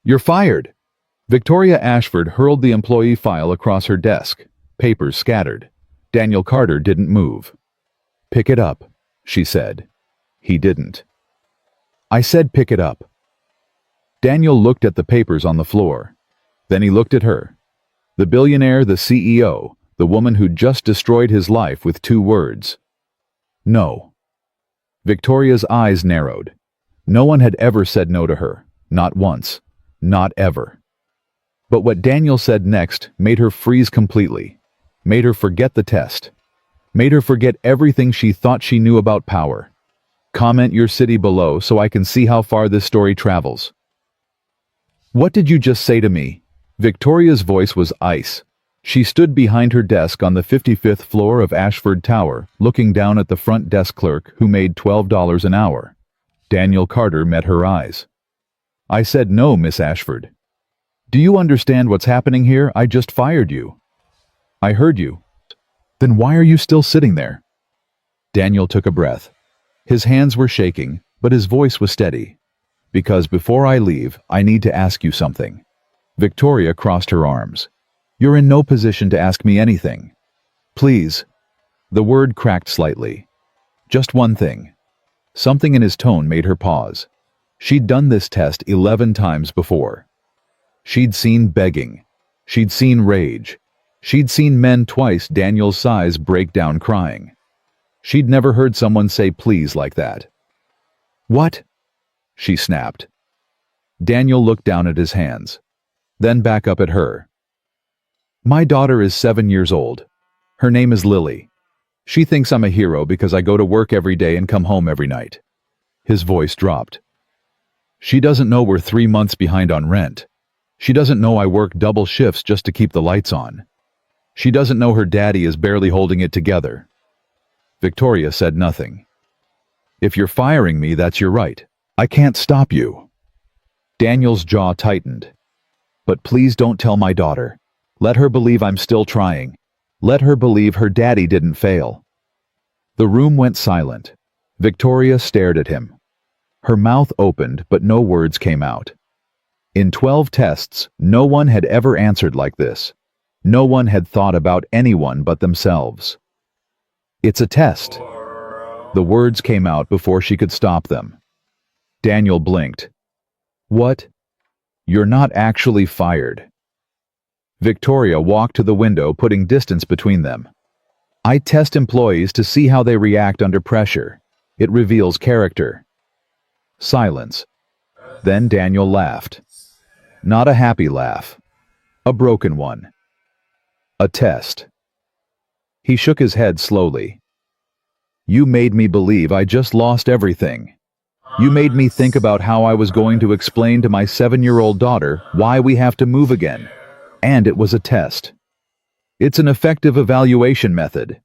You're fired. Victoria Ashford hurled the employee file across her desk. Papers scattered. Daniel Carter didn't move. Pick it up, she said. He didn't. I said pick it up. Daniel looked at the papers on the floor. Then he looked at her. The billionaire, the CEO, the woman who'd just destroyed his life with 2 words. No. Victoria's eyes narrowed. No one had ever said no to her. Not once. Not ever. But what Daniel said next made her freeze completely. Made her forget the test. Made her forget everything she thought she knew about power. Comment your city below so I can see how far this story travels. What did you just say to me? Victoria's voice was ice. She stood behind her desk on the 55th floor of Ashford Tower, looking down at the front desk clerk who made $12 an hour. Daniel Carter met her eyes. I said no, Miss Ashford. Do you understand what's happening here? I just fired you. I heard you. Then why are you still sitting there? Daniel took a breath. His hands were shaking, but his voice was steady. Because before I leave, I need to ask you something. Victoria crossed her arms. You're in no position to ask me anything. Please. The word cracked slightly. Just one thing. Something in his tone made her pause. She'd done this test 11 times before. She'd seen begging. She'd seen rage. She'd seen men twice Daniel's size break down crying. She'd never heard someone say please like that. What? She snapped. Daniel looked down at his hands, then back up at her. My daughter is 7 years old. Her name is Lily. She thinks I'm a hero because I go to work every day and come home every night. His voice dropped. She doesn't know we're 3 months behind on rent. She doesn't know I work double shifts just to keep the lights on. She doesn't know her daddy is barely holding it together. Victoria said nothing. If you're firing me, that's your right. I can't stop you. Daniel's jaw tightened. But please don't tell my daughter. Let her believe I'm still trying. Let her believe her daddy didn't fail. The room went silent. Victoria stared at him. Her mouth opened, but no words came out. In 12 tests, no one had ever answered like this. No one had thought about anyone but themselves. It's a test. The words came out before she could stop them. Daniel blinked. What? You're not actually fired. Victoria walked to the window, putting distance between them. I test employees to see how they react under pressure. It reveals character. Silence. Then Daniel laughed. Not a happy laugh. A broken one. A test. He shook his head slowly. You made me believe I just lost everything. You made me think about how I was going to explain to my 7-year-old daughter why we have to move again. And it was a test. It's an effective evaluation method.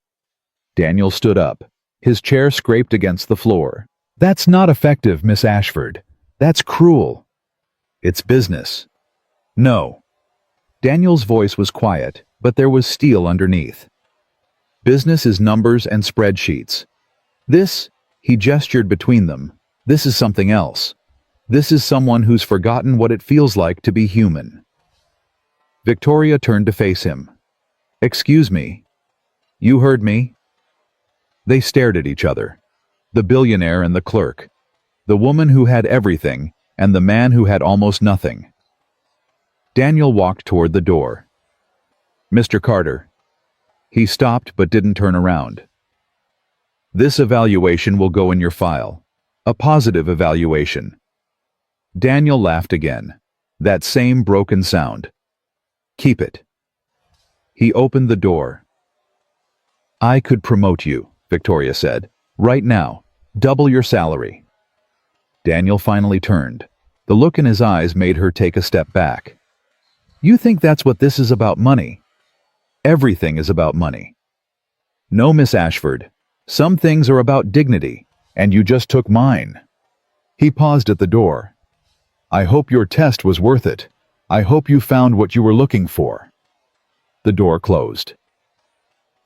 Daniel stood up. His chair scraped against the floor. That's not effective, Miss Ashford. That's cruel. It's business. No. Daniel's voice was quiet, but there was steel underneath. Business is numbers and spreadsheets. This, he gestured between them, this is something else. This is someone who's forgotten what it feels like to be human. Victoria turned to face him. Excuse me. You heard me? They stared at each other. The billionaire and the clerk. The woman who had everything, and the man who had almost nothing. Daniel walked toward the door. Mr. Carter. He stopped but didn't turn around. This evaluation will go in your file. A positive evaluation. Daniel laughed again. That same broken sound. Keep it. He opened the door. I could promote you, Victoria said. Right now. Double your salary. Daniel finally turned. The look in his eyes made her take a step back. You think that's what this is about, money? Everything is about money. No, Miss Ashford. Some things are about dignity, and you just took mine. He paused at the door. I hope your test was worth it. I hope you found what you were looking for. The door closed.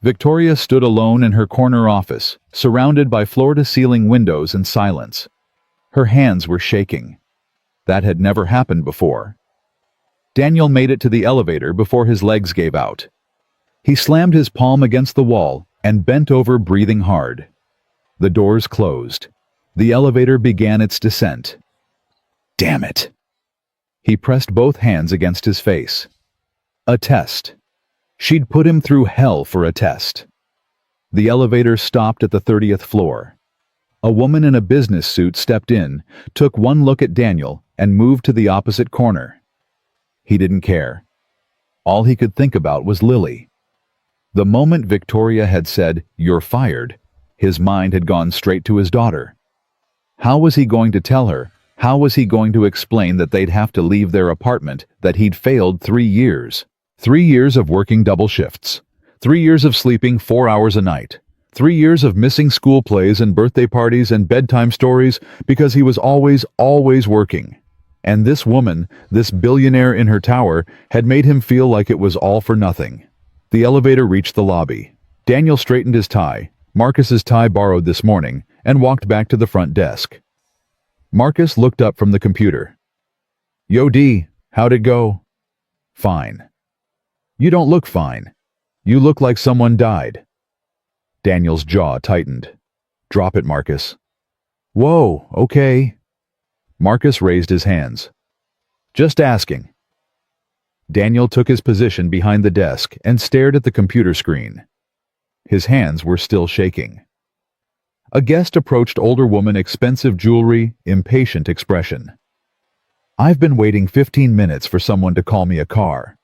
Victoria stood alone in her corner office, surrounded by floor-to-ceiling windows and silence. Her hands were shaking. That had never happened before. Daniel made it to the elevator before his legs gave out. He slammed his palm against the wall and bent over, breathing hard. The doors closed. The elevator began its descent. Damn it! He pressed both hands against his face. A test. She'd put him through hell for a test. The elevator stopped at the 30th floor. A woman in a business suit stepped in, took one look at Daniel, and moved to the opposite corner. He didn't care. All he could think about was Lily. The moment Victoria had said, "You're fired," his mind had gone straight to his daughter. How was he going to tell her? How was he going to explain that they'd have to leave their apartment, that he'd failed 3 years? 3 years of working double shifts. 3 years of sleeping 4 hours a night. 3 years of missing school plays and birthday parties and bedtime stories because he was always working. And this woman, this billionaire in her tower, had made him feel like it was all for nothing. The elevator reached the lobby. Daniel straightened his tie, Marcus's tie borrowed this morning, and walked back to the front desk. Marcus looked up from the computer. "Yo, D, how'd it go?" "Fine." "You don't look fine. You look like someone died." Daniel's jaw tightened. "Drop it, Marcus." "Whoa, okay." Marcus raised his hands. "Just asking." Daniel took his position behind the desk and stared at the computer screen. His hands were still shaking. A guest approached older woman, expensive jewelry, impatient expression. "I've been waiting 15 minutes for someone to call me a car."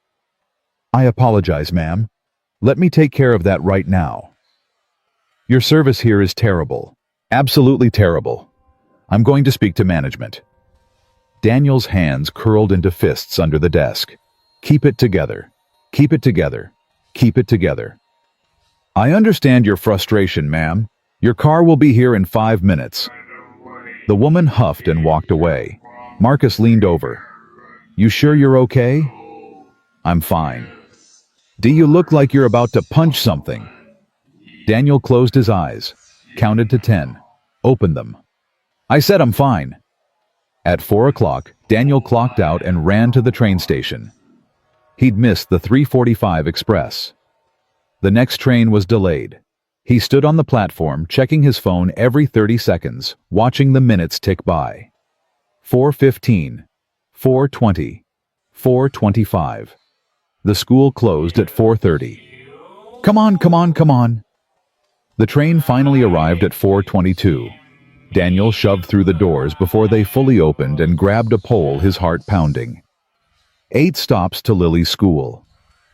"I apologize, ma'am. Let me take care of that right now." "Your service here is terrible. Absolutely terrible. I'm going to speak to management." Daniel's hands curled into fists under the desk. "Keep it together. Keep it together. Keep it together." "I understand your frustration, ma'am. Your car will be here in 5 minutes." The woman huffed and walked away. Marcus leaned over. "You sure you're okay?" "I'm fine." "Do you look like you're about to punch something?" Daniel closed his eyes, counted to 10, opened them. "I said I'm fine." At 4 o'clock, Daniel clocked out and ran to the train station. He'd missed the 3:45 express. The next train was delayed. He stood on the platform, checking his phone every 30 seconds, watching the minutes tick by. 4:15, 4:20, 4:25. The school closed at 4:30. Come on, come on, come on. The train finally arrived at 4:22. Daniel shoved through the doors before they fully opened and grabbed a pole, his heart pounding. 8 stops to Lily's school.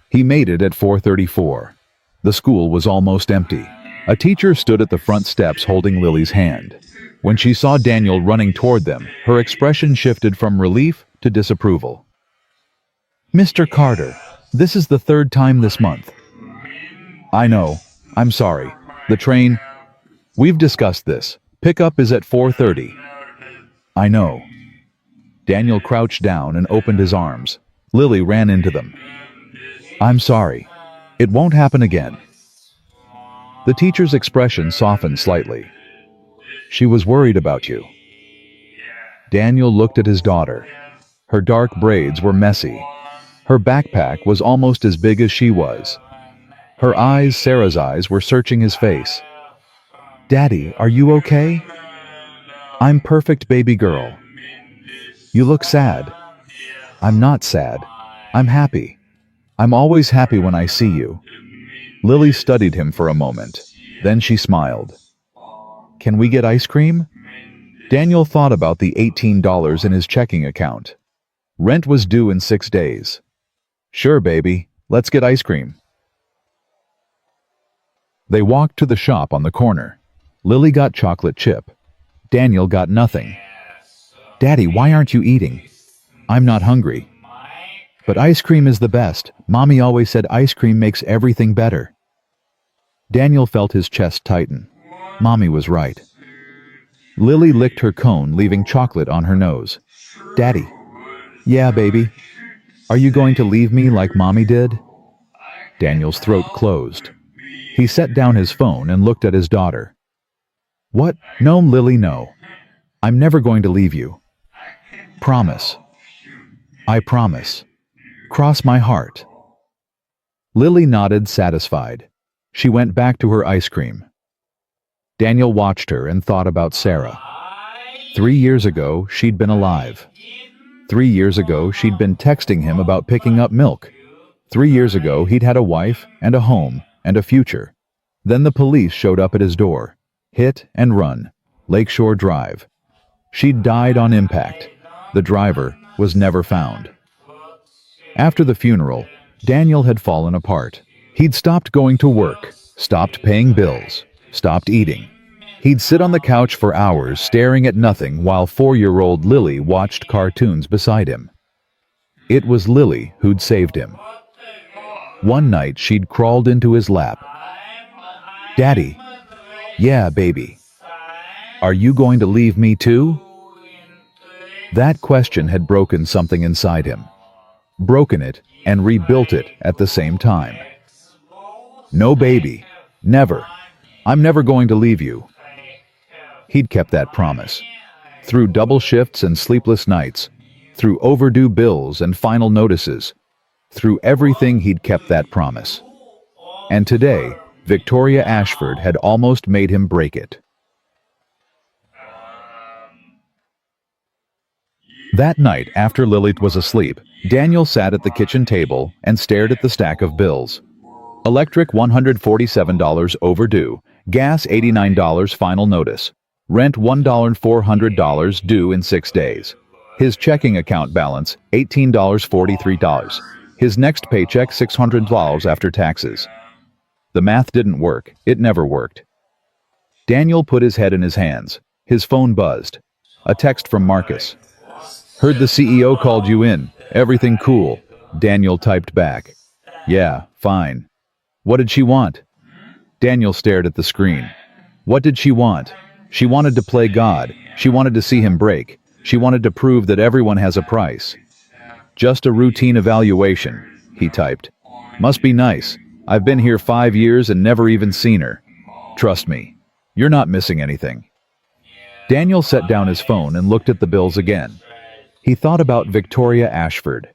He made it at 4:34. The school was almost empty. A teacher stood at the front steps holding Lily's hand. When she saw Daniel running toward them, her expression shifted from relief to disapproval. "Mr. Carter, this is the 3rd time this month." "I know. I'm sorry. The train... We've discussed this. Pickup is at 4:30. "I know." Daniel crouched down and opened his arms. Lily ran into them. "I'm sorry. It won't happen again." The teacher's expression softened slightly. "She was worried about you." Daniel looked at his daughter. Her dark braids were messy. Her backpack was almost as big as she was. Her eyes, Sarah's eyes, were searching his face. "Daddy, are you okay?" "I'm perfect, baby girl." "You look sad." "I'm not sad. I'm happy. I'm always happy when I see you." Lily studied him for a moment. Then she smiled. "Can we get ice cream?" Daniel thought about the $18 in his checking account. Rent was due in 6 days. "Sure, baby. Let's get ice cream." They walked to the shop on the corner. Lily got chocolate chip. Daniel got nothing. "Daddy, why aren't you eating?" "I'm not hungry." "But ice cream is the best. Mommy always said ice cream makes everything better." Daniel felt his chest tighten. Mommy was right. Lily licked her cone, leaving chocolate on her nose. "Daddy." "Yeah, baby." "Are you going to leave me like Mommy did?" Daniel's throat closed. He set down his phone and looked at his daughter. "What? No, Lily, no. I'm never going to leave you. Promise." "I promise." Cross my heart. Lily nodded, satisfied. She went back to her ice cream. Daniel watched her and thought about Sarah. 3 years ago, she'd been alive. 3 years ago, she'd been texting him about picking up milk. 3 years ago, he'd had a wife and a home and a future. Then the police showed up at his door. Hit and run. Lakeshore Drive. She'd died on impact. The driver was never found. After the funeral, Daniel had fallen apart. He'd stopped going to work, stopped paying bills, stopped eating. He'd sit on the couch for hours staring at nothing while 4-year-old Lily watched cartoons beside him. It was Lily who'd saved him. One night she'd crawled into his lap. "Daddy." "Yeah, baby." "Are you going to leave me too?" That question had broken something inside him. Broken it and rebuilt it at the same time. "No, baby. Never. I'm never going to leave you." He'd kept that promise. Through double shifts and sleepless nights, through overdue bills and final notices, through everything he'd kept that promise. And today, Victoria Ashford had almost made him break it. That night, after Lilith was asleep, Daniel sat at the kitchen table and stared at the stack of bills. Electric $147 overdue, gas $89 final notice, rent $1,400 due in 6 days. His checking account balance $18.43. His next paycheck $600 after taxes. The math didn't work. It never worked. Daniel put his head in his hands. His phone buzzed. A text from Marcus. "Heard the CEO called you in. Everything cool?" Daniel typed back. "Yeah, fine." "What did she want?" Daniel stared at the screen. What did she want? She wanted to play God. She wanted to see him break. She wanted to prove that everyone has a price. "Just a routine evaluation," he typed. "Must be nice. I've been here 5 years and never even seen her. Trust me, you're not missing anything." Daniel set down his phone and looked at the bills again. He thought about Victoria Ashford.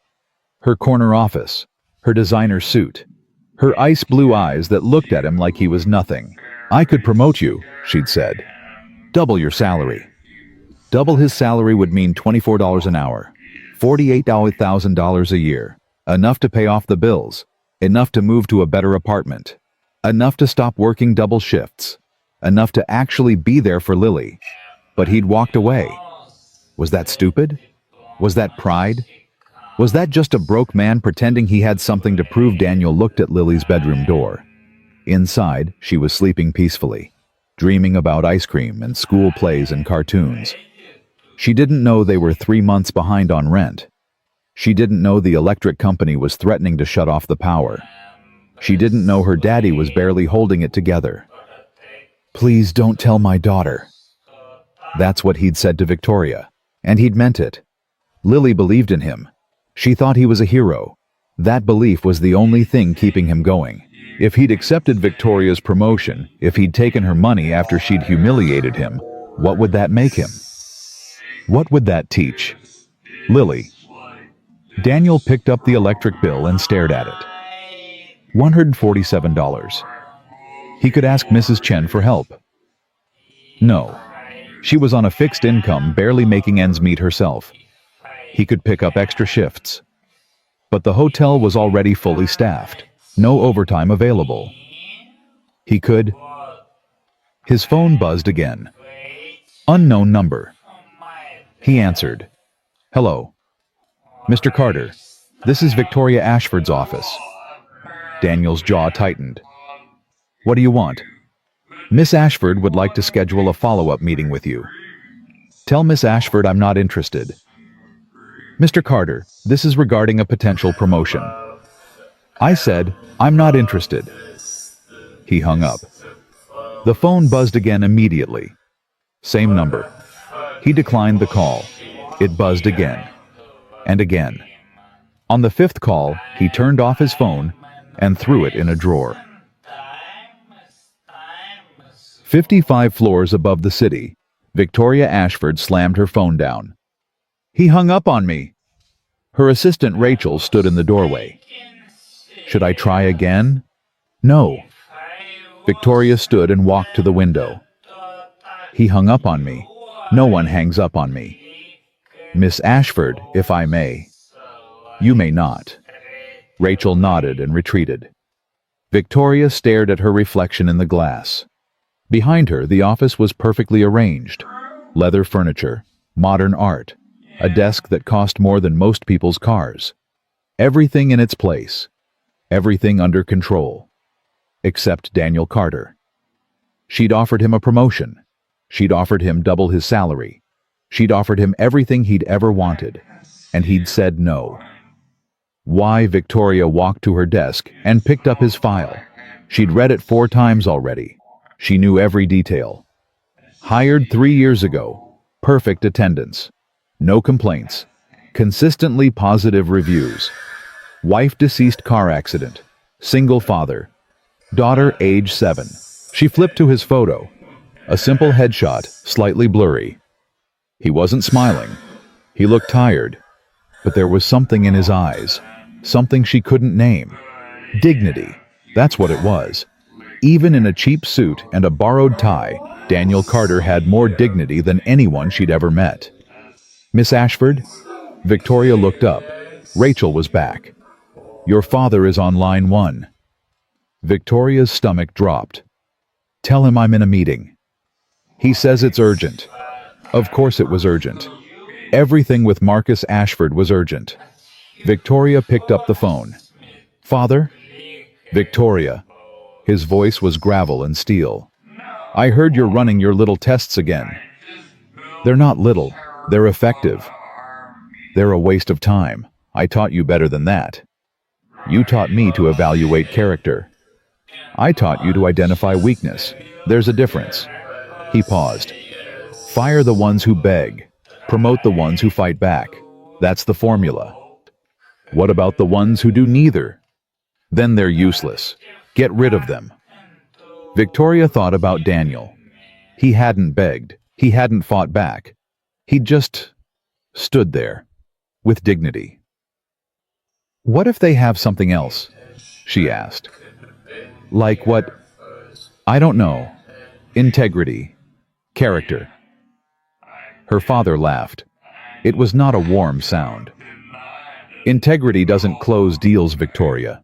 Her corner office. Her designer suit. Her ice blue eyes that looked at him like he was nothing. "I could promote you," she'd said. "Double your salary." Double his salary would mean $24 an hour. $48,000 a year. Enough to pay off the bills. Enough to move to a better apartment. Enough to stop working double shifts. Enough to actually be there for Lily. But he'd walked away. Was that stupid? Was that pride? Was that just a broke man pretending he had something to prove? Daniel looked at Lily's bedroom door. Inside, she was sleeping peacefully, dreaming about ice cream and school plays and cartoons. She didn't know they were 3 months behind on rent. She didn't know the electric company was threatening to shut off the power. She didn't know her daddy was barely holding it together. "Please don't tell my daughter." That's what he'd said to Victoria, and he'd meant it. Lily believed in him. She thought he was a hero. That belief was the only thing keeping him going. If he'd accepted Victoria's promotion, if he'd taken her money after she'd humiliated him, what would that make him? What would that teach? Lily. Daniel picked up the electric bill and stared at it. $147. He could ask Mrs. Chen for help. No. She was on a fixed income, barely making ends meet herself. He could pick up extra shifts. But the hotel was already fully staffed. No overtime available. He could... His phone buzzed again. Unknown number. He answered. "Hello. Mr. Carter, this is Victoria Ashford's office." Daniel's jaw tightened. "What do you want?" "Miss Ashford would like to schedule a follow-up meeting with you." "Tell Miss Ashford I'm not interested." "Mr. Carter, this is regarding a potential promotion." I said, "I'm not interested." He hung up. The phone buzzed again immediately. Same number. He declined the call. It buzzed again. And again. On the 5th call, he turned off his phone and threw it in a drawer. 55 floors above the city, Victoria Ashford slammed her phone down. "He hung up on me." Her assistant Rachel stood in the doorway. Should I try again? No. Victoria stood and walked to the window. He hung up on me. No one hangs up on me. Miss Ashford, if I may. You may not. Rachel nodded and retreated. Victoria stared at her reflection in the glass. Behind her, the office was perfectly arranged. Leather furniture, modern art, a desk that cost more than most people's cars. Everything in its place. Everything under control. Except Daniel Carter. She'd offered him a promotion. She'd offered him double his salary. She'd offered him everything he'd ever wanted. And he'd said no. Why? Victoria walked to her desk and picked up his file. She'd read it 4 times already. She knew every detail. Hired 3 years ago. Perfect attendance. No complaints. Consistently positive reviews. Wife deceased car accident. Single father. Daughter age 7. She flipped to his photo. A simple headshot, slightly blurry. He wasn't smiling. He looked tired. But there was something in his eyes. Something she couldn't name. Dignity. That's what it was. Even in a cheap suit and a borrowed tie, Daniel Carter had more dignity than anyone she'd ever met. Miss Ashford? Victoria looked up. Rachel was back. Your father is on line 1. Victoria's stomach dropped. Tell him I'm in a meeting. He says it's urgent. Of course it was urgent. Everything with Marcus Ashford was urgent. Victoria picked up the phone. Father? Victoria. His voice was gravel and steel. I heard you're running your little tests again. They're not little. They're effective. They're a waste of time. I taught you better than that. You taught me to evaluate character. I taught you to identify weakness. There's a difference. He paused. Fire the ones who beg. Promote the ones who fight back. That's the formula. What about the ones who do neither? Then they're useless. Get rid of them. Victoria thought about Daniel. He hadn't begged. He hadn't fought back. He'd just stood there, with dignity. What if they have something else? She asked. Like what? I don't know. Integrity. Character. Her father laughed. It was not a warm sound. Integrity doesn't close deals, Victoria.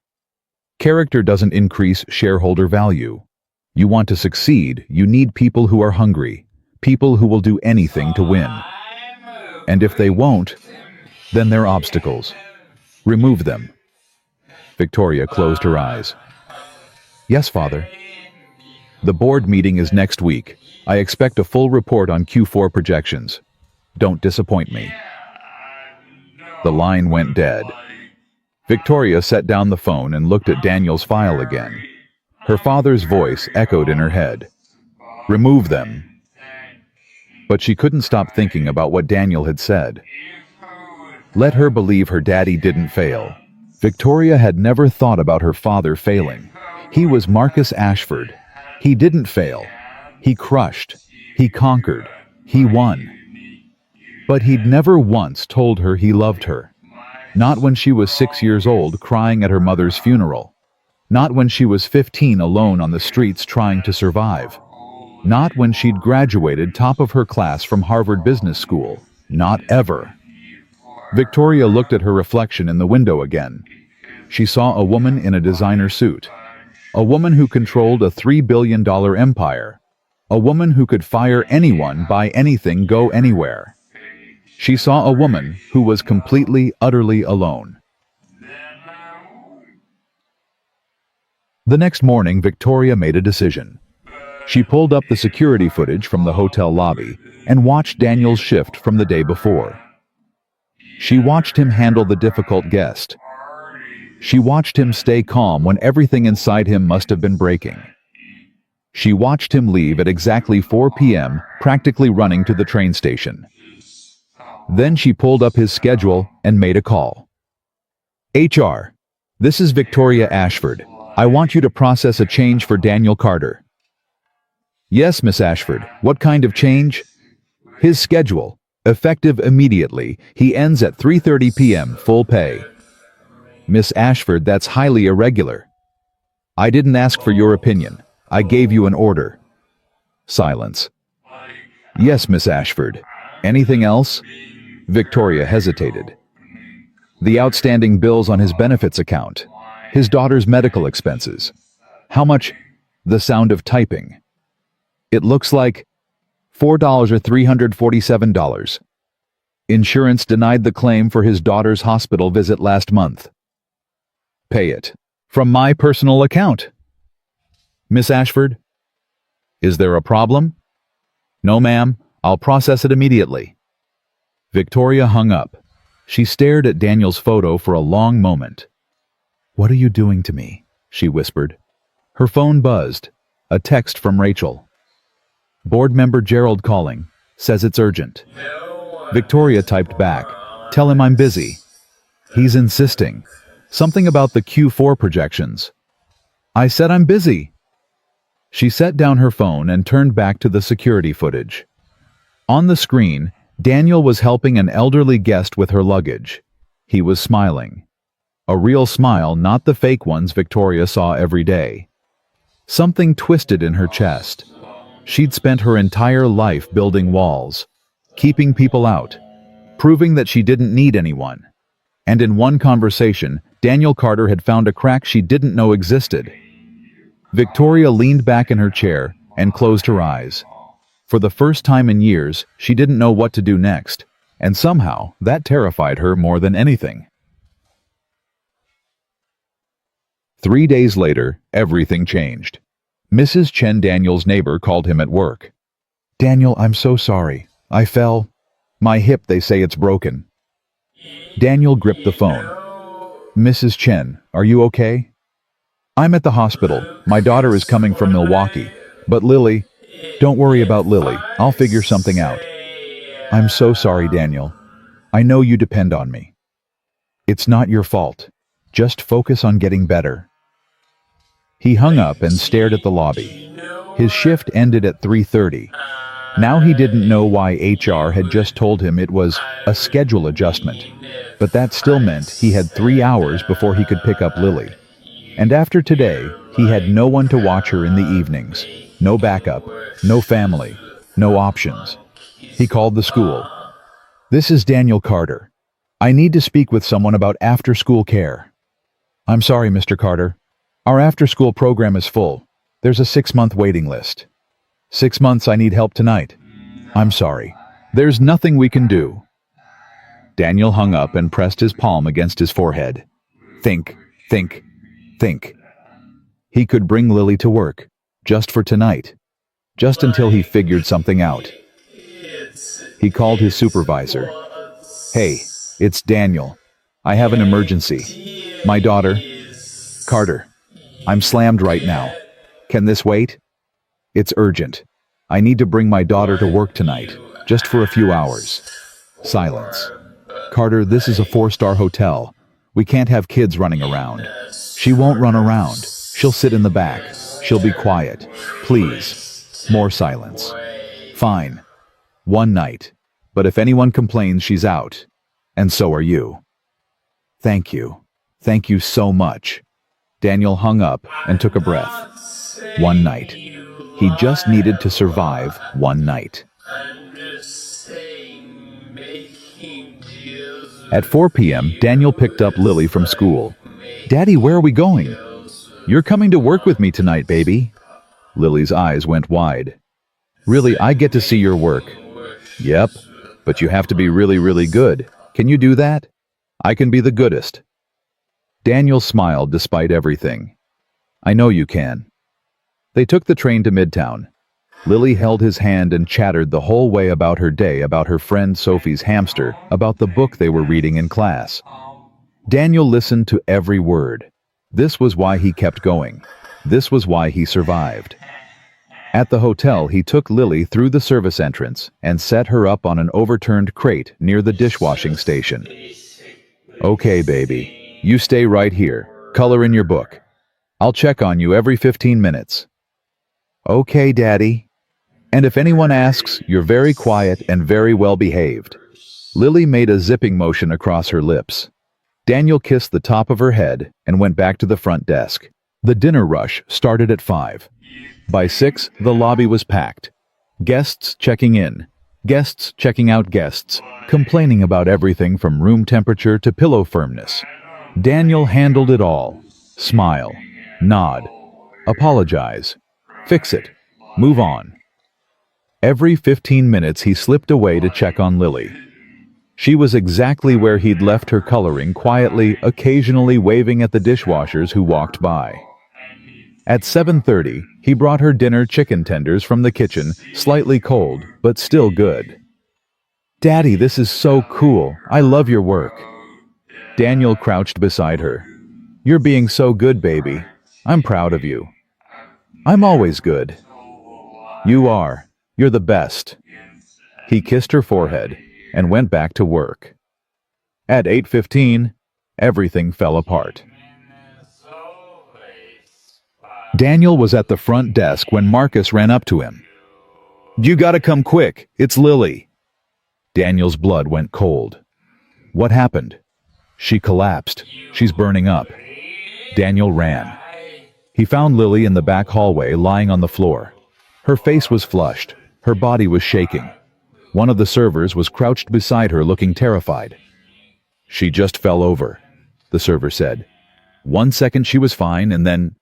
Character doesn't increase shareholder value. You want to succeed, you need people who are hungry, people who will do anything to win. And if they won't, then they're obstacles. Remove them. Victoria closed her eyes. Yes, Father. The board meeting is next week. I expect a full report on Q4 projections. Don't disappoint me. The line went dead. Victoria set down the phone and looked at Daniel's file again. Her father's voice echoed in her head. Remove them. But she couldn't stop thinking about what Daniel had said. Let her believe her daddy didn't fail. Victoria had never thought about her father failing. He was Marcus Ashford. He didn't fail. He crushed. He conquered. He won. But he'd never once told her he loved her. Not when she was 6 years old crying at her mother's funeral. Not when she was 15 alone on the streets trying to survive. Not when she'd graduated top of her class from Harvard Business School. Not ever. Victoria looked at her reflection in the window again. She saw a woman in a designer suit. A woman who controlled a $3 billion empire. A woman who could fire anyone, buy anything, go anywhere. She saw a woman who was completely, utterly alone. The next morning, Victoria made a decision. She pulled up the security footage from the hotel lobby and watched Daniel's shift from the day before. She watched him handle the difficult guest. She watched him stay calm when everything inside him must have been breaking. She watched him leave at exactly 4 p.m., practically running to the train station. Then she pulled up his schedule and made a call. HR, this is Victoria Ashford. I want you to process a change for Daniel Carter. Yes, Miss Ashford. What kind of change? His schedule. Effective immediately, he ends at 3:30 p.m. full pay. Miss Ashford, that's highly irregular. I didn't ask for your opinion. I gave you an order. Silence. Yes, Miss Ashford. Anything else? Victoria hesitated. The outstanding bills on his benefits account. His daughter's medical expenses. How much? The sound of typing. It looks like $4 or $347. Insurance denied the claim for his daughter's hospital visit last month. Pay it. From my personal account. Miss Ashford? Is there a problem? No, ma'am. I'll process it immediately. Victoria hung up. She stared at Daniel's photo for a long moment. What are you doing to me? She whispered. Her phone buzzed. A text from Rachel. Board member Gerald calling. Says it's urgent. Victoria typed back. Tell him I'm busy. He's insisting. Something about the Q4 projections. I said I'm busy. She set down her phone and turned back to the security footage. On the screen, Daniel was helping an elderly guest with her luggage. He was smiling. A real smile, not the fake ones Victoria saw every day. Something twisted in her chest. She'd spent her entire life building walls, keeping people out, proving that she didn't need anyone. And in one conversation, Daniel Carter had found a crack she didn't know existed. Victoria leaned back in her chair and closed her eyes. For the first time in years, she didn't know what to do next, and somehow that terrified her more than anything. 3 days later, everything changed. Mrs. Chen, Daniel's neighbor, called him at work. Daniel, I'm so sorry. I fell. My hip, they say it's broken. Daniel gripped the phone. Mrs. Chen, are you okay? I'm at the hospital. My daughter is coming from Milwaukee. But Lily, don't worry about Lily. I'll figure something out. I'm so sorry, Daniel. I know you depend on me. It's not your fault. Just focus on getting better. He hung up and stared at the lobby. His shift ended at 3:30. Now he didn't know why HR had just told him it was a schedule adjustment, but that still meant he had 3 hours before he could pick up Lily. And after today, he had no one to watch her in the evenings. No backup, no family, no options. He called the school. This is Daniel Carter. I need to speak with someone about after-school care. I'm sorry, Mr. Carter. Our after-school program is full. There's a 6-month waiting list. 6 months, I need help tonight. I'm sorry. There's nothing we can do. Daniel hung up and pressed his palm against his forehead. Think, think, think. He could bring Lily to work, just for tonight. Just until he figured something out. He called his supervisor. Hey, it's Daniel. I have an emergency. My daughter, Carter. I'm slammed right now. Can this wait? It's urgent. I need to bring my daughter to work tonight, just for a few hours. Silence. Carter, this is a 4-star hotel. We can't have kids running around. She won't run around. She'll sit in the back. She'll be quiet. Please. More silence. Fine. One night. But if anyone complains, she's out. And so are you. Thank you. Thank you so much. Daniel hung up and took a breath. One night. He just needed to survive one night. At 4 p.m., Daniel picked up Lily from school. Daddy, where are we going? You're coming to work with me tonight, baby. Lily's eyes went wide. Really, I get to see your work. Yep, but you have to be really, really good. Can you do that? I can be the goodest. Daniel smiled despite everything. I know you can. They took the train to Midtown. Lily held his hand and chattered the whole way about her day, about her friend Sophie's hamster, about the book they were reading in class. Daniel listened to every word. This was why he kept going. This was why he survived. At the hotel, he took Lily through the service entrance and set her up on an overturned crate near the dishwashing station. Okay, baby. You stay right here. Color in your book. I'll check on you every 15 minutes. Okay, Daddy. And if anyone asks, you're very quiet and very well behaved. Lily made a zipping motion across her lips. Daniel kissed the top of her head and went back to the front desk. The dinner rush started at 5. By 6, the lobby was packed. Guests checking in, guests checking out guests, complaining about everything from room temperature to pillow firmness. Daniel handled it all. Smile, nod, apologize, fix it, move on. Every 15 minutes he slipped away to check on Lily. She was exactly where he'd left her, coloring quietly, occasionally waving at the dishwashers who walked by. At 7:30, he brought her dinner chicken tenders from the kitchen, slightly cold, but still good. "Daddy, this is so cool. I love your work." Daniel crouched beside her. "You're being so good, baby. I'm proud of you." "I'm always good." "You are. You're the best." He kissed her forehead and went back to work. At 8:15, everything fell apart. Daniel was at the front desk when Marcus ran up to him. "You gotta come quick. It's Lily." Daniel's blood went cold. "What happened?" "She collapsed. She's burning up." Daniel ran. He found Lily in the back hallway, lying on the floor. Her face was flushed. Her body was shaking. One of the servers was crouched beside her, looking terrified. "She just fell over," the server said. "1 second she was fine, and then—"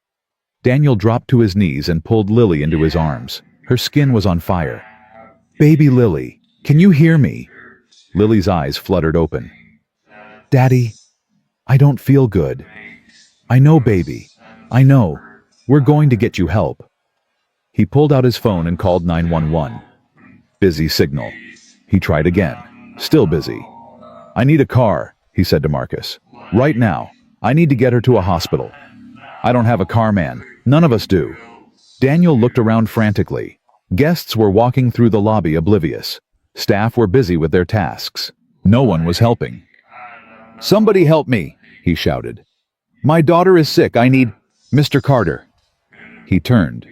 Daniel dropped to his knees and pulled Lily into his arms. Her skin was on fire. "Baby Lily, can you hear me?" Lily's eyes fluttered open. "Daddy, I don't feel good." "I know, baby. I know. We're going to get you help." He pulled out his phone and called 911. Busy signal. He tried again. Still busy. "I need a car," he said to Marcus. "Right now. I need to get her to a hospital." "I don't have a car, man. None of us do." Daniel looked around frantically. Guests were walking through the lobby oblivious. Staff were busy with their tasks. No one was helping. "Somebody help me," he shouted. "My daughter is sick. I need Mr. Carter." He turned.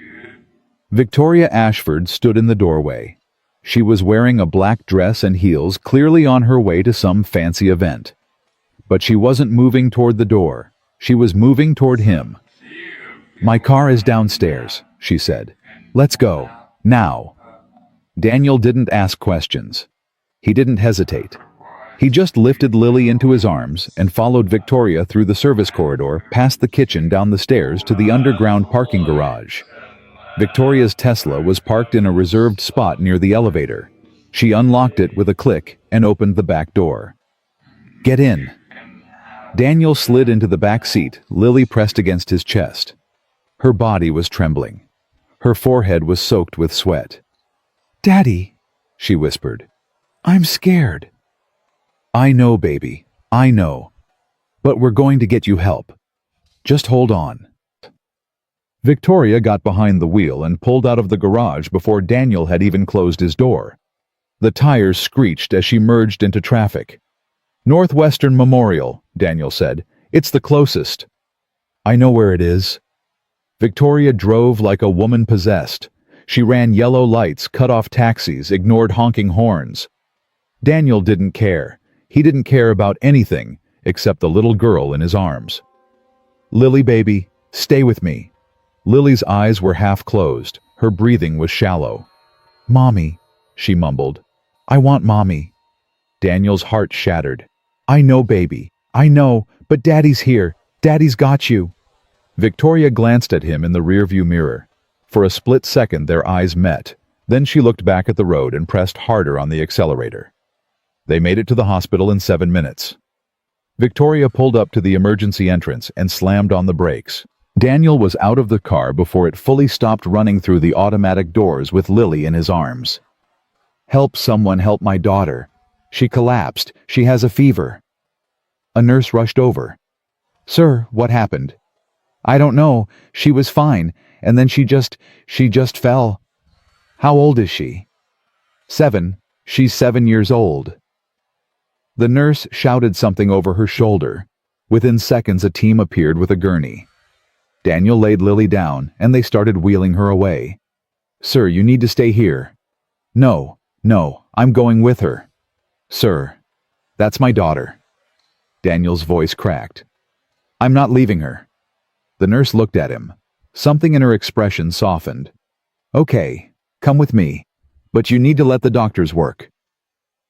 Victoria Ashford stood in the doorway. She was wearing a black dress and heels, clearly on her way to some fancy event. But she wasn't moving toward the door. She was moving toward him. "My car is downstairs," she said. "Let's go. Now." Daniel didn't ask questions. He didn't hesitate. He just lifted Lily into his arms and followed Victoria through the service corridor, past the kitchen, down the stairs to the underground parking garage. Victoria's Tesla was parked in a reserved spot near the elevator. She unlocked it with a click and opened the back door. "Get in." Daniel slid into the back seat, Lily pressed against his chest. Her body was trembling. Her forehead was soaked with sweat. "Daddy," she whispered, "I'm scared." "I know, baby. I know. But we're going to get you help. Just hold on." Victoria got behind the wheel and pulled out of the garage before Daniel had even closed his door. The tires screeched as she merged into traffic. "Northwestern Memorial," Daniel said. "It's the closest." "I know where it is." Victoria drove like a woman possessed. She ran yellow lights, cut off taxis, ignored honking horns. Daniel didn't care. He didn't care about anything except the little girl in his arms. "Lily, baby, stay with me." Lily's eyes were half closed. Her breathing was shallow. "Mommy," she mumbled. "I want Mommy." Daniel's heart shattered. "I know, baby. I know, but Daddy's here. Daddy's got you." Victoria glanced at him in the rearview mirror. For a split second their eyes met. Then she looked back at the road and pressed harder on the accelerator. They made it to the hospital in 7 minutes. Victoria pulled up to the emergency entrance and slammed on the brakes. Daniel was out of the car before it fully stopped running through the automatic doors with Lily in his arms. "Help someone help my daughter. She collapsed. She has a fever." A nurse rushed over. "Sir, what happened?" "I don't know. She was fine, and then she just fell." "How old is she?" 7. She's 7 years old." The nurse shouted something over her shoulder. Within seconds a team appeared with a gurney. Daniel laid Lily down, and they started wheeling her away. Sir, you need to stay here. No, no, I'm going with her. Sir, that's my daughter. Daniel's voice cracked. I'm not leaving her. The nurse looked at him. Something in her expression softened. Okay, come with me, but you need to let the doctors work.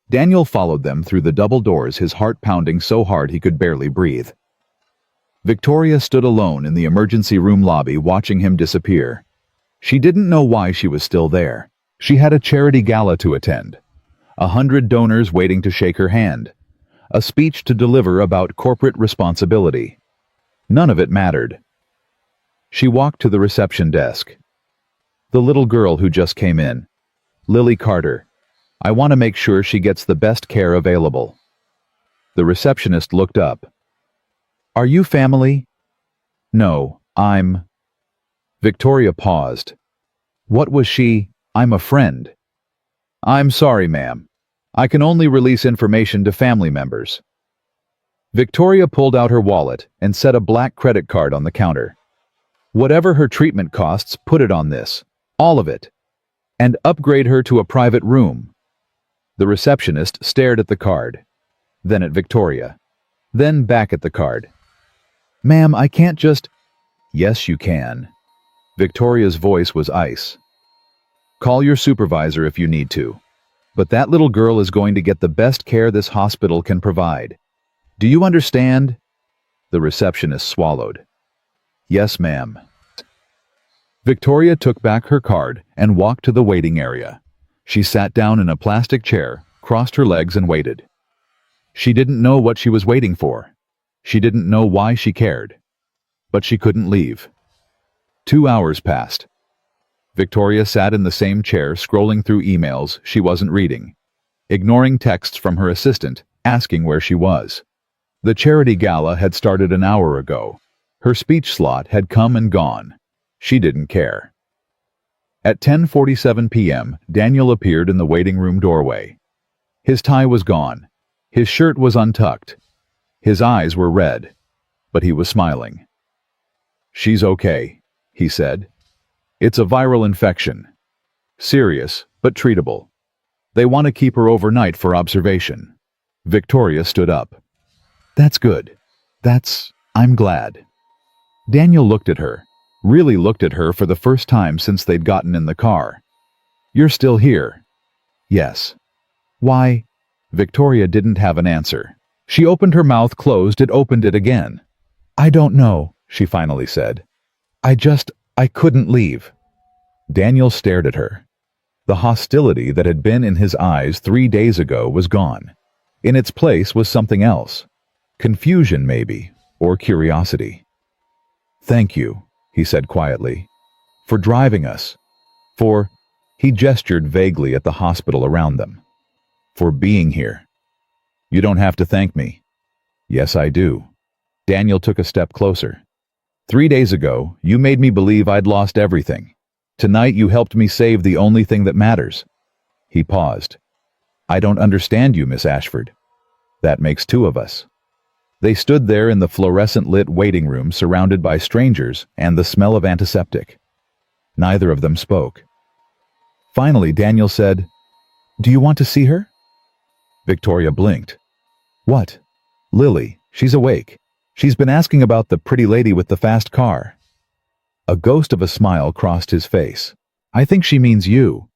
Daniel followed them through the double doors, his heart pounding so hard he could barely breathe. Victoria stood alone in the emergency room lobby watching him disappear. She didn't know why she was still there. She had a charity gala to attend, 100 donors waiting to shake her hand, a speech to deliver about corporate responsibility. None of it mattered. She walked to the reception desk. The little girl who just came in. Lily Carter. I want to make sure she gets the best care available. The receptionist looked up. Are you family? No, I'm... Victoria paused. What was she? I'm a friend. I'm sorry, ma'am. I can only release information to family members. Victoria pulled out her wallet and set a black credit card on the counter. Whatever her treatment costs, put it on this. All of it. And upgrade her to a private room. The receptionist stared at the card, then at Victoria, then back at the card. Ma'am, I can't just... Yes, you can. Victoria's voice was ice. Call your supervisor if you need to. But that little girl is going to get the best care this hospital can provide. Do you understand? The receptionist swallowed. Yes, ma'am. Victoria took back her card and walked to the waiting area. She sat down in a plastic chair, crossed her legs and waited. She didn't know what she was waiting for. She didn't know why she cared. But she couldn't leave. 2 hours passed. Victoria sat in the same chair scrolling through emails she wasn't reading, ignoring texts from her assistant asking where she was. The charity gala had started an hour ago. Her speech slot had come and gone. She didn't care. At 10:47 p.m., Daniel appeared in the waiting room doorway. His tie was gone. His shirt was untucked. His eyes were red, but he was smiling. She's okay, he said. It's a viral infection. Serious, but treatable. They want to keep her overnight for observation. Victoria stood up. That's good. I'm glad. Daniel looked at her, really looked at her for the first time since they'd gotten in the car. You're still here? Yes. Why? Victoria didn't have an answer. She opened her mouth, closed it, opened it again. I don't know, she finally said. I couldn't leave. Daniel stared at her. The hostility that had been in his eyes 3 days ago was gone. In its place was something else. Confusion, maybe, or curiosity. Thank you, he said quietly, for driving us. He gestured vaguely at the hospital around them. For being here. You don't have to thank me. Yes, I do. Daniel took a step closer. 3 days ago, you made me believe I'd lost everything. Tonight you helped me save the only thing that matters. He paused. I don't understand you, Miss Ashford. That makes two of us. They stood there in the fluorescent-lit waiting room surrounded by strangers and the smell of antiseptic. Neither of them spoke. Finally, Daniel said, Do you want to see her? Victoria blinked. What? Lily, she's awake. She's been asking about the pretty lady with the fast car. A ghost of a smile crossed his face. I think she means you.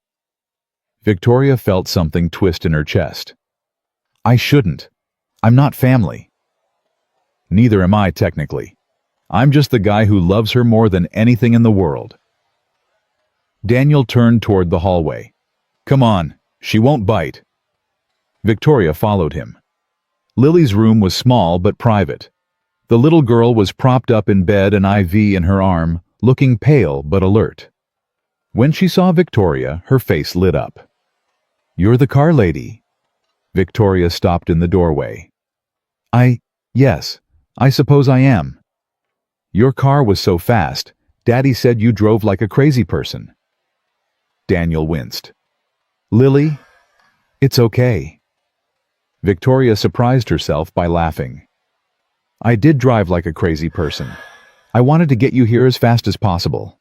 Victoria felt something twist in her chest. I shouldn't. I'm not family. Neither am I, technically. I'm just the guy who loves her more than anything in the world. Daniel turned toward the hallway. Come on, she won't bite. Victoria followed him. Lily's room was small but private. The little girl was propped up in bed, an IV in her arm, looking pale but alert. When she saw Victoria, her face lit up. You're the car lady. Victoria stopped in the doorway. Yes, I suppose I am. Your car was so fast, Daddy said you drove like a crazy person. Daniel winced. Lily, it's okay. Victoria surprised herself by laughing. I did drive like a crazy person. I wanted to get you here as fast as possible.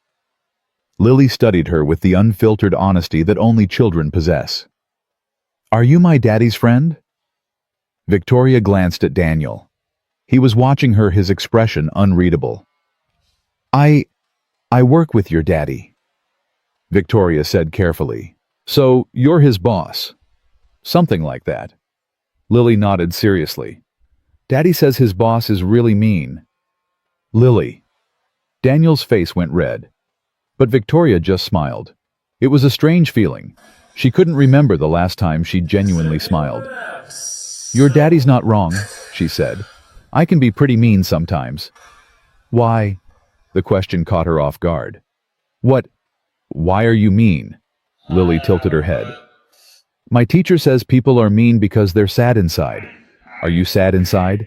Lily studied her with the unfiltered honesty that only children possess. "Are you my daddy's friend?" Victoria glanced at Daniel. He was watching her, his expression unreadable. I work with your daddy," Victoria said carefully. "So you're his boss?" "Something like that." Lily nodded seriously. "Daddy says his boss is really mean." "Lily." Daniel's face went red. But Victoria just smiled. It was a strange feeling. She couldn't remember the last time she genuinely smiled. "Your daddy's not wrong," she said. "I can be pretty mean sometimes." "Why?" The question caught her off guard. Why are you mean?" Lily tilted her head. "My teacher says people are mean because they're sad inside. Are you sad inside?"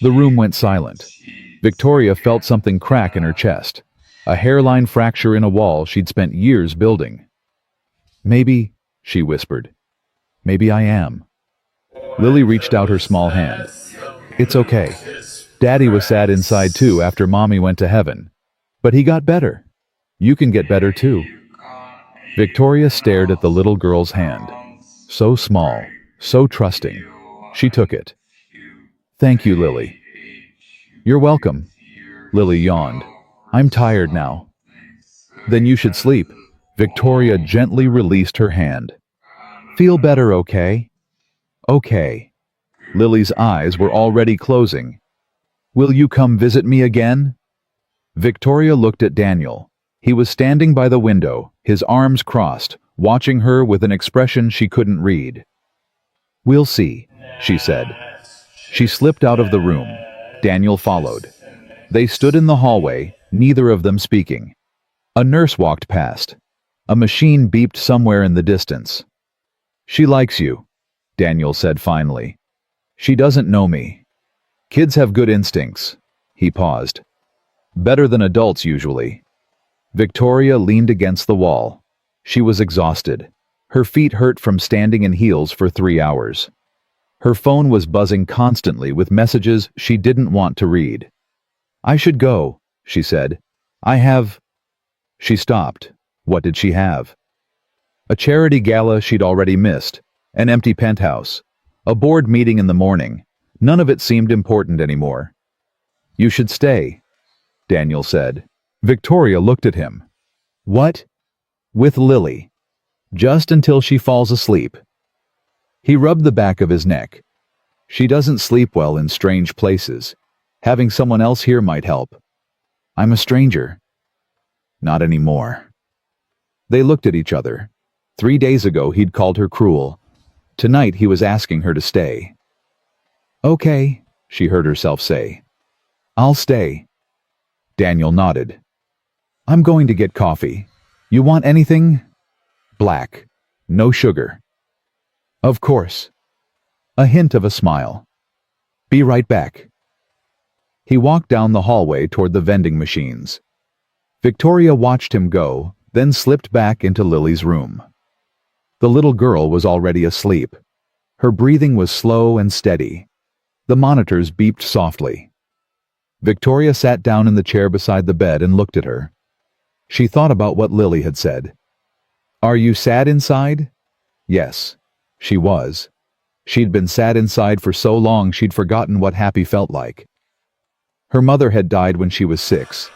The room went silent. Victoria felt something crack in her chest, a hairline fracture in a wall she'd spent years building. "Maybe," she whispered. "Maybe I am." Lily reached out her small hand. "It's okay. Daddy was sad inside too after Mommy went to heaven. But he got better. You can get better too." Victoria stared at the little girl's hand. So small, so trusting. She took it. "Thank you, Lily." "You're welcome." Lily yawned. "I'm tired now." "Then you should sleep." Victoria gently released her hand. "Feel better, okay?" "Okay." Lily's eyes were already closing. "Will you come visit me again?" Victoria looked at Daniel. He was standing by the window, his arms crossed, watching her with an expression she couldn't read. "We'll see," she said. She slipped out of the room. Daniel followed. They stood in the hallway, neither of them speaking. A nurse walked past. A machine beeped somewhere in the distance. "She likes you," Daniel said finally. "She doesn't know me. Kids have good instincts." He paused. "Better than adults usually." Victoria leaned against the wall. She was exhausted. Her feet hurt from standing in heels for 3 hours. Her phone was buzzing constantly with messages she didn't want to read. "I should go," she said. "I have—" She stopped. What did she have? A charity gala she'd already missed, an empty penthouse, a board meeting in the morning. None of it seemed important anymore. "You should stay," Daniel said. Victoria looked at him. "What?" "With Lily. Just until she falls asleep." He rubbed the back of his neck. "She doesn't sleep well in strange places. Having someone else here might help." "I'm a stranger." "Not anymore." They looked at each other. 3 days ago he'd called her cruel. Tonight he was asking her to stay. "Okay," she heard herself say. "I'll stay." Daniel nodded. "I'm going to get coffee. You want anything?" "Black. No sugar." "Of course." A hint of a smile. "Be right back." He walked down the hallway toward the vending machines. Victoria watched him go, then slipped back into Lily's room. The little girl was already asleep. Her breathing was slow and steady. The monitors beeped softly. Victoria sat down in the chair beside the bed and looked at her. She thought about what Lily had said. "Are you sad inside?" Yes, she was. She'd been sad inside for so long she'd forgotten what happy felt like. Her mother had died when she was 6.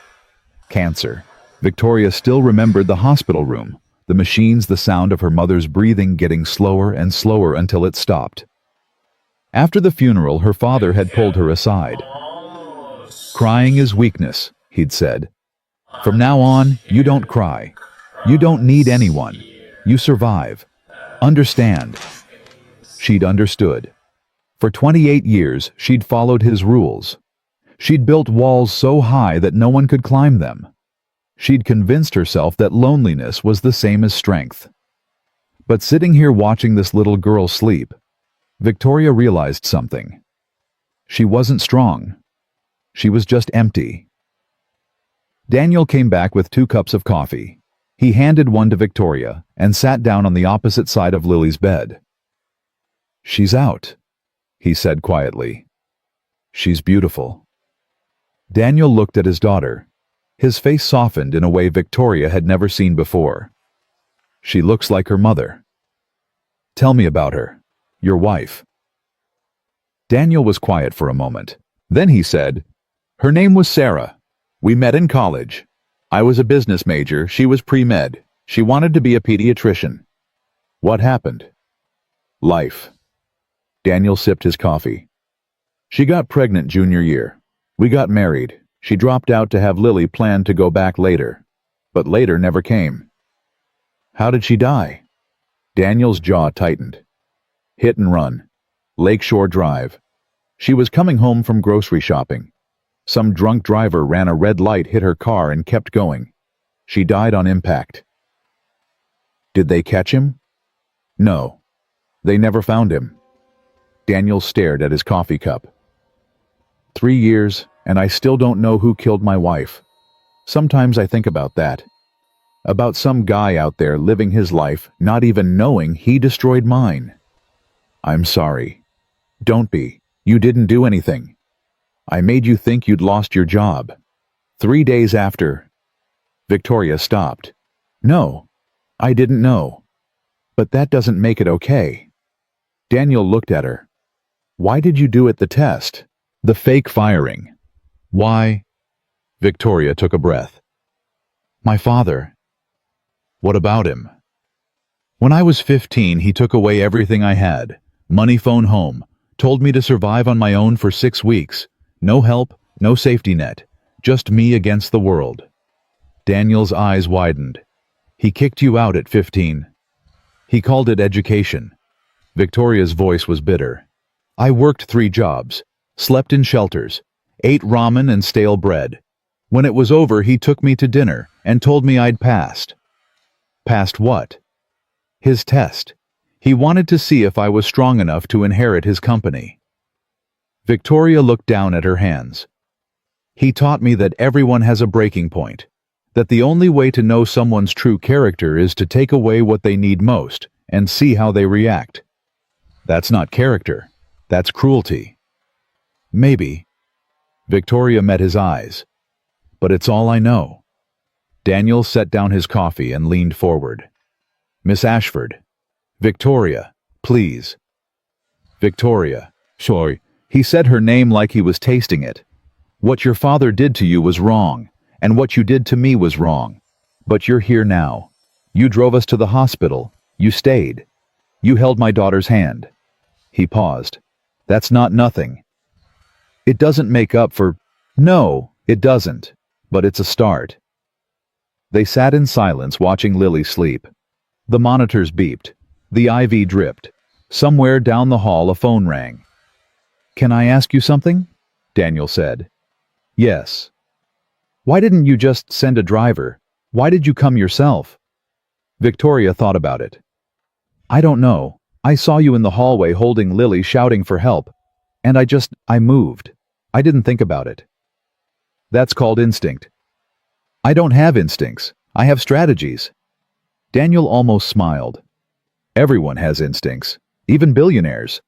Cancer. Victoria still remembered the hospital room, the machines, the sound of her mother's breathing getting slower and slower until it stopped. After the funeral, her father had pulled her aside. "Crying is weakness," he'd said. "From now on, you don't cry. You don't need anyone. You survive. Understand." She'd understood. For 28 years, she'd followed his rules. She'd built walls so high that no one could climb them. She'd convinced herself that loneliness was the same as strength. But sitting here watching this little girl sleep, Victoria realized something. She wasn't strong. She was just empty. Daniel came back with 2 cups of coffee. He handed one to Victoria and sat down on the opposite side of Lily's bed. "She's out," he said quietly. "She's beautiful." Daniel looked at his daughter. His face softened in a way Victoria had never seen before. She looks like her mother. Tell me about her. Your wife. Daniel was quiet for a moment. Then he said, her name was Sarah. We met in college. I was a business major, she was pre-med. She wanted to be a pediatrician. What happened? Life. Daniel sipped his coffee. She got pregnant junior year. We got married. She dropped out to have Lily planned to go back later. But later never came. How did she die? Daniel's jaw tightened. Hit and run. Lakeshore Drive. She was coming home from grocery shopping. Some drunk driver ran a red light, hit her car, and kept going. She died on impact. Did they catch him? No. They never found him. Daniel stared at his coffee cup. 3 years, and I still don't know who killed my wife. Sometimes I think about that. About some guy out there living his life, not even knowing he destroyed mine. I'm sorry. Don't be. You didn't do anything. I made you think you'd lost your job. 3 days after. Victoria stopped. No, I didn't know. But that doesn't make it okay. Daniel looked at her. Why did you do it, the test? The fake firing. Why? Victoria took a breath. My father. What about him? When I was 15, he took away everything I had. Money, phone, home. Told me to survive on my own for 6 weeks. No help, no safety net. Just me against the world. Daniel's eyes widened. He kicked you out at 15. He called it education. Victoria's voice was bitter. I worked 3 jobs. Slept in shelters. Ate ramen and stale bread. When it was over, he took me to dinner and told me I'd passed. Passed what? His test. He wanted to see if I was strong enough to inherit his company. Victoria looked down at her hands. He taught me that everyone has a breaking point, that the only way to know someone's true character is to take away what they need most and see how they react. That's not character. That's cruelty. Maybe. Victoria met his eyes. But it's all I know. Daniel set down his coffee and leaned forward. Miss Ashford. Victoria, please. Victoria. Sorry. He said her name like he was tasting it. What your father did to you was wrong, and what you did to me was wrong. But you're here now. You drove us to the hospital. You stayed. You held my daughter's hand. He paused. That's not nothing. It doesn't make up for... No, it doesn't. But it's a start. They sat in silence watching Lily sleep. The monitors beeped. The IV dripped. Somewhere down the hall a phone rang. Can I ask you something? Daniel said. Yes. Why didn't you just send a driver? Why did you come yourself? Victoria thought about it. I don't know. I saw you in the hallway holding Lily, shouting for help. And I moved. I didn't think about it. That's called instinct. I don't have instincts. I have strategies. Daniel almost smiled. Everyone has instincts, even billionaires.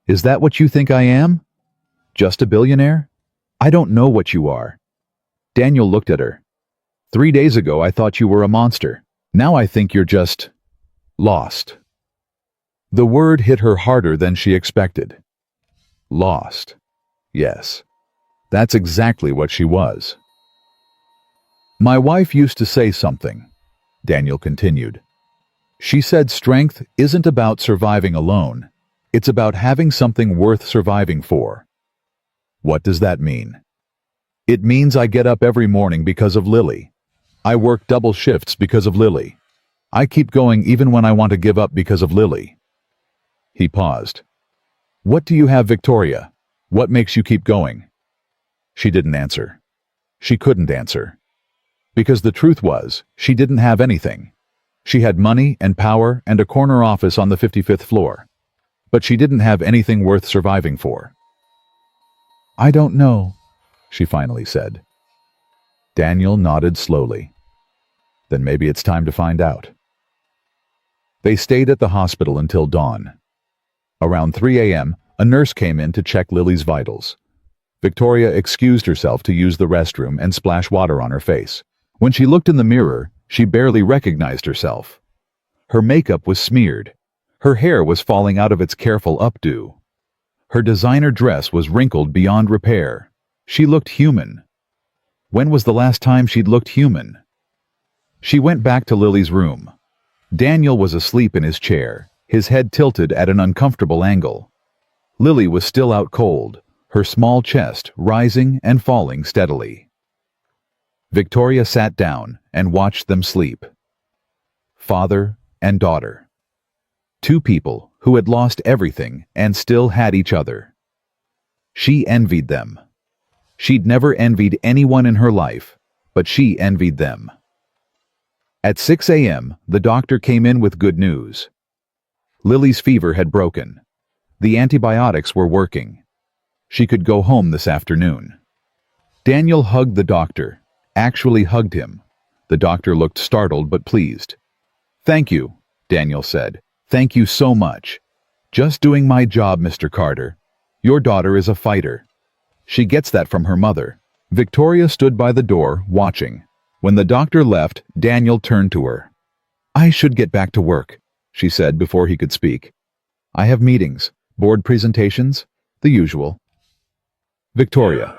Is that what you think I am? Just a billionaire? I don't know what you are. Daniel looked at her. 3 days ago I thought you were a monster. Now I think you're just... lost. The word hit her harder than she expected. Lost. Yes. That's exactly what she was. My wife used to say something, Daniel continued. She said strength isn't about surviving alone. It's about having something worth surviving for. What does that mean? It means I get up every morning because of Lily. I work double shifts because of Lily. I keep going even when I want to give up because of Lily. He paused. What do you have, Victoria? What makes you keep going? She didn't answer. She couldn't answer. Because the truth was, she didn't have anything. She had money and power and a corner office on the 55th floor. But she didn't have anything worth surviving for. I don't know, she finally said. Daniel nodded slowly. Then maybe it's time to find out. They stayed at the hospital until dawn. Around 3 a.m., a nurse came in to check Lily's vitals. Victoria excused herself to use the restroom and splash water on her face. When she looked in the mirror, she barely recognized herself. Her makeup was smeared. Her hair was falling out of its careful updo. Her designer dress was wrinkled beyond repair. She looked human. When was the last time she'd looked human? She went back to Lily's room. Daniel was asleep in his chair, his head tilted at an uncomfortable angle. Lily was still out cold, her small chest rising and falling steadily. Victoria sat down and watched them sleep. Father and daughter. Two people who had lost everything and still had each other. She envied them. She'd never envied anyone in her life, but she envied them. At 6 a.m., the doctor came in with good news. Lily's fever had broken. The antibiotics were working. She could go home this afternoon. Daniel hugged the doctor, actually hugged him. The doctor looked startled but pleased. "Thank you," Daniel said. "Thank you so much. Just doing my job, Mr. Carter. Your daughter is a fighter. She gets that from her mother." Victoria stood by the door, watching. When the doctor left, Daniel turned to her. "I should get back to work," she said before he could speak. "I have meetings, board presentations, the usual." Victoria.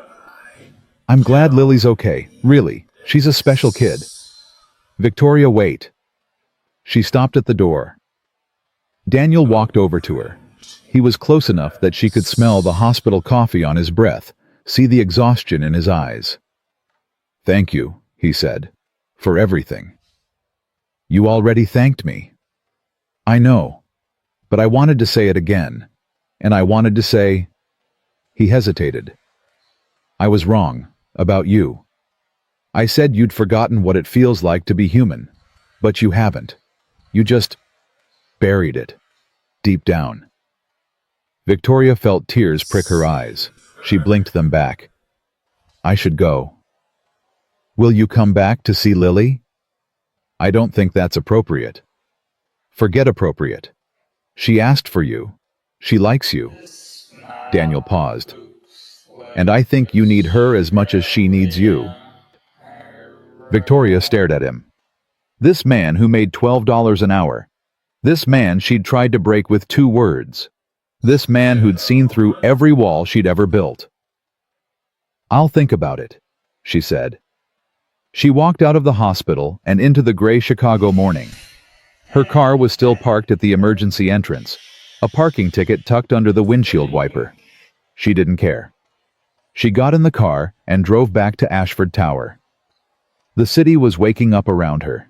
"I'm glad Lily's okay, really. She's a special kid." Victoria, wait. She stopped at the door. Daniel walked over to her. He was close enough that she could smell the hospital coffee on his breath, see the exhaustion in his eyes. "Thank you," he said, "for everything." "You already thanked me." "I know, but I wanted to say it again, and I wanted to say—" He hesitated. "I was wrong, about you. I said you'd forgotten what it feels like to be human, but you haven't. You just buried it, deep down." Victoria felt tears prick her eyes. She blinked them back. "I should go." "Will you come back to see Lily?" "I don't think that's appropriate." "Forget appropriate. She asked for you. She likes you." Daniel paused. "And I think you need her as much as she needs you." Victoria stared at him. This man who made $12 an hour. This man she'd tried to break with 2 words. This man who'd seen through every wall she'd ever built. "I'll think about it," she said. She walked out of the hospital and into the gray Chicago morning. Her car was still parked at the emergency entrance, a parking ticket tucked under the windshield wiper. She didn't care. She got in the car and drove back to Ashford Tower. The city was waking up around her.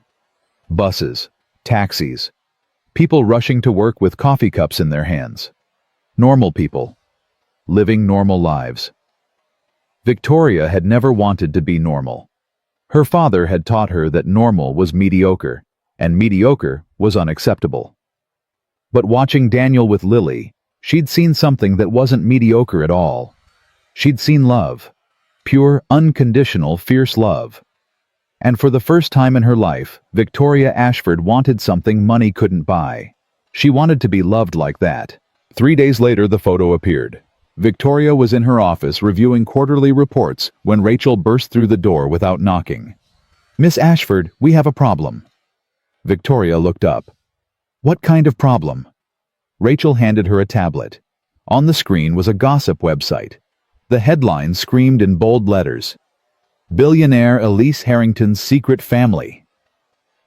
Buses, taxis, people rushing to work with coffee cups in their hands. Normal people, living normal lives. Victoria had never wanted to be normal. Her father had taught her that normal was mediocre, and mediocre was unacceptable. But watching Daniel with Lily, she'd seen something that wasn't mediocre at all. She'd seen love, pure, unconditional, fierce love. And for the first time in her life, Victoria Ashford wanted something money couldn't buy. She wanted to be loved like that. 3 days later, the photo appeared. Victoria was in her office reviewing quarterly reports when Rachel burst through the door without knocking. "Miss Ashford, we have a problem." Victoria looked up. "What kind of problem?" Rachel handed her a tablet. On the screen was a gossip website. The headline screamed in bold letters, "Billionaire Elise Harrington's secret family.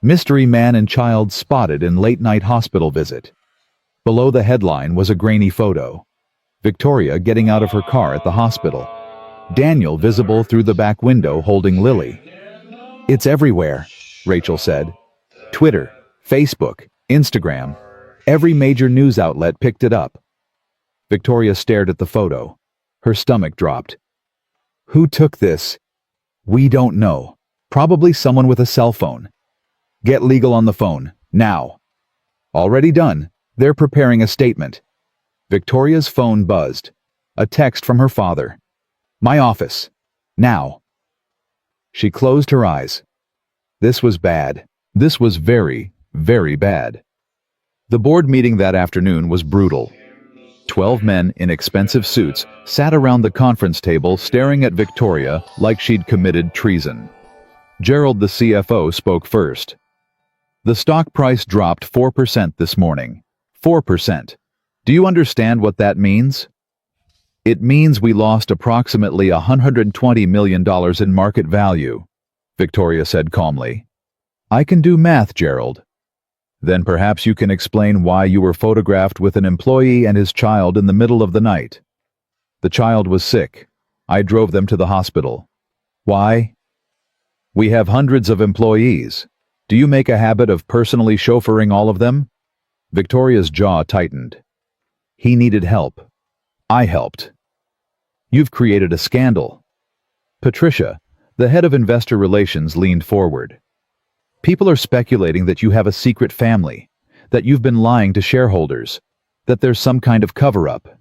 Mystery man and child spotted in late-night hospital visit." Below the headline was a grainy photo. Victoria getting out of her car at the hospital. Daniel visible through the back window holding Lily. "It's everywhere," Rachel said. Twitter, Facebook, Instagram. Every major news outlet picked it up. Victoria stared at the photo. Her stomach dropped. "Who took this?" "We don't know. Probably someone with a cell phone. Get legal on the phone, now." "Already done. They're preparing a statement." Victoria's phone buzzed. A text from her father. "My office. Now." She closed her eyes. This was bad. This was very, very bad. The board meeting that afternoon was brutal. 12 men in expensive suits sat around the conference table staring at Victoria like she'd committed treason. Gerald, the CFO, spoke first. The stock price dropped 4% this morning. 4%. Do you understand what that means? It means we lost approximately $120 million in market value, Victoria said calmly. I can do math, Gerald. Then perhaps you can explain why you were photographed with an employee and his child in the middle of the night. The child was sick. I drove them to the hospital. Why? We have hundreds of employees. Do you make a habit of personally chauffeuring all of them? Victoria's jaw tightened. He needed help. I helped. You've created a scandal. Patricia, the head of investor relations, leaned forward. People are speculating that you have a secret family, that you've been lying to shareholders, that there's some kind of cover-up.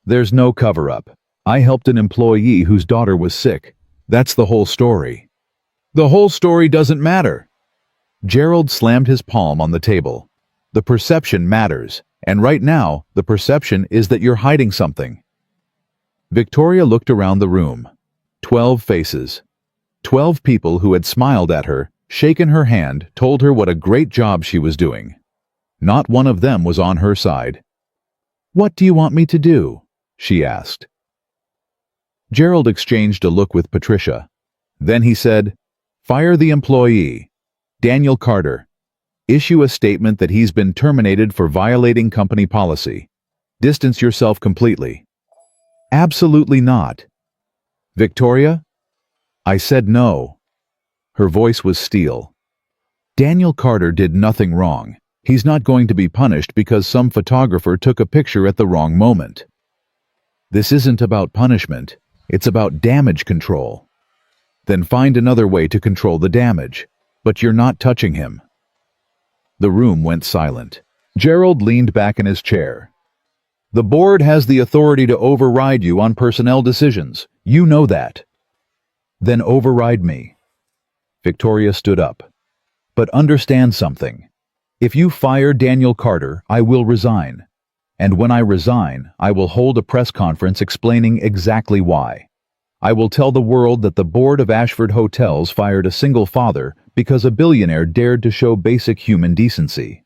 There's no cover-up. I helped an employee whose daughter was sick. That's the whole story. The whole story doesn't matter. Gerald slammed his palm on the table. The perception matters, and right now, the perception is that you're hiding something. Victoria looked around the room. 12 faces. 12 people who had smiled at her, shaken her hand, told her what a great job she was doing. Not one of them was on her side. What do you want me to do? She asked. Gerald exchanged a look with Patricia. Then he said, fire the employee. Daniel Carter. Issue a statement that he's been terminated for violating company policy. Distance yourself completely. Absolutely not. Victoria? I said no. Her voice was steel. Daniel Carter did nothing wrong. He's not going to be punished because some photographer took a picture at the wrong moment. This isn't about punishment. It's about damage control. Then find another way to control the damage. But you're not touching him. The room went silent. Gerald leaned back in his chair. The board has the authority to override you on personnel decisions. You know that. Then override me. Victoria stood up. But understand something. If you fire Daniel Carter, I will resign. And when I resign, I will hold a press conference explaining exactly why. I will tell the world that the board of Ashford Hotels fired a single father because a billionaire dared to show basic human decency.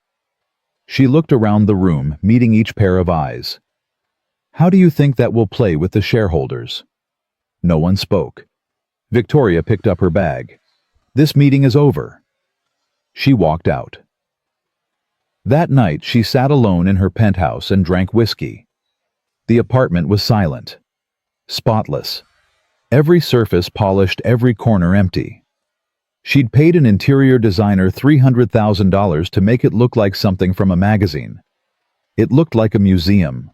She looked around the room, meeting each pair of eyes. How do you think that will play with the shareholders? No one spoke. Victoria picked up her bag. This meeting is over. She walked out. That night, she sat alone in her penthouse and drank whiskey. The apartment was silent. Spotless. Every surface polished, every corner empty. She'd paid an interior designer $300,000 to make it look like something from a magazine. It looked like a museum.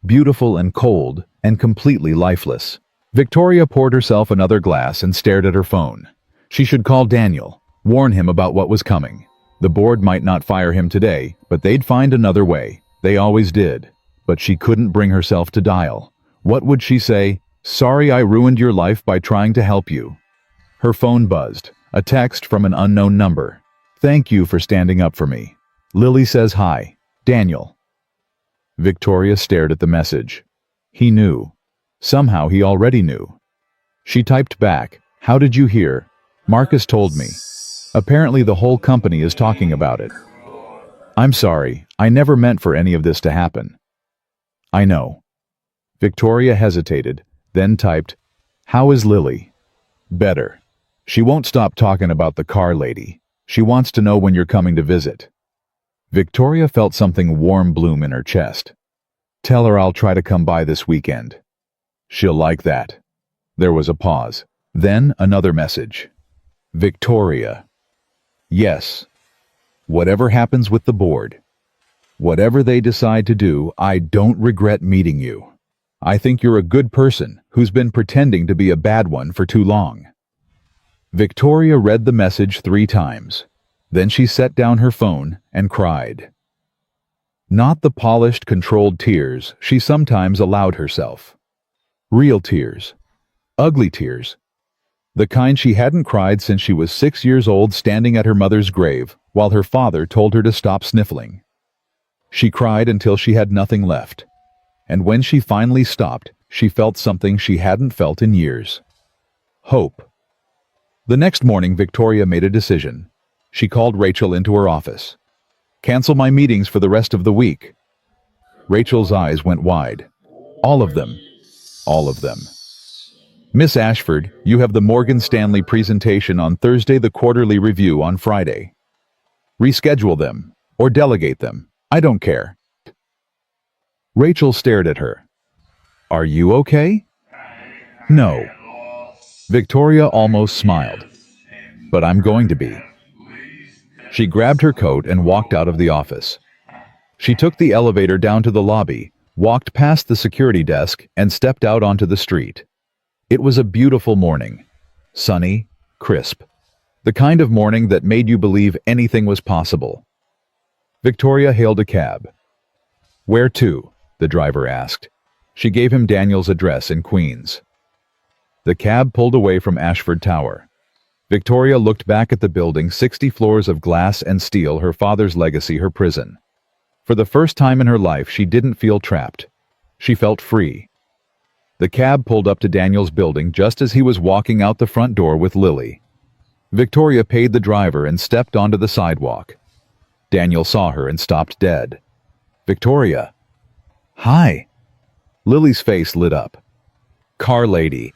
Beautiful and cold, and completely lifeless. Victoria poured herself another glass and stared at her phone. She should call Daniel, warn him about what was coming. The board might not fire him today, but they'd find another way. They always did. But she couldn't bring herself to dial. What would she say? Sorry I ruined your life by trying to help you. Her phone buzzed. A text from an unknown number. Thank you for standing up for me. Lily says hi. Daniel. Victoria stared at the message. He knew. Somehow he already knew. She typed back, how did you hear? Marcus told me. Apparently the whole company is talking about it. I'm sorry, I never meant for any of this to happen. I know. Victoria hesitated, then typed, how is Lily? Better. She won't stop talking about the car lady. She wants to know when you're coming to visit. Victoria felt something warm bloom in her chest. Tell her I'll try to come by this weekend. She'll like that. There was a pause. Then another message. Victoria. Yes. Whatever happens with the board, whatever they decide to do, I don't regret meeting you. I think you're a good person who's been pretending to be a bad one for too long. Victoria read the message 3 times. Then she set down her phone and cried. Not the polished, controlled tears she sometimes allowed herself. Real tears. Ugly tears. The kind she hadn't cried since she was 6 years old, standing at her mother's grave while her father told her to stop sniffling. She cried until she had nothing left. And when she finally stopped, she felt something she hadn't felt in years. Hope. The next morning, Victoria made a decision. She called Rachel into her office. "Cancel my meetings for the rest of the week." Rachel's eyes went wide. All of them. All of them. "Miss Ashford, you have the Morgan Stanley presentation on Thursday, the quarterly review on Friday. Reschedule them, or delegate them. I don't care." Rachel stared at her. "Are you okay?" "No." Victoria almost smiled. "But I'm going to be." She grabbed her coat and walked out of the office. She took the elevator down to the lobby, walked past the security desk, and stepped out onto the street. It was a beautiful morning. Sunny, crisp. The kind of morning that made you believe anything was possible. Victoria hailed a cab. "Where to?" the driver asked. She gave him Daniel's address in Queens. The cab pulled away from Ashford Tower. Victoria looked back at the building, 60 floors of glass and steel, her father's legacy, her prison. For the first time in her life, she didn't feel trapped. She felt free. The cab pulled up to Daniel's building just as he was walking out the front door with Lily. Victoria paid the driver and stepped onto the sidewalk. Daniel saw her and stopped dead. "Victoria." "Hi." Lily's face lit up. "Car lady."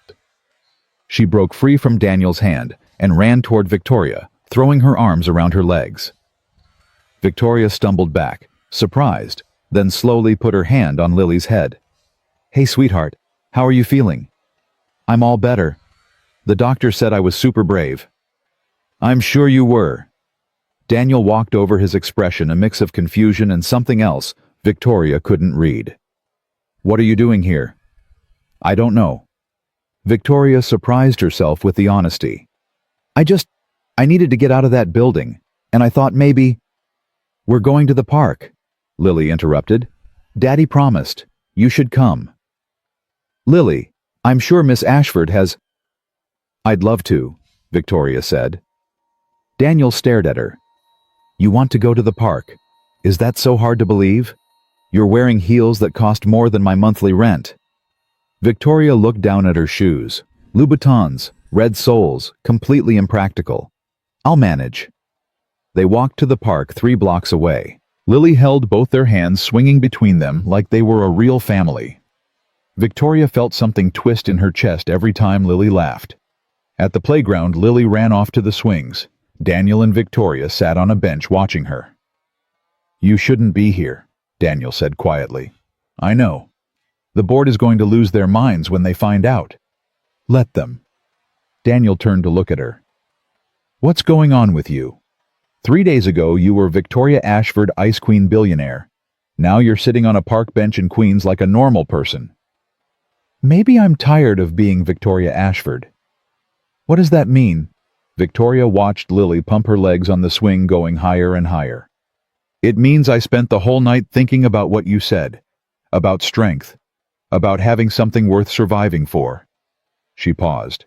She broke free from Daniel's hand and ran toward Victoria, throwing her arms around her legs. Victoria stumbled back, surprised, then slowly put her hand on Lily's head. "Hey, sweetheart, how are you feeling?" "I'm all better. The doctor said I was super brave." "I'm sure you were." Daniel walked over, his expression a mix of confusion and something else Victoria couldn't read. "What are you doing here?" "I don't know." Victoria surprised herself with the honesty. I needed to get out of that building, and I thought maybe—" "We're going to the park," Lily interrupted. "Daddy promised. You should come." "Lily, I'm sure Miss Ashford has—" "I'd love to," Victoria said. Daniel stared at her. "You want to go to the park? Is that so hard to believe? You're wearing heels that cost more than my monthly rent." Victoria looked down at her shoes. Louboutins, red soles, completely impractical. "I'll manage." They walked to the park 3 blocks away. Lily held both their hands, swinging between them like they were a real family. Victoria felt something twist in her chest every time Lily laughed. At the playground, Lily ran off to the swings. Daniel and Victoria sat on a bench watching her. "You shouldn't be here," Daniel said quietly. "I know. The board is going to lose their minds when they find out." "Let them." Daniel turned to look at her. "What's going on with you? 3 days ago you were Victoria Ashford, Ice Queen Billionaire. Now you're sitting on a park bench in Queens like a normal person." "Maybe I'm tired of being Victoria Ashford." "What does that mean?" Victoria watched Lily pump her legs on the swing, going higher and higher. "It means I spent the whole night thinking about what you said. About strength. About having something worth surviving for." She paused.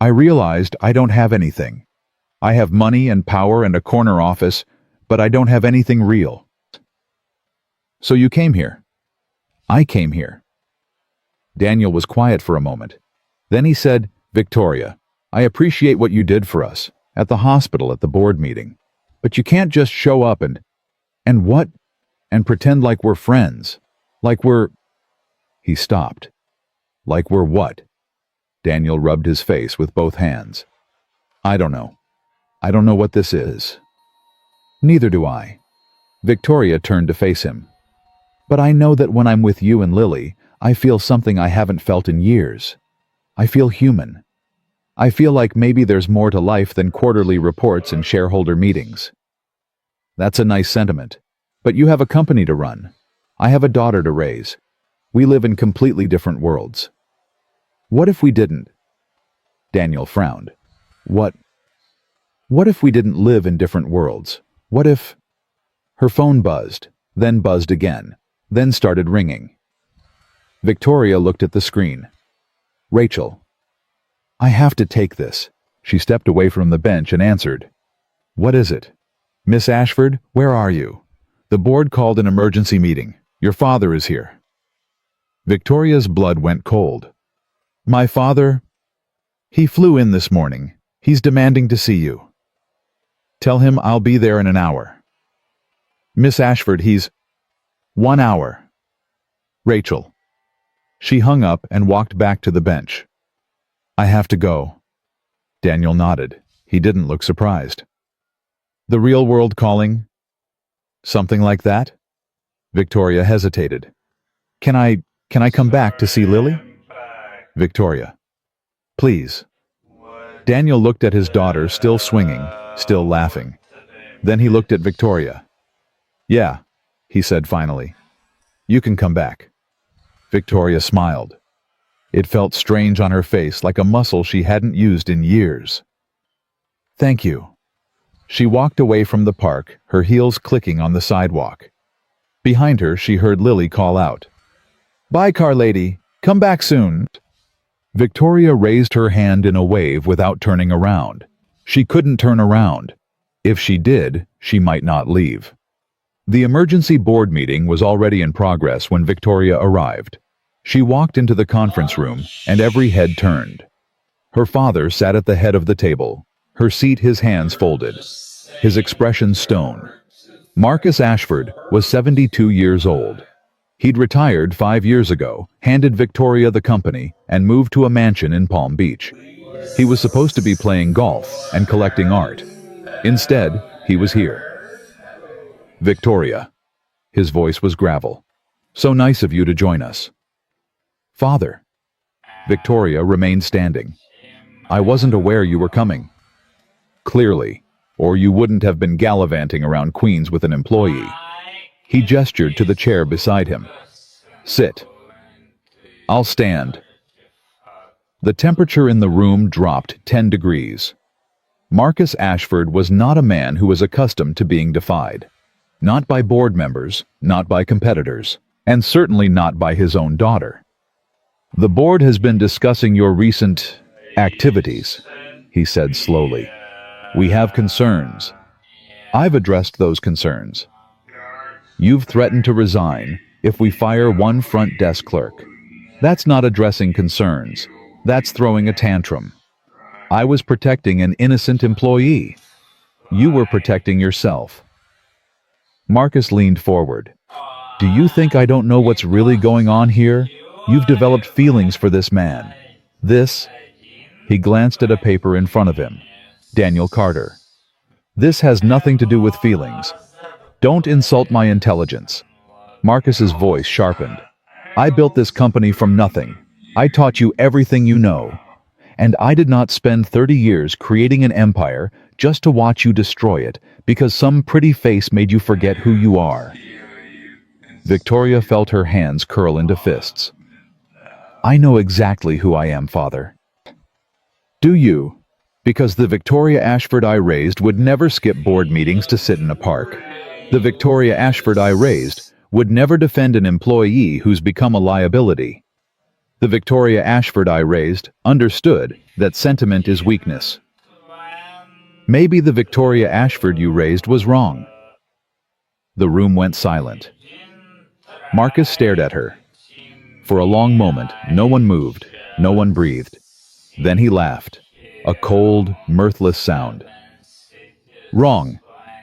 "I realized I don't have anything. I have money and power and a corner office, but I don't have anything real." "So you came here?" "I came here." Daniel was quiet for a moment. Then he said, "Victoria, I appreciate what you did for us, at the hospital, at the board meeting. But you can't just show up and what? And pretend like we're friends. Like we're—" He stopped. "Like we're what?" Daniel rubbed his face with both hands. "I don't know. I don't know what this is." "Neither do I." Victoria turned to face him. "But I know that when I'm with you and Lily, I feel something I haven't felt in years. I feel human. I feel like maybe there's more to life than quarterly reports and shareholder meetings." "That's a nice sentiment. But you have a company to run. I have a daughter to raise. We live in completely different worlds." "What if we didn't?" Daniel frowned. What if we didn't live in different worlds? What if—" Her phone buzzed, then buzzed again, then started ringing. Victoria looked at the screen. "Rachel." "I have to take this." She stepped away from the bench and answered. "What is it?" "Miss Ashford, where are you? The board called an emergency meeting. Your father is here." Victoria's blood went cold. My father? He flew in this morning. He's demanding to see you. Tell him I'll be there in an hour. Miss Ashford, he's 1 hour. Rachel. She hung up and walked back to the bench. I have to go. Daniel nodded. He didn't look surprised. The real world calling? Something like that? Victoria hesitated. Can I come back to see Lily? Victoria. Please. Daniel looked at his daughter, still swinging, still laughing. Then he looked at Victoria. Yeah, he said finally. You can come back. Victoria smiled. It felt strange on her face, like a muscle she hadn't used in years. Thank you. She walked away from the park, her heels clicking on the sidewalk. Behind her, she heard Lily call out. Bye, car lady. Come back soon. Victoria raised her hand in a wave without turning around. She couldn't turn around. If she did, she might not leave. The emergency board meeting was already in progress when Victoria arrived. She walked into the conference room, and every head turned. Her father sat at the head of the table, her seat his hands folded, his expression stone. Marcus Ashford was 72 years old. He'd retired 5 years ago, handed Victoria the company, and moved to a mansion in Palm Beach. He was supposed to be playing golf and collecting art. Instead, he was here. Victoria. His voice was gravel. So nice of you to join us. Father. Victoria remained standing. I wasn't aware you were coming. Clearly, or you wouldn't have been gallivanting around Queens with an employee. He gestured to the chair beside him. Sit. I'll stand. The temperature in the room dropped 10 degrees. Marcus Ashford was not a man who was accustomed to being defied. Not by board members, not by competitors, and certainly not by his own daughter. The board has been discussing your recent activities, he said slowly. We have concerns. I've addressed those concerns. You've threatened to resign if we fire one front desk clerk. That's not addressing concerns. That's throwing a tantrum. I was protecting an innocent employee. You were protecting yourself. Marcus leaned forward. Do you think I don't know what's really going on here? You've developed feelings for this man. This... He glanced at a paper in front of him. Daniel Carter. This has nothing to do with feelings. Don't insult my intelligence. Marcus's voice sharpened. I built this company from nothing. I taught you everything you know. And I did not spend 30 years creating an empire just to watch you destroy it because some pretty face made you forget who you are. Victoria felt her hands curl into fists. I know exactly who I am, Father. Do you? Because the Victoria Ashford I raised would never skip board meetings to sit in a park. The Victoria Ashford I raised would never defend an employee who's become a liability. The Victoria Ashford I raised understood that sentiment is weakness. Maybe the Victoria Ashford you raised was wrong. The room went silent. Marcus stared at her. For a long moment, no one moved, no one breathed. Then he laughed, a cold, mirthless sound. Wrong.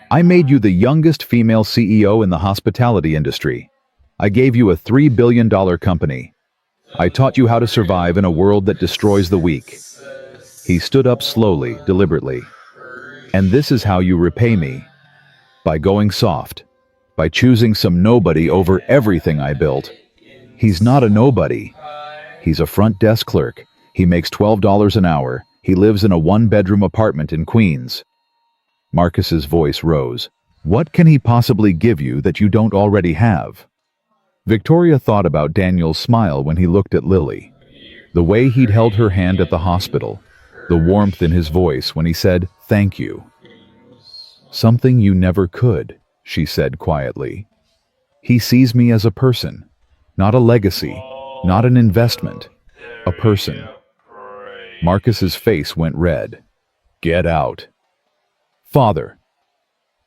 I made you the youngest female CEO in the hospitality industry. I gave you a $3 billion company. I taught you how to survive in a world that destroys the weak. He stood up slowly, deliberately. And this is how you repay me. By going soft. By choosing some nobody over everything I built. He's not a nobody. He's a front desk clerk. He makes $12 an hour. He lives in a one-bedroom apartment in Queens. Marcus's voice rose. What can he possibly give you that you don't already have? Victoria thought about Daniel's smile when he looked at Lily. The way he'd held her hand at the hospital. The warmth in his voice when he said, "Thank you." Something you never could, she said quietly. He sees me as a person, not a legacy, not an investment, a person. Marcus's face went red. Get out. Father.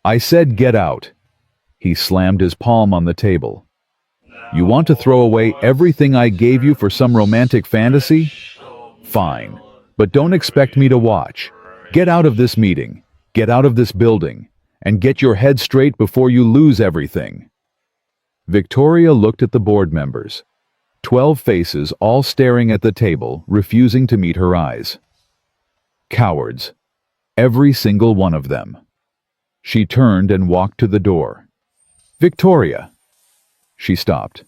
I said get out. He slammed his palm on the table. You want to throw away everything I gave you for some romantic fantasy? Fine. But don't expect me to watch. Get out of this meeting. Get out of this building. And get your head straight before you lose everything. Victoria looked at the board members. 12 faces all staring at the table, refusing to meet her eyes. Cowards. Every single one of them. She turned and walked to the door. Victoria. She stopped.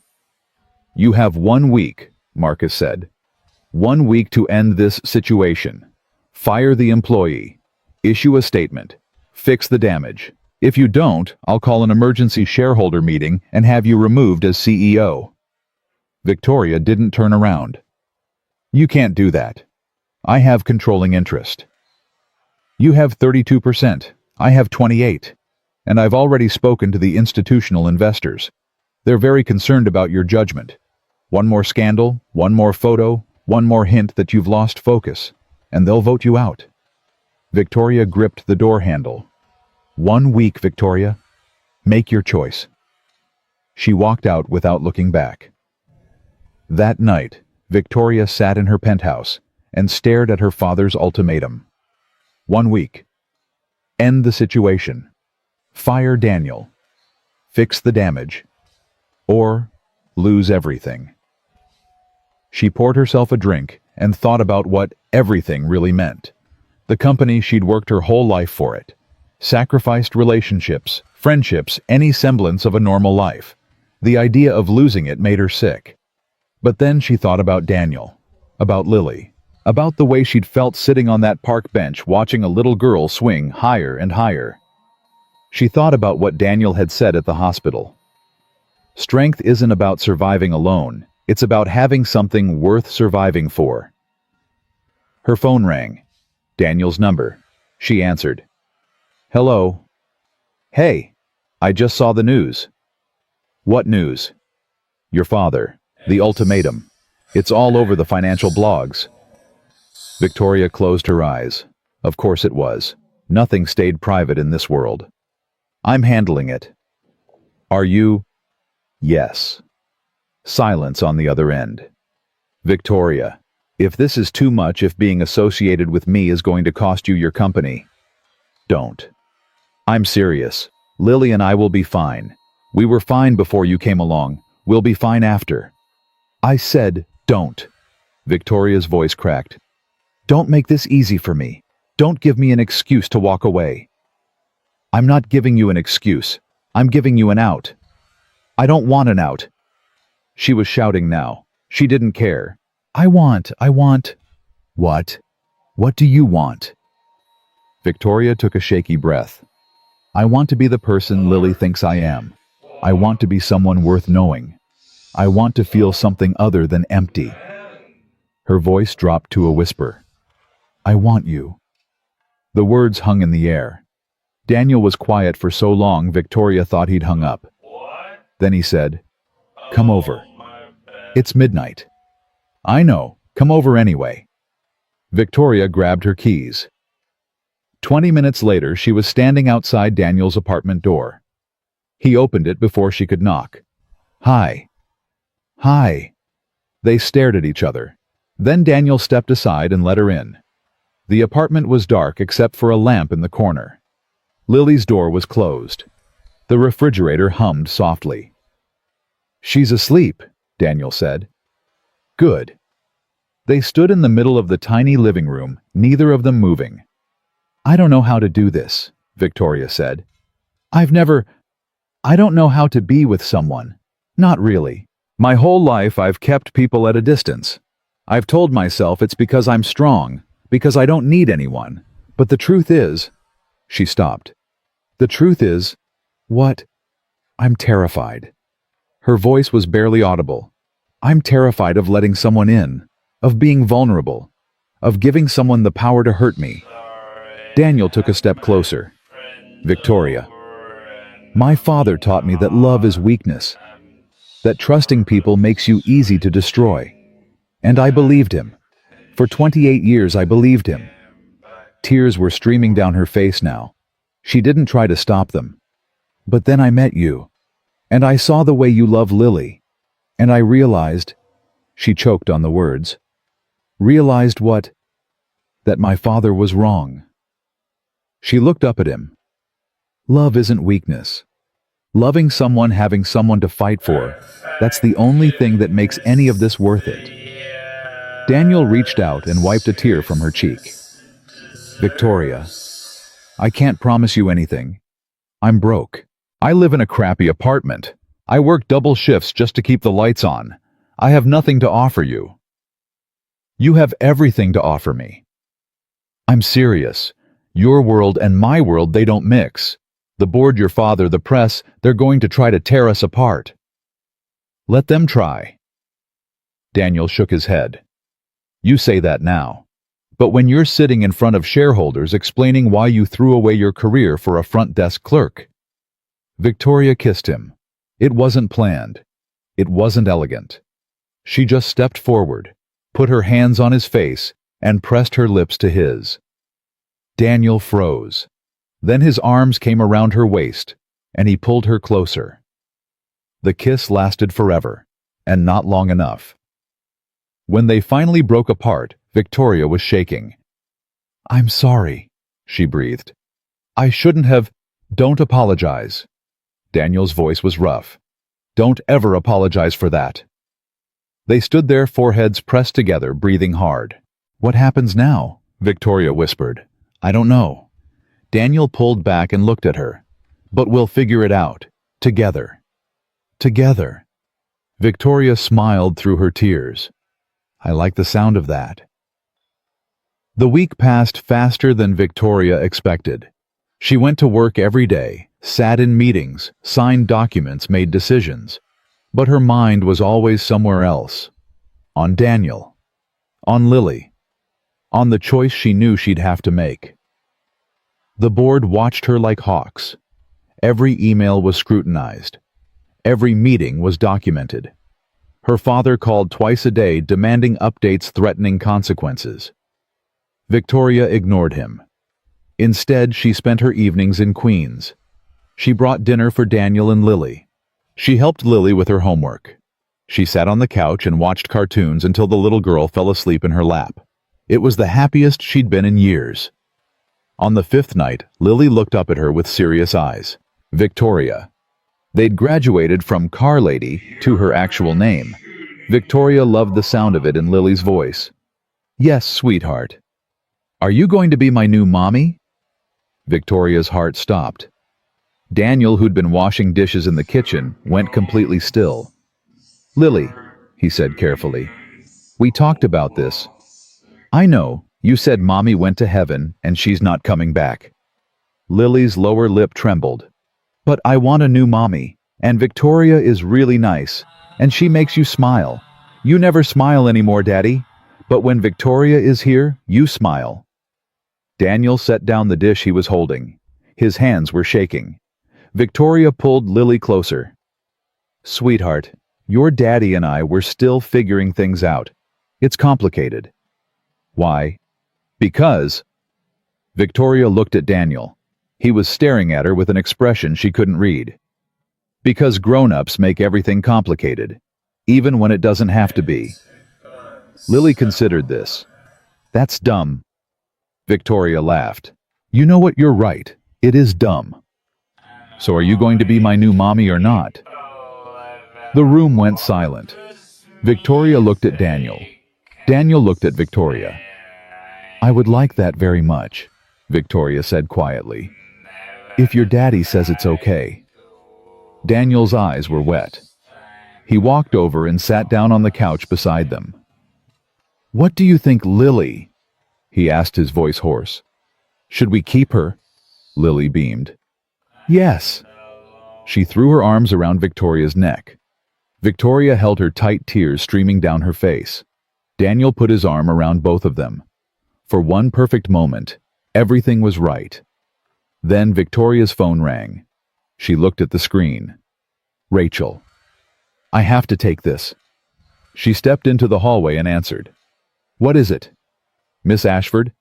You have 1 week, Marcus said. 1 week to end this situation. Fire the employee. Issue a statement. Fix the damage. If you don't, I'll call an emergency shareholder meeting and have you removed as CEO. Victoria didn't turn around. You can't do that. I have controlling interest. You have 32%. I have 28%. And I've already spoken to the institutional investors. They're very concerned about your judgment. One more scandal, one more photo, one more hint that you've lost focus, and they'll vote you out. Victoria gripped the door handle. 1 week, Victoria. Make your choice. She walked out without looking back. That night, Victoria sat in her penthouse and stared at her father's ultimatum. 1 week. End the situation. Fire Daniel. Fix the damage. Or lose everything. She poured herself a drink and thought about what everything really meant. The company she'd worked her whole life for it. Sacrificed relationships, friendships, any semblance of a normal life. The idea of losing it made her sick. But then she thought about Daniel, about Lily, about the way she'd felt sitting on that park bench watching a little girl swing higher and higher. She thought about what Daniel had said at the hospital. Strength isn't about surviving alone, it's about having something worth surviving for. Her phone rang. Daniel's number. She answered. Hello. Hey, I just saw the news. What news? Your father. The ultimatum. It's all over the financial blogs. Victoria closed her eyes. Of course it was. Nothing stayed private in this world. I'm handling it. Are you? Yes. Silence on the other end. Victoria, if this is too much, if being associated with me is going to cost you your company, don't. I'm serious. Lily and I will be fine. We were fine before you came along. We'll be fine after. I said, don't. Victoria's voice cracked. Don't make this easy for me. Don't give me an excuse to walk away. I'm not giving you an excuse. I'm giving you an out. I don't want an out. She was shouting now. She didn't care. I want. What? What do you want? Victoria took a shaky breath. I want to be the person Lily thinks I am. I want to be someone worth knowing. I want to feel something other than empty. Her voice dropped to a whisper. I want you. The words hung in the air. Daniel was quiet for so long Victoria thought he'd hung up. Then he said, Come over. It's midnight. I know. Come over anyway. Victoria grabbed her keys. 20 minutes later, she was standing outside Daniel's apartment door. He opened it before she could knock. Hi. Hi. They stared at each other. Then Daniel stepped aside and let her in. The apartment was dark except for a lamp in the corner. Lily's door was closed. The refrigerator hummed softly. She's asleep, Daniel said. Good. They stood in the middle of the tiny living room, neither of them moving. I don't know how to do this, Victoria said. I don't know how to be with someone. Not really. My whole life I've kept people at a distance. I've told myself it's because I'm strong, because I don't need anyone. But the truth is... She stopped. The truth is... What? I'm terrified. Her voice was barely audible. I'm terrified of letting someone in, of being vulnerable, of giving someone the power to hurt me. Daniel took a step closer. Victoria. My father taught me that love is weakness, that trusting people makes you easy to destroy. And I believed him. For 28 years I believed him. Tears were streaming down her face now. She didn't try to stop them. But then I met you. And I saw the way you love Lily. And I realized, she choked on the words, realized what? That my father was wrong. She looked up at him. Love isn't weakness. Loving someone, having someone to fight for, that's the only thing that makes any of this worth it. Daniel reached out and wiped a tear from her cheek. Victoria, I can't promise you anything. I'm broke. I live in a crappy apartment. I work double shifts just to keep the lights on. I have nothing to offer you. You have everything to offer me. I'm serious. Your world and my world, they don't mix. The board, your father, the press, they're going to try to tear us apart. Let them try. Daniel shook his head. You say that now. But when you're sitting in front of shareholders explaining why you threw away your career for a front desk clerk. Victoria kissed him. It wasn't planned. It wasn't elegant. She just stepped forward, put her hands on his face, and pressed her lips to his. Daniel froze. Then his arms came around her waist, and he pulled her closer. The kiss lasted forever, and not long enough. When they finally broke apart, Victoria was shaking. I'm sorry, she breathed. I shouldn't have. Don't apologize. Daniel's voice was rough. Don't ever apologize for that. They stood there, foreheads pressed together, breathing hard. What happens now? Victoria whispered. I don't know. Daniel pulled back and looked at her. But we'll figure it out. Together. Together. Victoria smiled through her tears. I like the sound of that. The week passed faster than Victoria expected. She went to work every day, sat in meetings, signed documents, made decisions. But her mind was always somewhere else. On Daniel. On Lily. On the choice she knew she'd have to make. The board watched her like hawks. Every email was scrutinized. Every meeting was documented. Her father called twice a day, demanding updates, threatening consequences. Victoria ignored him. Instead, she spent her evenings in Queens. She brought dinner for Daniel and Lily. She helped Lily with her homework. She sat on the couch and watched cartoons until the little girl fell asleep in her lap. It was the happiest she'd been in years. On the fifth night, Lily looked up at her with serious eyes. Victoria. They'd graduated from car lady to her actual name. Victoria loved the sound of it in Lily's voice. Yes, sweetheart. Are you going to be my new mommy? Victoria's heart stopped. Daniel, who'd been washing dishes in the kitchen, went completely still. Lily, he said carefully, we talked about this. I know, you said mommy went to heaven and she's not coming back. Lily's lower lip trembled. But I want a new mommy, and Victoria is really nice, and she makes you smile. You never smile anymore, Daddy, but when Victoria is here, you smile. Daniel set down the dish he was holding. His hands were shaking. Victoria pulled Lily closer. Sweetheart, your daddy and I were still figuring things out. It's complicated. Why? Because. Victoria looked at Daniel. He was staring at her with an expression she couldn't read. Because grown-ups make everything complicated, even when it doesn't have to be. Lily considered this. That's dumb. Victoria laughed. You know what, you're right. It is dumb. So are you going to be my new mommy or not? The room went silent. Victoria looked at Daniel. Daniel looked at Victoria. I would like that very much, Victoria said quietly. If your daddy says it's okay. Daniel's eyes were wet. He walked over and sat down on the couch beside them. What do you think, Lily? He asked, his voice hoarse. Should we keep her? Lily beamed. Yes. She threw her arms around Victoria's neck. Victoria held her tight, tears streaming down her face. Daniel put his arm around both of them. For one perfect moment, everything was right. Then Victoria's phone rang. She looked at the screen. Rachel. I have to take this. She stepped into the hallway and answered. What is it? Miss Ashford?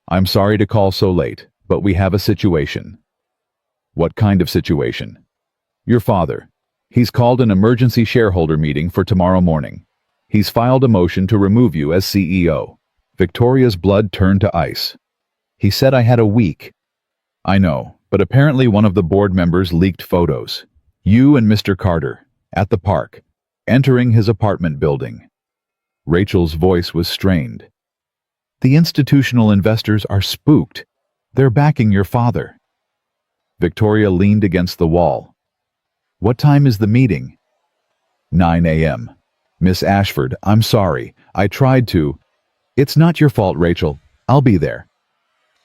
I'm sorry to call so late, but we have a situation. What kind of situation? Your father. He's called an emergency shareholder meeting for tomorrow morning. He's filed a motion to remove you as CEO. Victoria's blood turned to ice. He said I had a week. I know, but apparently one of the board members leaked photos. You and Mr. Carter, at the park, entering his apartment building. Rachel's voice was strained. The institutional investors are spooked. They're backing your father. Victoria leaned against the wall. What time is the meeting? 9 a.m. Miss Ashford, I'm sorry. I tried to. It's not your fault, Rachel. I'll be there.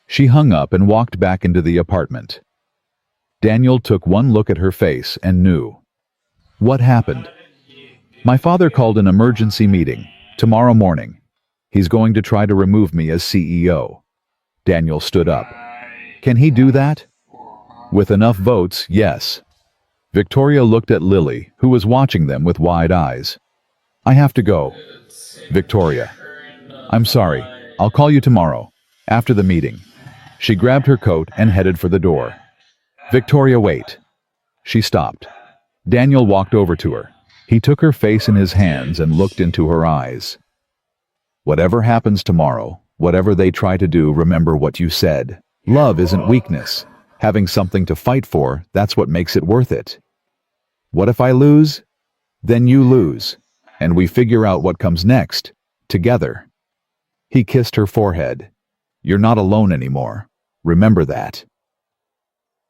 She hung up and walked back into the apartment. Daniel took one look at her face and knew. What happened? My father called an emergency meeting. Tomorrow morning. He's going to try to remove me as CEO. Daniel stood up. Can he do that? With enough votes, yes. Victoria looked at Lily, who was watching them with wide eyes. I have to go. Victoria. I'm sorry. I'll call you tomorrow, after the meeting. She grabbed her coat and headed for the door. Victoria, wait. She stopped. Daniel walked over to her. He took her face in his hands and looked into her eyes. Whatever happens tomorrow, whatever they try to do, remember what you said. Love isn't weakness. Having something to fight for, that's what makes it worth it. What if I lose? Then you lose, and we figure out what comes next, together. He kissed her forehead. You're not alone anymore. Remember that.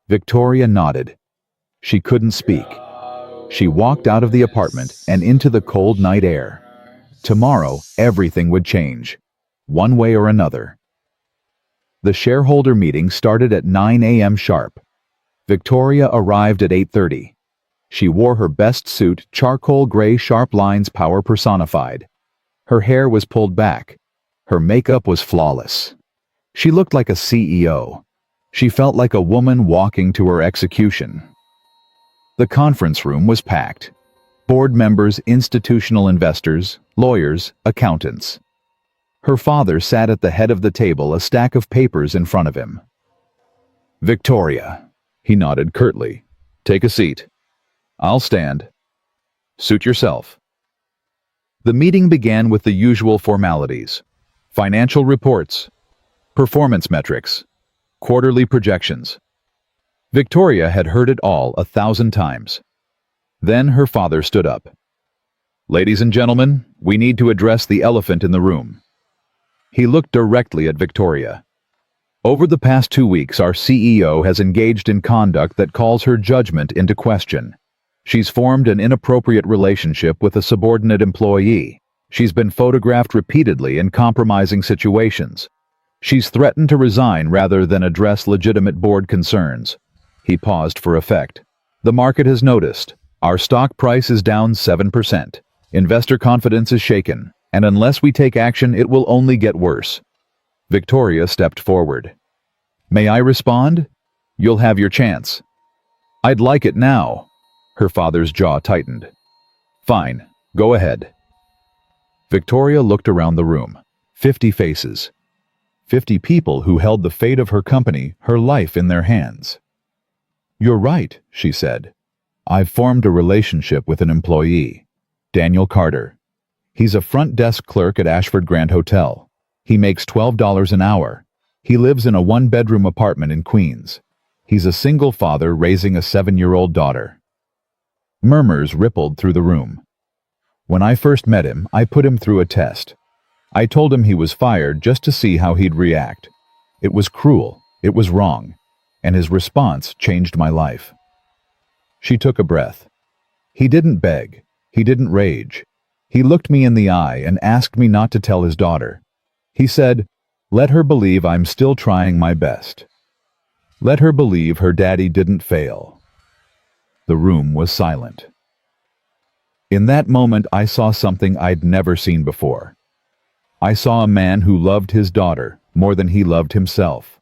Victoria nodded. She couldn't speak. She walked out of the apartment and into the cold night air. Tomorrow, everything would change, one way or another. The shareholder meeting started at 9 a.m. sharp. Victoria arrived at 8:30. She wore her best suit, charcoal gray, sharp lines, power personified. Her hair was pulled back. Her makeup was flawless. She looked like a CEO. She felt like a woman walking to her execution. The conference room was packed. Board members, institutional investors, lawyers, accountants. Her father sat at the head of the table, a stack of papers in front of him. Victoria, he nodded curtly. Take a seat. I'll stand. Suit yourself. The meeting began with the usual formalities. Financial reports, performance metrics, quarterly projections. Victoria had heard it all 1,000 times. Then her father stood up. Ladies and gentlemen, we need to address the elephant in the room. He looked directly at Victoria. Over the past 2 weeks, our CEO has engaged in conduct that calls her judgment into question. She's formed an inappropriate relationship with a subordinate employee. She's been photographed repeatedly in compromising situations. She's threatened to resign rather than address legitimate board concerns. He paused for effect. The market has noticed. Our stock price is down 7%. Investor confidence is shaken, and unless we take action, it will only get worse. Victoria stepped forward. May I respond? You'll have your chance. I'd like it now. Her father's jaw tightened. Fine, go ahead. Victoria looked around the room. 50 faces. 50 people who held the fate of her company, her life in their hands. You're right, she said. I've formed a relationship with an employee, Daniel Carter. He's a front desk clerk at Ashford Grand Hotel. He makes $12 an hour. He lives in a one-bedroom apartment in Queens. He's a single father raising a 7-year-old daughter. Murmurs rippled through the room. When I first met him, I put him through a test. I told him he was fired just to see how he'd react. It was cruel, it was wrong, and his response changed my life. She took a breath. He didn't beg, he didn't rage. He looked me in the eye and asked me not to tell his daughter. He said, let her believe I'm still trying my best. Let her believe her daddy didn't fail. The room was silent. In that moment, I saw something I'd never seen before. I saw a man who loved his daughter more than he loved himself.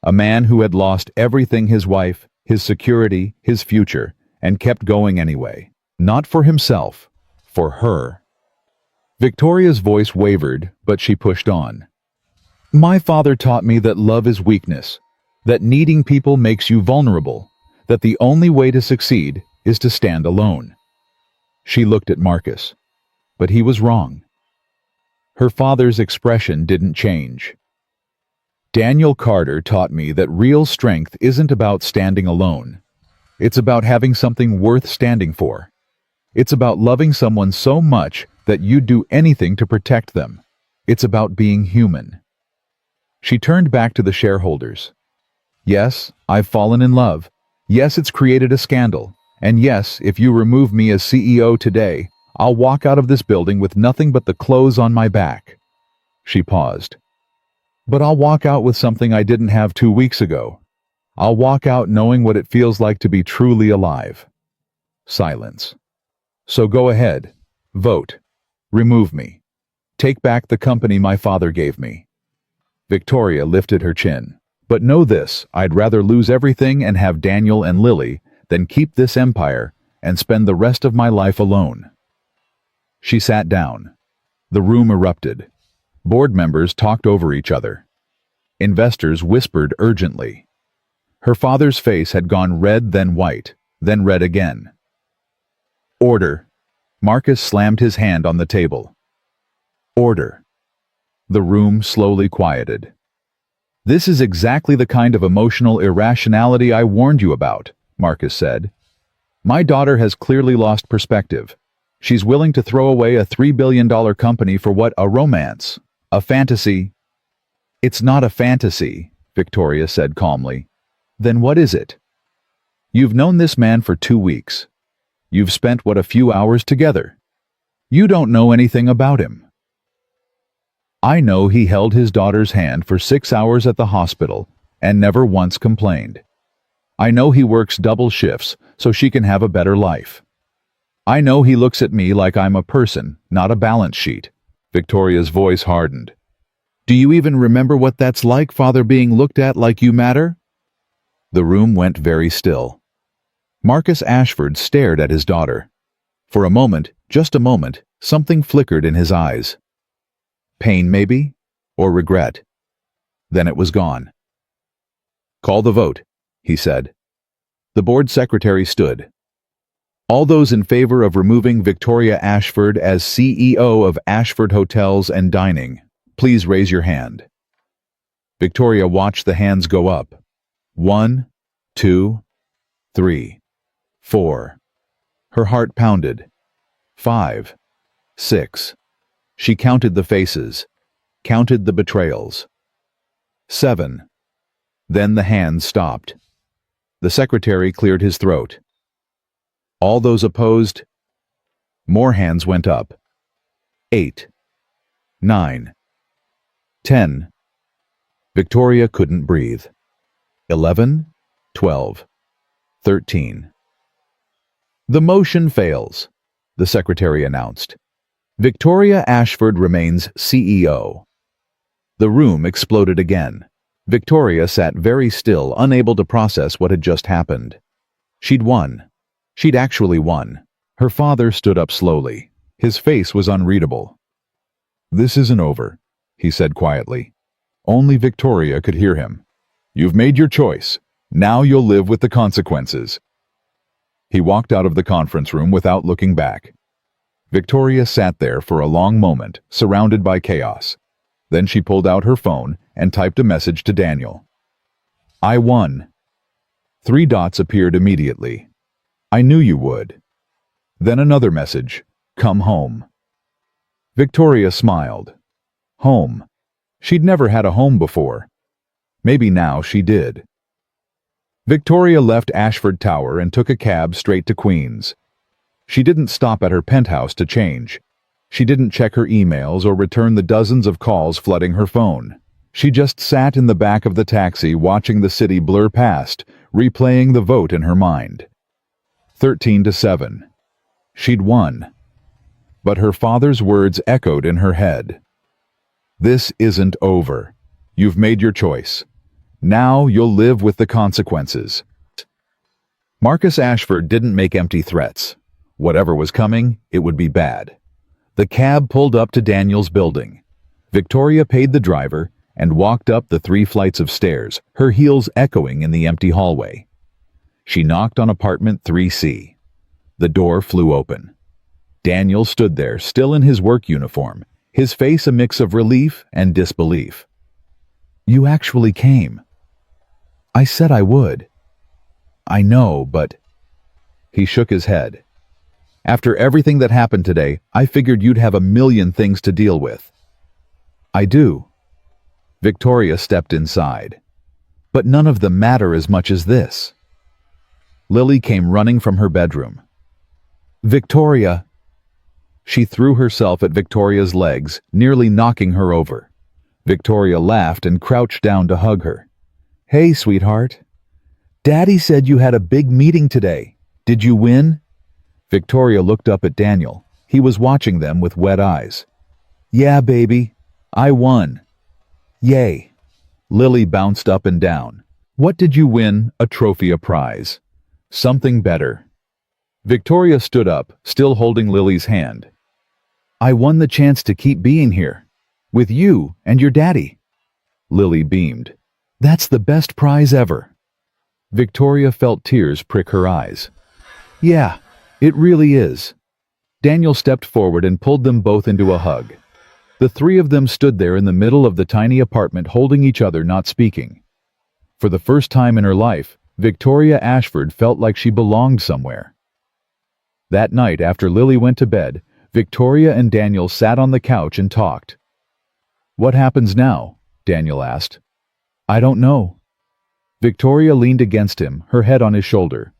A man who had lost everything, his wife, his security, his future, and kept going anyway. Not for himself, for her. Victoria's voice wavered, but she pushed on. My father taught me that love is weakness, that needing people makes you vulnerable, that the only way to succeed is to stand alone. She looked at Marcus, but he was wrong. Her father's expression didn't change. Daniel Carter taught me that real strength isn't about standing alone. It's about having something worth standing for. It's about loving someone so much that you'd do anything to protect them. It's about being human. She turned back to the shareholders. Yes, I've fallen in love. Yes, it's created a scandal. And yes, if you remove me as CEO today, I'll walk out of this building with nothing but the clothes on my back. She paused. But I'll walk out with something I didn't have 2 weeks ago. I'll walk out knowing what it feels like to be truly alive. Silence. So go ahead. Vote. Remove me. Take back the company my father gave me. Victoria lifted her chin. But know this, I'd rather lose everything and have Daniel and Lily than keep this empire and spend the rest of my life alone. She sat down. The room erupted. Board members talked over each other. Investors whispered urgently. Her father's face had gone red, then white, then red again. Order. Marcus slammed his hand on the table. Order. The room slowly quieted. This is exactly the kind of emotional irrationality I warned you about, Marcus said. My daughter has clearly lost perspective. She's willing to throw away a $3 billion company for what? A romance? A fantasy? It's not a fantasy, Victoria said calmly. Then what is it? You've known this man for 2 weeks. You've spent a few hours together. You don't know anything about him. I know he held his daughter's hand for 6 hours at the hospital and never once complained. I know he works double shifts so she can have a better life. I know he looks at me like I'm a person, not a balance sheet. Victoria's voice hardened. Do you even remember what that's like, father being looked at like you matter? The room went very still. Marcus Ashford stared at his daughter. For a moment, just a moment, something flickered in his eyes. Pain, maybe? Or regret? Then it was gone. Call the vote, he said. The board secretary stood. All those in favor of removing Victoria Ashford as CEO of Ashford Hotels and Dining, please raise your hand. Victoria watched the hands go up. 1, 2, 3, 4. Her heart pounded. 5, 6. She counted the faces, counted the betrayals. 7. Then the hands stopped. The secretary cleared his throat. All those opposed? More hands went up. 8. 9. 10. Victoria couldn't breathe. 11. 12. 13. The motion fails, the secretary announced. Victoria Ashford remains CEO. The room exploded again. Victoria sat very still, unable to process what had just happened. She'd won. She'd actually won. Her father stood up slowly. His face was unreadable. This isn't over, he said quietly. Only Victoria could hear him. You've made your choice. Now you'll live with the consequences. He walked out of the conference room without looking back. Victoria sat there for a long moment, surrounded by chaos. Then she pulled out her phone and typed a message to Daniel. I won. 3 dots appeared immediately. I knew you would. Then another message. Come home. Victoria smiled. Home. She'd never had a home before. Maybe now she did. Victoria left Ashford Tower and took a cab straight to Queens. She didn't stop at her penthouse to change. She didn't check her emails or return the dozens of calls flooding her phone. She just sat in the back of the taxi watching the city blur past, replaying the vote in her mind. 13-7. She'd won. But her father's words echoed in her head. This isn't over. You've made your choice. Now you'll live with the consequences. Marcus Ashford didn't make empty threats. Whatever was coming, it would be bad. The cab pulled up to Daniel's building. Victoria paid the driver and walked up the 3 flights of stairs, her heels echoing in the empty hallway. She knocked on apartment 3C. The door flew open. Daniel stood there, still in his work uniform, his face a mix of relief and disbelief. "You actually came." "I said I would." "I know, but—" He shook his head. "After everything that happened today, I figured you'd have a million things to deal with." "I do." Victoria stepped inside. "But none of them matter as much as this." Lily came running from her bedroom. "Victoria!" She threw herself at Victoria's legs, nearly knocking her over. Victoria laughed and crouched down to hug her. "Hey, sweetheart. Daddy said you had a big meeting today. Did you win?" Victoria looked up at Daniel. He was watching them with wet eyes. "Yeah, baby. I won." "Yay." Lily bounced up and down. "What did you win? A trophy, a prize?" "Something better." Victoria stood up, still holding Lily's hand. "I won the chance to keep being here. With you and your daddy." Lily beamed. "That's the best prize ever." Victoria felt tears prick her eyes. "Yeah, it really is." Daniel stepped forward and pulled them both into a hug. The three of them stood there in the middle of the tiny apartment holding each other, not speaking. For the first time in her life, Victoria Ashford felt like she belonged somewhere. That night, after Lily went to bed, Victoria and Daniel sat on the couch and talked. "What happens now?" Daniel asked. "I don't know." Victoria leaned against him, her head on his shoulder.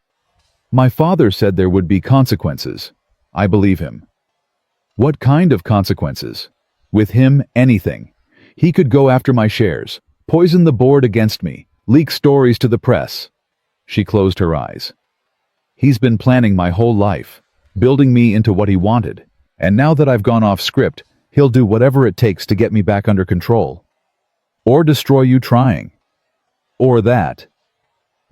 "My father said there would be consequences. I believe him." "What kind of consequences?" "With him, anything. He could go after my shares, poison the board against me, leak stories to the press." She closed her eyes. "He's been planning my whole life, building me into what he wanted. And now that I've gone off script, he'll do whatever it takes to get me back under control. Or destroy you trying. Or that."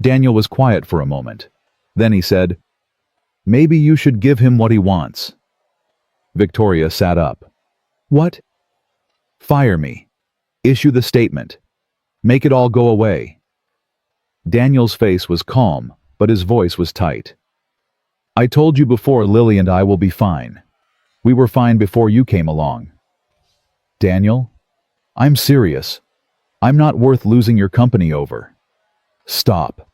Daniel was quiet for a moment. Then he said, "Maybe you should give him what he wants." Victoria sat up. "What?" "Fire me. Issue the statement. Make it all go away." Daniel's face was calm, but his voice was tight. "I told you before, Lily and I will be fine. We were fine before you came along." "Daniel, I'm serious. I'm not worth losing your company over." "Stop."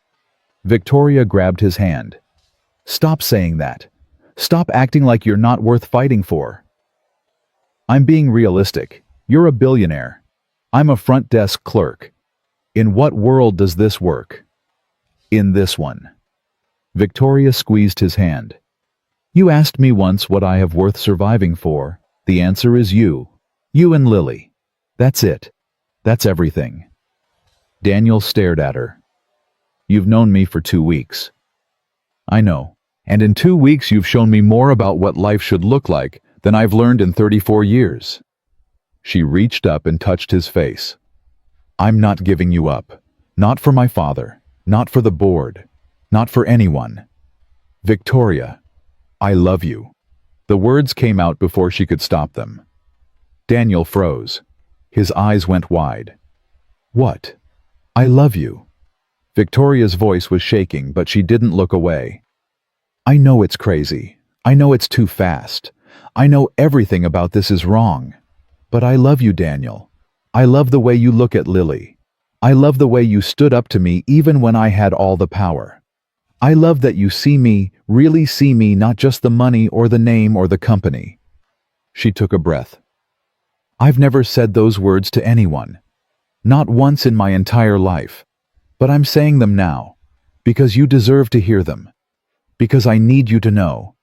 Victoria grabbed his hand. "Stop saying that. Stop acting like you're not worth fighting for." "I'm being realistic. You're a billionaire. I'm a front desk clerk. In what world does this work?" "In this one." Victoria squeezed his hand. "You asked me once what I have worth surviving for. The answer is you. You and Lily. That's it. That's everything." Daniel stared at her. "You've known me for 2 weeks." "I know. And in 2 weeks you've shown me more about what life should look like than I've learned in 34 years. She reached up and touched his face. "I'm not giving you up. Not for my father. Not for the board. Not for anyone. Victoria, I love you." The words came out before she could stop them. Daniel froze. His eyes went wide. "What? I love you." Victoria's voice was shaking, but she didn't look away. "I know it's crazy. I know it's too fast. I know everything about this is wrong. But I love you, Daniel. I love the way you look at Lily. I love the way you stood up to me even when I had all the power. I love that you see me, really see me, not just the money or the name or the company." She took a breath. "I've never said those words to anyone. Not once in my entire life. But I'm saying them now. Because you deserve to hear them. Because I need you to know."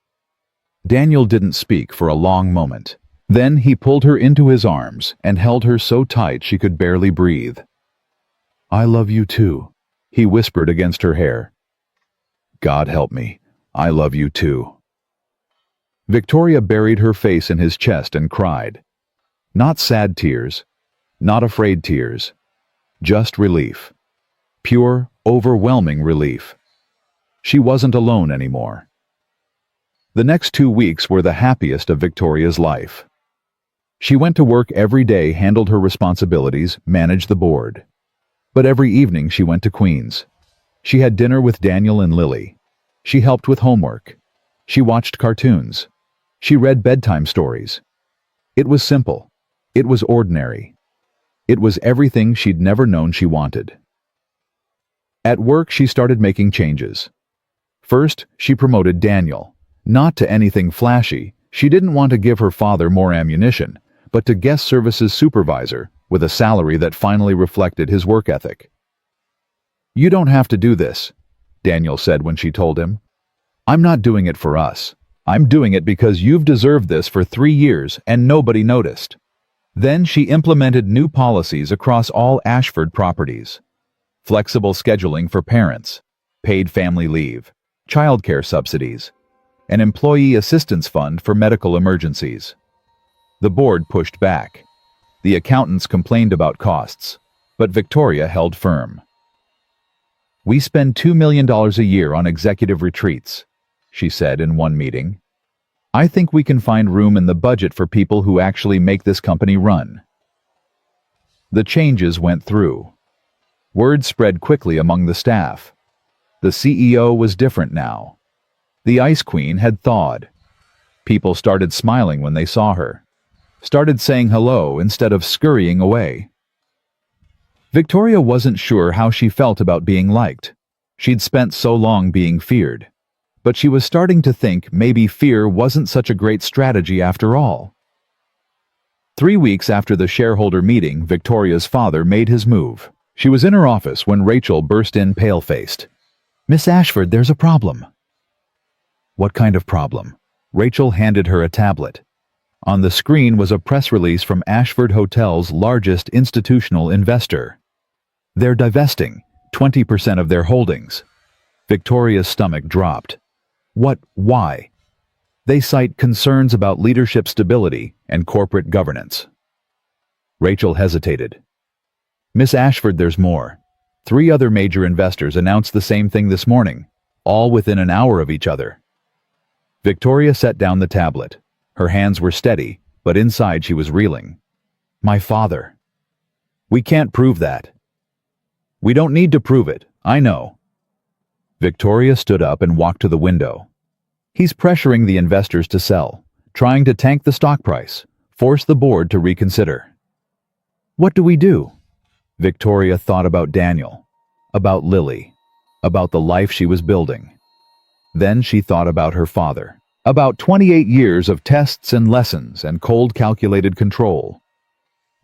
Daniel didn't speak for a long moment. Then he pulled her into his arms and held her so tight she could barely breathe. "I love you too," he whispered against her hair. "God help me, I love you too." Victoria buried her face in his chest and cried. Not sad tears, not afraid tears, just relief. Pure, overwhelming relief. She wasn't alone anymore. The next 2 weeks were the happiest of Victoria's life. She went to work every day, handled her responsibilities, managed the board. But every evening she went to Queen's. She had dinner with Daniel and Lily. She helped with homework. She watched cartoons. She read bedtime stories. It was simple. It was ordinary. It was everything she'd never known she wanted. At work, she started making changes. First, she promoted Daniel. Not to anything flashy. She didn't want to give her father more ammunition, but to guest services supervisor with a salary that finally reflected his work ethic. "You don't have to do this," Daniel said when she told him. "I'm not doing it for us. I'm doing it because you've deserved this for 3 years and nobody noticed." Then she implemented new policies across all Ashford properties. Flexible scheduling for parents, paid family leave, childcare subsidies, an employee assistance fund for medical emergencies. The board pushed back. The accountants complained about costs, but Victoria held firm. "We spend $2 million a year on executive retreats," she said in one meeting. "I think we can find room in the budget for people who actually make this company run." The changes went through. Word spread quickly among the staff. The CEO was different now. The Ice Queen had thawed. People started smiling when they saw her, started saying hello instead of scurrying away. Victoria wasn't sure how she felt about being liked. She'd spent so long being feared. But she was starting to think maybe fear wasn't such a great strategy after all. 3 weeks after the shareholder meeting, Victoria's father made his move. She was in her office when Rachel burst in pale-faced. "Miss Ashford, there's a problem." "What kind of problem?" Rachel handed her a tablet. On the screen was a press release from Ashford Hotel's largest institutional investor. "They're divesting 20% of their holdings." Victoria's stomach dropped. Why? They cite concerns about leadership stability and corporate governance. Rachel hesitated. "Miss Ashford, there's more. 3 other major investors announced the same thing this morning, all within an hour of each other." Victoria set down the tablet. Her hands were steady, but inside she was reeling. "My father." "We can't prove that." "We don't need to prove it, I know." Victoria stood up and walked to the window. "He's pressuring the investors to sell, trying to tank the stock price, force the board to reconsider." "What do we do?" Victoria thought about Daniel, about Lily, about the life she was building. Then she thought about her father, about 28 years of tests and lessons and cold calculated control.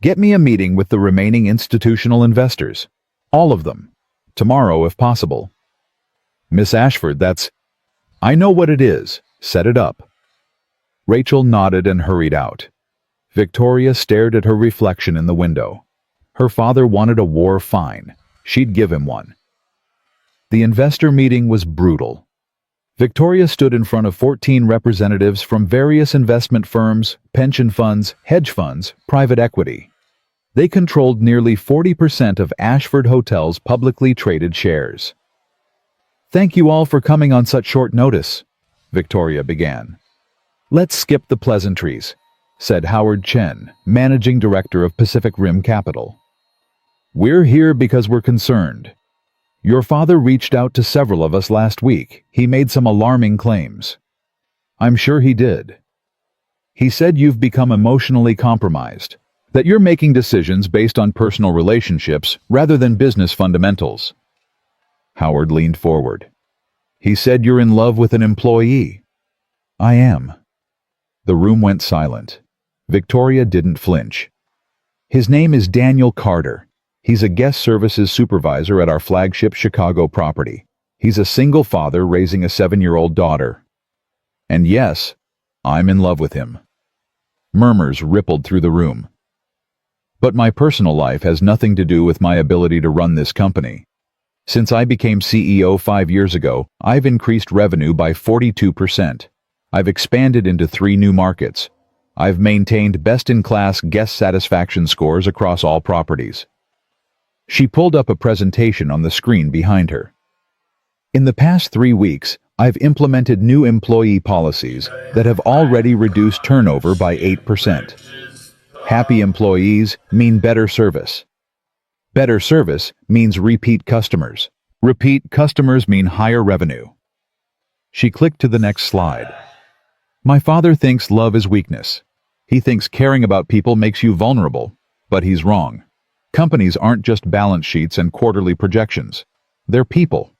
"Get me a meeting with the remaining institutional investors. All of them. Tomorrow, if possible." "Miss Ashford, that's—" "I know what it is. Set it up." Rachel nodded and hurried out. Victoria stared at her reflection in the window. Her father wanted a war fine. She'd give him one. The investor meeting was brutal. Victoria stood in front of 14 representatives from various investment firms, pension funds, hedge funds, private equity. They controlled nearly 40% of Ashford Hotel's publicly traded shares. "Thank you all for coming on such short notice," Victoria began. "Let's skip the pleasantries," said Howard Chen, managing director of Pacific Rim Capital. "We're here because we're concerned. Your father reached out to several of us last week. He made some alarming claims." "I'm sure he did." "He said you've become emotionally compromised, that you're making decisions based on personal relationships rather than business fundamentals." Howard leaned forward. "He said you're in love with an employee." "I am." The room went silent. Victoria didn't flinch. "His name is Daniel Carter. He's a guest services supervisor at our flagship Chicago property. He's a single father raising a 7-year-old daughter. And yes, I'm in love with him." Murmurs rippled through the room. "But my personal life has nothing to do with my ability to run this company. Since I became CEO 5 years ago, I've increased revenue by 42%. I've expanded into 3 new markets. I've maintained best-in-class guest satisfaction scores across all properties." She pulled up a presentation on the screen behind her. "In the past 3 weeks, I've implemented new employee policies that have already reduced turnover by 8%. Happy employees mean better service. Better service means repeat customers. Repeat customers mean higher revenue." She clicked to the next slide. My father thinks love is weakness. He thinks caring about people makes you vulnerable, but he's wrong. Companies aren't just balance sheets and quarterly projections. They're people.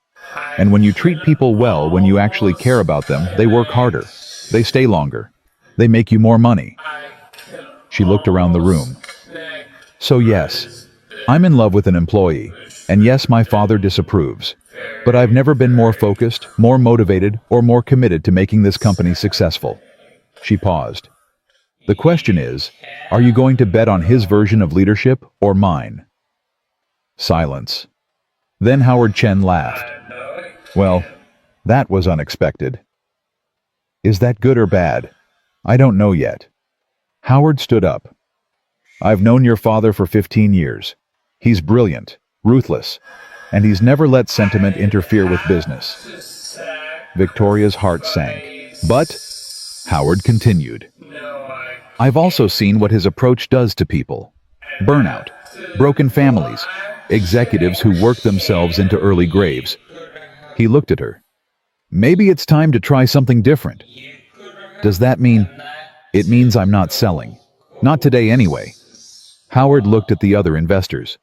And when you treat people well, when you actually care about them, they work harder. They stay longer. They make you more money. She looked around the room. So yes, I'm in love with an employee, and yes, my father disapproves. But I've never been more focused, more motivated, or more committed to making this company successful. She paused. The question is, are you going to bet on his version of leadership or mine? Silence. Then Howard Chen laughed. Well, that was unexpected. Is that good or bad? I don't know yet. Howard stood up. I've known your father for 15 years. He's brilliant, ruthless, and he's never let sentiment interfere with business. Victoria's heart sank. But, Howard continued, I've also seen what his approach does to people. Burnout, broken families, executives who work themselves into early graves. He looked at her. Maybe it's time to try something different. Does that mean? It means I'm not selling. Not today anyway. Howard looked at the other investors.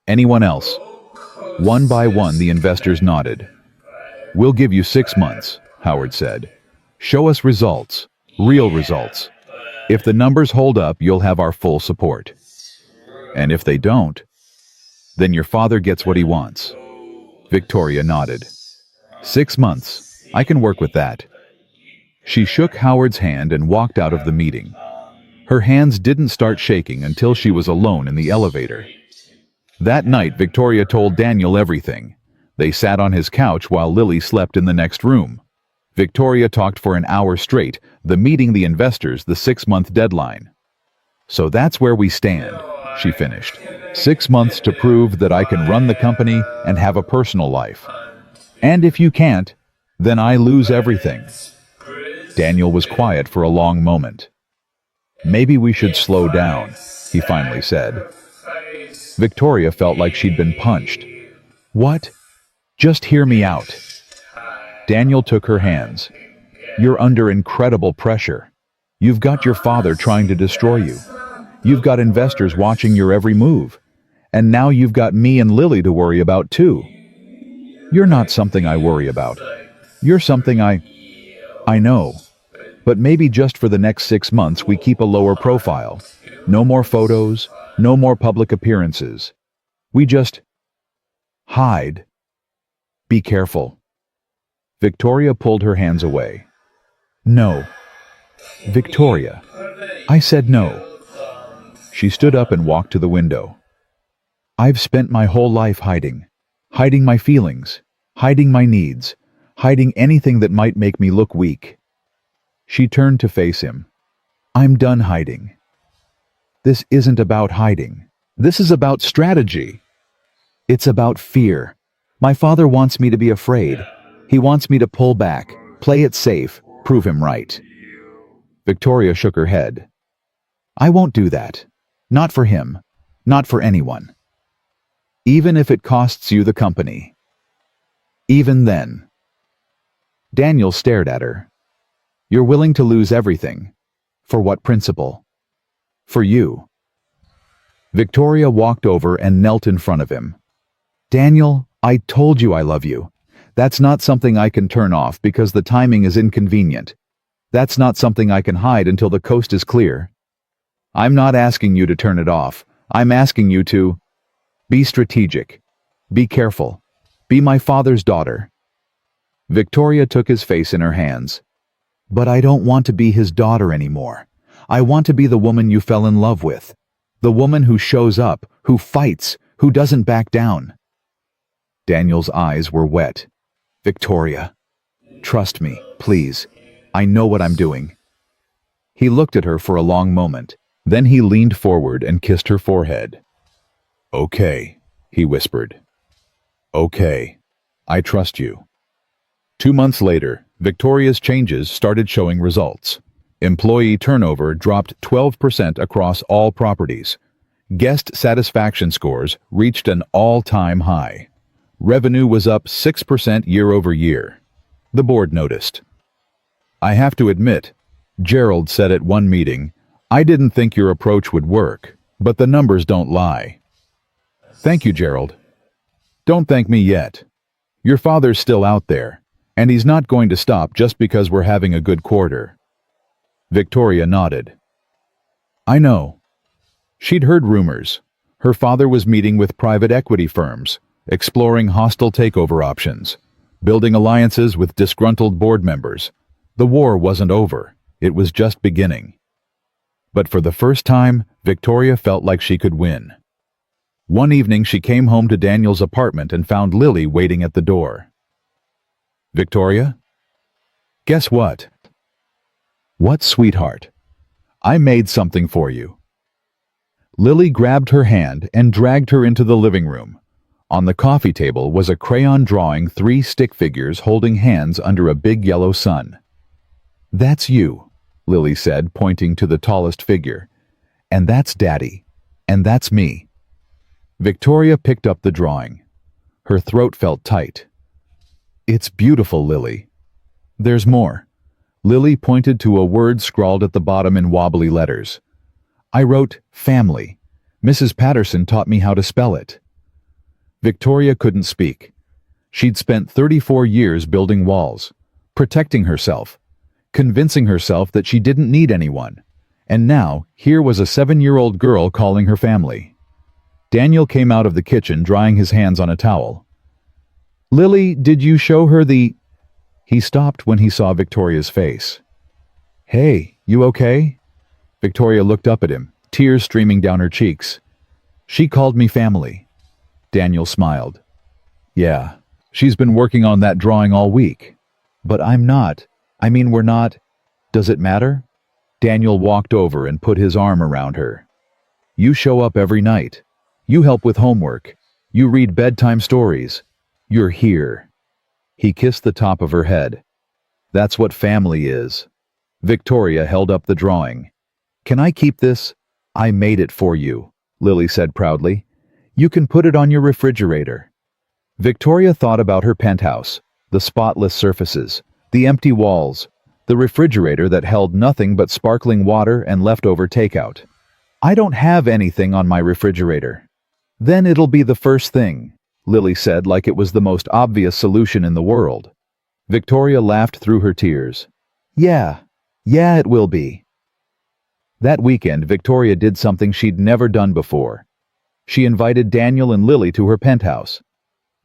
Anyone else? One by one, the investors nodded. We'll give you 6 months, Howard said. Show us results, real results. If the numbers hold up, you'll have our full support. And if they don't, then your father gets what he wants. Victoria nodded. 6 months. I can work with that. She shook Howard's hand and walked out of the meeting. Her hands didn't start shaking until she was alone in the elevator. That night, Victoria told Daniel everything. They sat on his couch while Lily slept in the next room. Victoria talked for an hour straight, the meeting the investors, the 6-month deadline. So that's where we stand, she finished. 6 months to prove that I can run the company and have a personal life. And if you can't, then I lose everything. Daniel was quiet for a long moment. Maybe we should slow down, he finally said. Victoria felt like she'd been punched. What? Just hear me out. Daniel took her hands. You're under incredible pressure. You've got your father trying to destroy you. You've got investors watching your every move. And now you've got me and Lily to worry about too. You're not something I worry about. You're something I know. But maybe just for the next 6 months we keep a lower profile. No more photos, no more public appearances. We just hide. Be careful. Victoria pulled her hands away. No. Victoria. I said no. She stood up and walked to the window. I've spent my whole life hiding. Hiding my feelings. Hiding my needs. Hiding anything that might make me look weak. She turned to face him. I'm done hiding. This isn't about hiding. This is about strategy. It's about fear. My father wants me to be afraid. He wants me to pull back, play it safe, prove him right. Victoria shook her head. I won't do that. Not for him. Not for anyone. Even if it costs you the company. Even then. Daniel stared at her. You're willing to lose everything. For what principle? For you. Victoria walked over and knelt in front of him. Daniel, I told you I love you. That's not something I can turn off because the timing is inconvenient. That's not something I can hide until the coast is clear. I'm not asking you to turn it off. I'm asking you to be strategic. Be careful. Be my father's daughter. Victoria took his face in her hands. But I don't want to be his daughter anymore. I want to be the woman you fell in love with. The woman who shows up, who fights, who doesn't back down. Daniel's eyes were wet. Victoria, trust me, please. I know what I'm doing. He looked at her for a long moment. Then he leaned forward and kissed her forehead. Okay, he whispered. Okay, I trust you. 2 months later, Victoria's changes started showing results. Employee turnover dropped 12% across all properties. Guest satisfaction scores reached an all-time high. Revenue was up 6% year over year. The board noticed. I have to admit, Gerald said at one meeting, I didn't think your approach would work, but the numbers don't lie. Thank you, Gerald. Don't thank me yet. Your father's still out there, and he's not going to stop just because we're having a good quarter. Victoria nodded. I know. She'd heard rumors. Her father was meeting with private equity firms, exploring hostile takeover options, building alliances with disgruntled board members. The war wasn't over. It was just beginning. But for the first time, Victoria felt like she could win. One evening she came home to Daniel's apartment and found Lily waiting at the door. Victoria? Guess what? What, sweetheart? I made something for you. Lily grabbed her hand and dragged her into the living room. On the coffee table was a crayon drawing 3 stick figures holding hands under a big yellow sun. That's you, Lily said, pointing to the tallest figure. And that's Daddy. And that's me. Victoria picked up the drawing. Her throat felt tight. It's beautiful, Lily. There's more. Lily pointed to a word scrawled at the bottom in wobbly letters. I wrote, family. Mrs. Patterson taught me how to spell it. Victoria couldn't speak. She'd spent 34 years building walls, protecting herself, convincing herself that she didn't need anyone. And now, here was a 7-year-old girl calling her family. Daniel came out of the kitchen, drying his hands on a towel. Lily, did you show her the... He stopped when he saw Victoria's face. Hey, you okay? Victoria looked up at him, tears streaming down her cheeks. She called me family. Daniel smiled. Yeah, she's been working on that drawing all week. But I'm not. We're not. Does it matter? Daniel walked over and put his arm around her. You show up every night. You help with homework. You read bedtime stories. You're here. He kissed the top of her head. That's what family is. Victoria held up the drawing. Can I keep this? I made it for you, Lily said proudly. You can put it on your refrigerator. Victoria thought about her penthouse, the spotless surfaces, the empty walls, the refrigerator that held nothing but sparkling water and leftover takeout. I don't have anything on my refrigerator. Then it'll be the first thing, Lily said like it was the most obvious solution in the world. Victoria laughed through her tears. Yeah, it will be. That weekend, Victoria did something she'd never done before. She invited Daniel and Lily to her penthouse.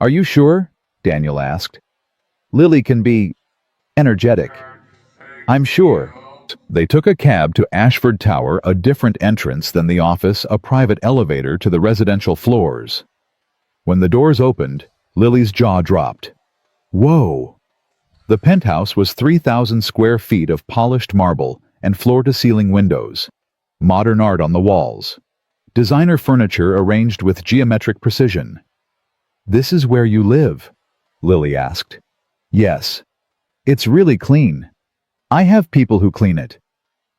Are you sure? Daniel asked. Lily can be energetic. I'm sure. They took a cab to Ashford Tower, a different entrance than the office, a private elevator to the residential floors. When the doors opened, Lily's jaw dropped. Whoa! The penthouse was 3,000 square feet of polished marble and floor-to-ceiling windows, modern art on the walls, designer furniture arranged with geometric precision. This is where you live? Lily asked. Yes. It's really clean. I have people who clean it.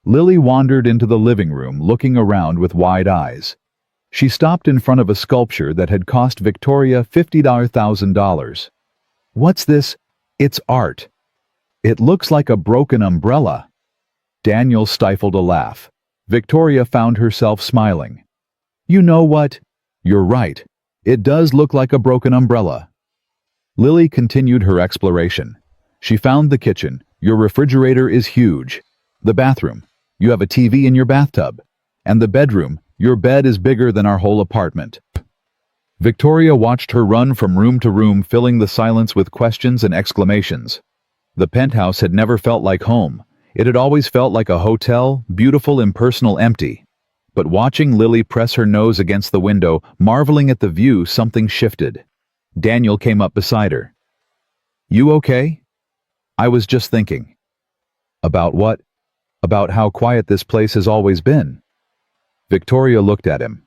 Lily wandered into the living room, looking around with wide eyes. She stopped in front of a sculpture that had cost Victoria $50,000. What's this? It's art. It looks like a broken umbrella. Daniel stifled a laugh. Victoria found herself smiling. You know what? You're right. It does look like a broken umbrella. Lily continued her exploration. She found the kitchen. Your refrigerator is huge. The bathroom. You have a TV in your bathtub. And the bedroom. Your bed is bigger than our whole apartment. Victoria watched her run from room to room, filling the silence with questions and exclamations. The penthouse had never felt like home. It had always felt like a hotel, beautiful, impersonal, empty. But watching Lily press her nose against the window, marveling at the view, something shifted. Daniel came up beside her. You okay? I was just thinking. About what? About how quiet this place has always been. Victoria looked at him.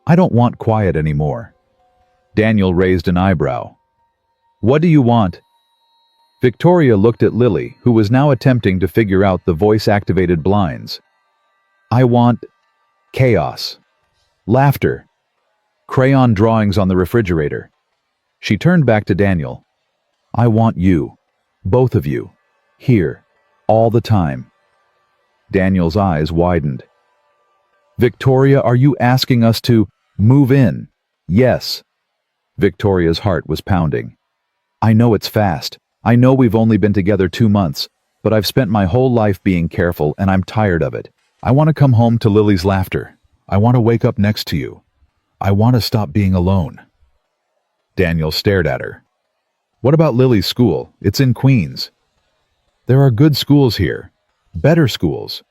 I don't want quiet anymore. Daniel raised an eyebrow. What do you want? Victoria looked at Lily, who was now attempting to figure out the voice-activated blinds. I want chaos. Laughter. Crayon drawings on the refrigerator. She turned back to Daniel. I want you. Both of you. Here. All the time. Daniel's eyes widened. Victoria, are you asking us to move in? Yes. Victoria's heart was pounding. I know it's fast. I know we've only been together 2 months, but I've spent my whole life being careful and I'm tired of it. I want to come home to Lily's laughter. I want to wake up next to you. I want to stop being alone. Daniel stared at her. What about Lily's school? It's in Queens. There are good schools here. Better schools.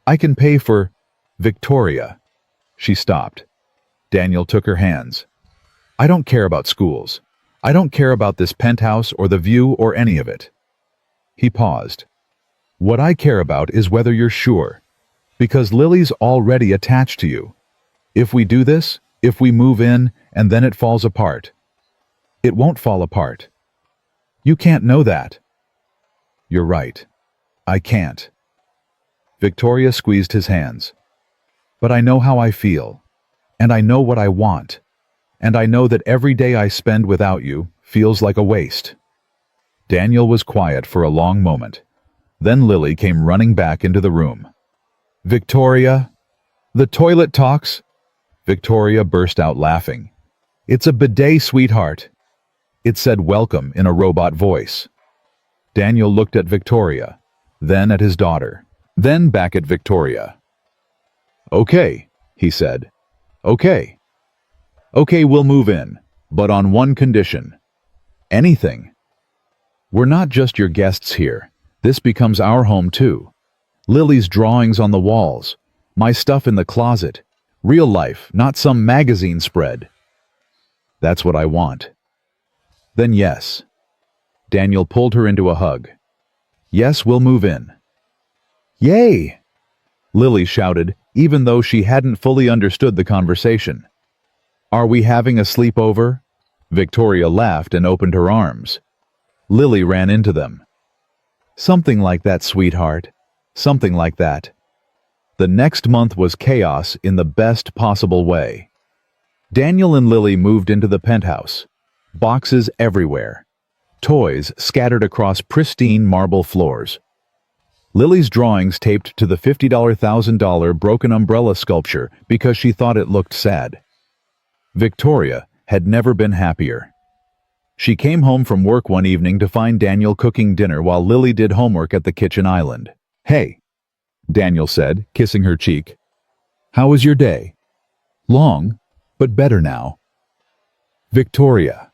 I can pay for... Victoria. She stopped. Daniel took her hands. I don't care about schools. I don't care about this penthouse or the view or any of it. He paused. What I care about is whether you're sure. Because Lily's already attached to you. If we do this, if we move in, and then it falls apart. It won't fall apart. You can't know that. You're right. I can't. Victoria squeezed his hands. But I know how I feel. And I know what I want. And I know that every day I spend without you feels like a waste. Daniel was quiet for a long moment. Then Lily came running back into the room. Victoria, the toilet talks. Victoria burst out laughing. It's a bidet, sweetheart. It said welcome in a robot voice. Daniel looked at Victoria, then at his daughter, then back at Victoria. Okay, he said. Okay. Okay, we'll move in, but on one condition. Anything. We're not just your guests here. This becomes our home too. Lily's drawings on the walls, my stuff in the closet. Real life, not some magazine spread. That's what I want. Then yes. Daniel pulled her into a hug. Yes, we'll move in. Yay! Lily shouted, even though she hadn't fully understood the conversation. Are we having a sleepover? Victoria laughed and opened her arms. Lily ran into them. Something like that, sweetheart. Something like that. The next month was chaos in the best possible way. Daniel and Lily moved into the penthouse. Boxes everywhere. Toys scattered across pristine marble floors. Lily's drawings taped to the $50,000 broken umbrella sculpture because she thought it looked sad. Victoria had never been happier. She came home from work one evening to find Daniel cooking dinner while Lily did homework at the kitchen island. Hey, Daniel said, kissing her cheek. How was your day? Long, but better now. Victoria.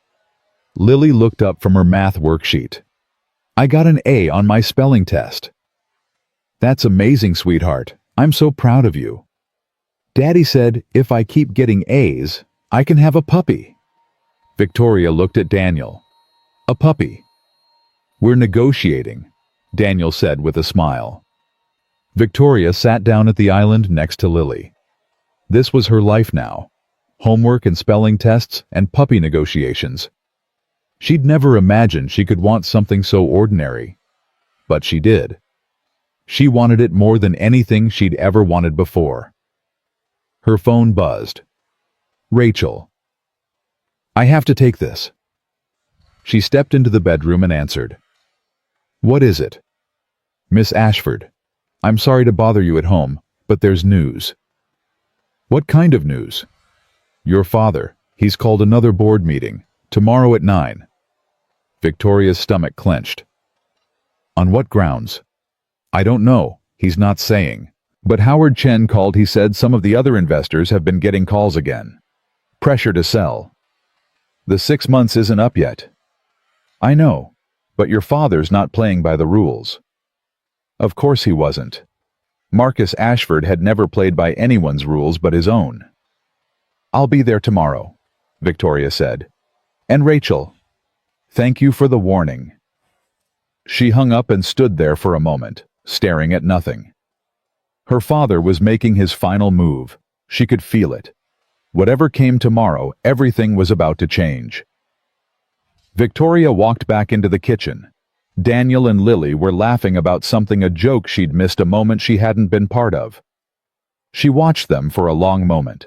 Lily looked up from her math worksheet. I got an A on my spelling test. That's amazing, sweetheart. I'm so proud of you. Daddy said if I keep getting A's, I can have a puppy. Victoria looked at Daniel. A puppy. We're negotiating, Daniel said with a smile. Victoria sat down at the island next to Lily. This was her life now. Homework and spelling tests and puppy negotiations. She'd never imagined she could want something so ordinary. But she did. She wanted it more than anything she'd ever wanted before. Her phone buzzed. Rachel. I have to take this. She stepped into the bedroom and answered. What is it? Miss Ashford. I'm sorry to bother you at home, but there's news. What kind of news? Your father. He's called another board meeting. Tomorrow at 9. Victoria's stomach clenched. On what grounds? I don't know. He's not saying. But Howard Chen called. He said some of the other investors have been getting calls again. Pressure to sell. The 6 months isn't up yet. I know, but your father's not playing by the rules. Of course he wasn't. Marcus Ashford had never played by anyone's rules but his own. I'll be there tomorrow, Victoria said. And Rachel, thank you for the warning. She hung up and stood there for a moment, staring at nothing. Her father was making his final move. She could feel it. Whatever came tomorrow, everything was about to change. Victoria walked back into the kitchen. Daniel and Lily were laughing about something, a joke she'd missed a moment she hadn't been part of. She watched them for a long moment.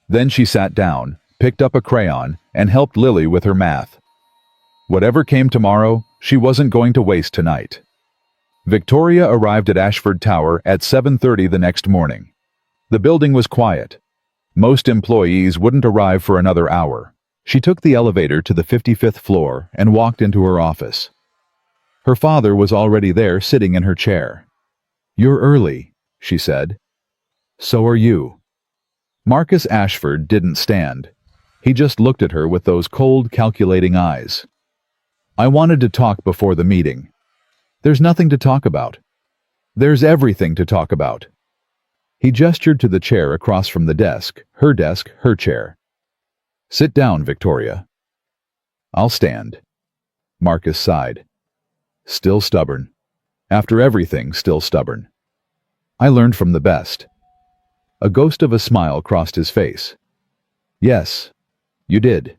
Then she sat down, picked up a crayon, and helped Lily with her math. Whatever came tomorrow, She wasn't going to waste tonight. Victoria arrived at Ashford Tower at 7:30 the next morning. The building was quiet. Most employees wouldn't arrive for another hour. She took the elevator to the 55th floor and walked into her office. Her father was already there, sitting in her chair. "You're early," she said. "So are you." Marcus Ashford didn't stand. He just looked at her with those cold, calculating eyes. "I wanted to talk before the meeting." "There's nothing to talk about." "There's everything to talk about." He gestured to the chair across from the desk, her chair. "Sit down, Victoria." "I'll stand." Marcus sighed. Still stubborn. After everything, still stubborn. "I learned from the best." A ghost of a smile crossed his face. "Yes, you did."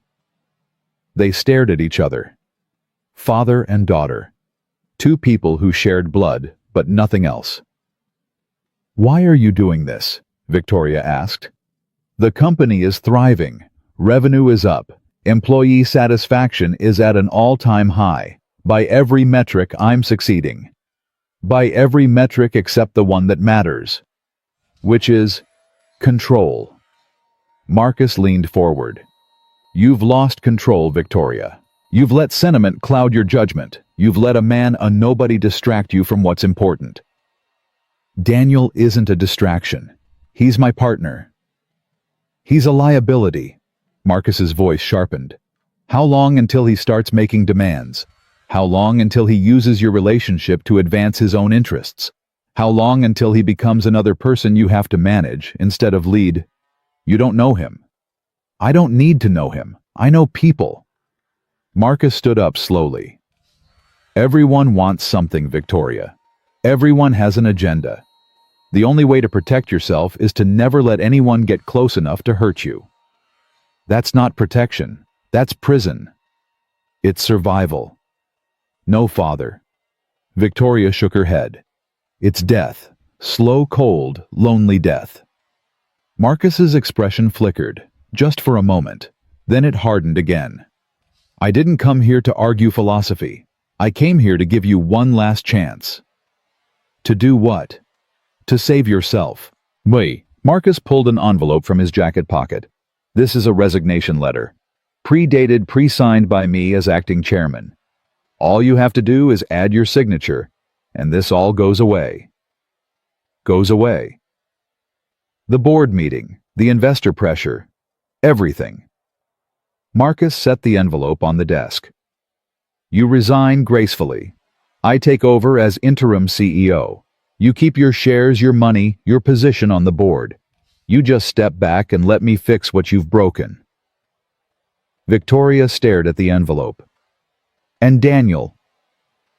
They stared at each other. Father and daughter. Two people who shared blood, but nothing else. "Why are you doing this?" Victoria asked. "The company is thriving. Revenue is up. Employee satisfaction is at an all-time high. By every metric, I'm succeeding. By every metric except the one that matters. Which is control." Marcus leaned forward. "You've lost control, Victoria. You've let sentiment cloud your judgment. You've let a nobody distract you from what's important." "Daniel isn't a distraction. He's my partner." "He's a liability." Marcus's voice sharpened. "How long until he starts making demands? How long until he uses your relationship to advance his own interests? How long until he becomes another person you have to manage instead of lead? You don't know him." "I don't need to know him. I know people." Marcus stood up slowly. "Everyone wants something, Victoria. Everyone has an agenda. The only way to protect yourself is to never let anyone get close enough to hurt you. That's not protection. That's prison. It's survival." "No, father." Victoria shook her head. "It's death. Slow, cold, lonely death." Marcus's expression flickered, just for a moment. Then it hardened again. "I didn't come here to argue philosophy. I came here to give you one last chance." "To do what?" "To save yourself." Wait. Marcus pulled an envelope from his jacket pocket. "This is a resignation letter. Pre-dated, pre-signed by me as acting chairman. All you have to do is add your signature, and this all goes away." "Goes away?" "The board meeting, the investor pressure, everything." Marcus set the envelope on the desk. "You resign gracefully. I take over as interim CEO. You keep your shares, your money, your position on the board. You just step back and let me fix what you've broken." Victoria stared at the envelope. "And Daniel?"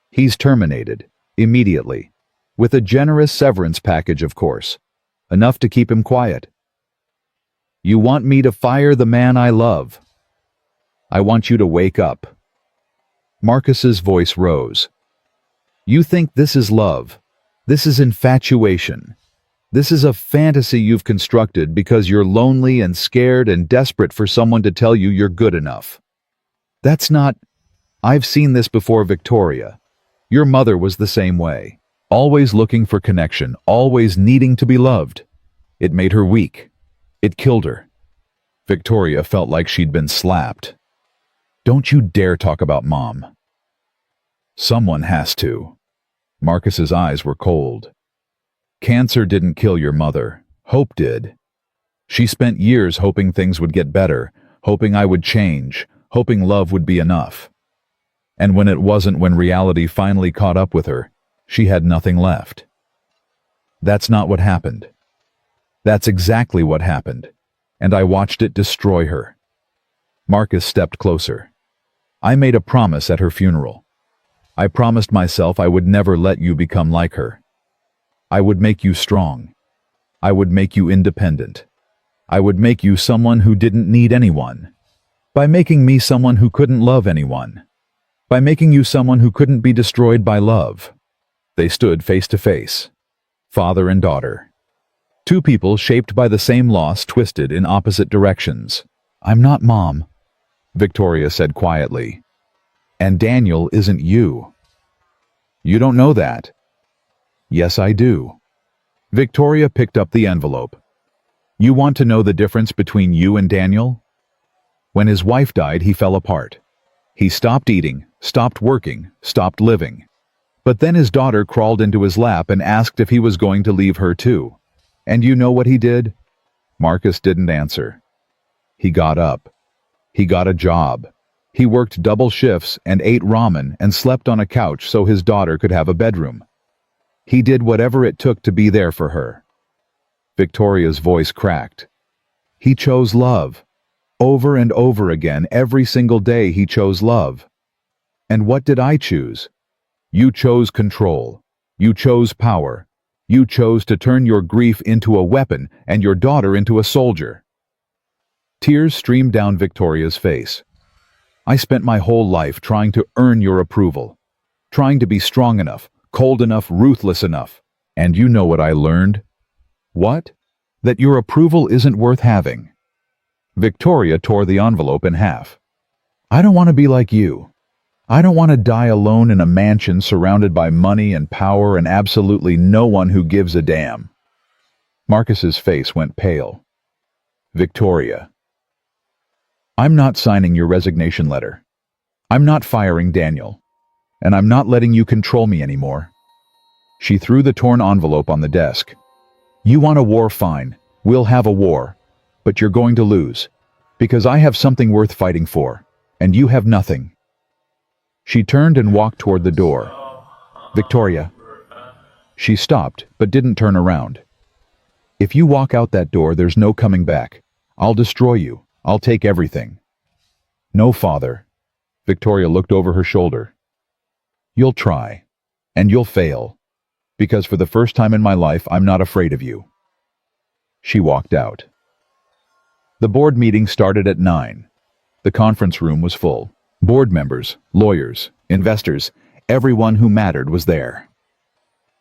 "He's terminated, immediately. With a generous severance package, of course. Enough to keep him quiet." "You want me to fire the man I love?" "I want you to wake up." Marcus's voice rose. "You think this is love. This is infatuation. This is a fantasy you've constructed because you're lonely and scared and desperate for someone to tell you you're good enough. That's not... I've seen this before, Victoria. Your mother was the same way. Always looking for connection, always needing to be loved. It made her weak. It killed her." Victoria felt like she'd been slapped. "Don't you dare talk about Mom." "Someone has to." Marcus's eyes were cold. "Cancer didn't kill your mother. Hope did. She spent years hoping things would get better, hoping I would change, hoping love would be enough. And when it wasn't, when reality finally caught up with her, she had nothing left. That's not what happened. That's exactly what happened, and I watched it destroy her." Marcus stepped closer. "I made a promise at her funeral. I promised myself I would never let you become like her. I would make you strong. I would make you independent. I would make you someone who didn't need anyone. By making me someone who couldn't love anyone. By making you someone who couldn't be destroyed by love." They stood face to face, father and daughter. Two people shaped by the same loss, twisted in opposite directions. "I'm not Mom," Victoria said quietly. And Daniel isn't you. You don't know that. Yes, I do. Victoria picked up the envelope. You want to know the difference between you and Daniel? When his wife died, he fell apart. He stopped eating, stopped working, stopped living. But then his daughter crawled into his lap and asked if he was going to leave her too. And you know what he did? Marcus didn't answer. He got up. He got a job. He worked double shifts and ate ramen and slept on a couch so his daughter could have a bedroom. He did whatever it took to be there for her. Victoria's voice cracked. He chose love. Over and over again, every single day he chose love. And what did I choose? You chose control. You chose power. You chose to turn your grief into a weapon and your daughter into a soldier. Tears streamed down Victoria's face. I spent my whole life trying to earn your approval, trying to be strong enough, cold enough, ruthless enough. And you know what I learned? What? That your approval isn't worth having. Victoria tore the envelope in half. I don't want to be like you. I don't want to die alone in a mansion surrounded by money and power and absolutely no one who gives a damn. Marcus's face went pale. Victoria. I'm not signing your resignation letter. I'm not firing Daniel. And I'm not letting you control me anymore. She threw the torn envelope on the desk. You want a war, fine. We'll have a war. But you're going to lose. Because I have something worth fighting for. And you have nothing. She turned and walked toward the door. Victoria. She stopped, but didn't turn around. If you walk out that door, there's no coming back. I'll destroy you. I'll take everything. No, father. Victoria looked over her shoulder. You'll try. And you'll fail. Because for the first time in my life, I'm not afraid of you. She walked out. The board meeting started at 9. The conference room was full. Board members, lawyers, investors, everyone who mattered was there.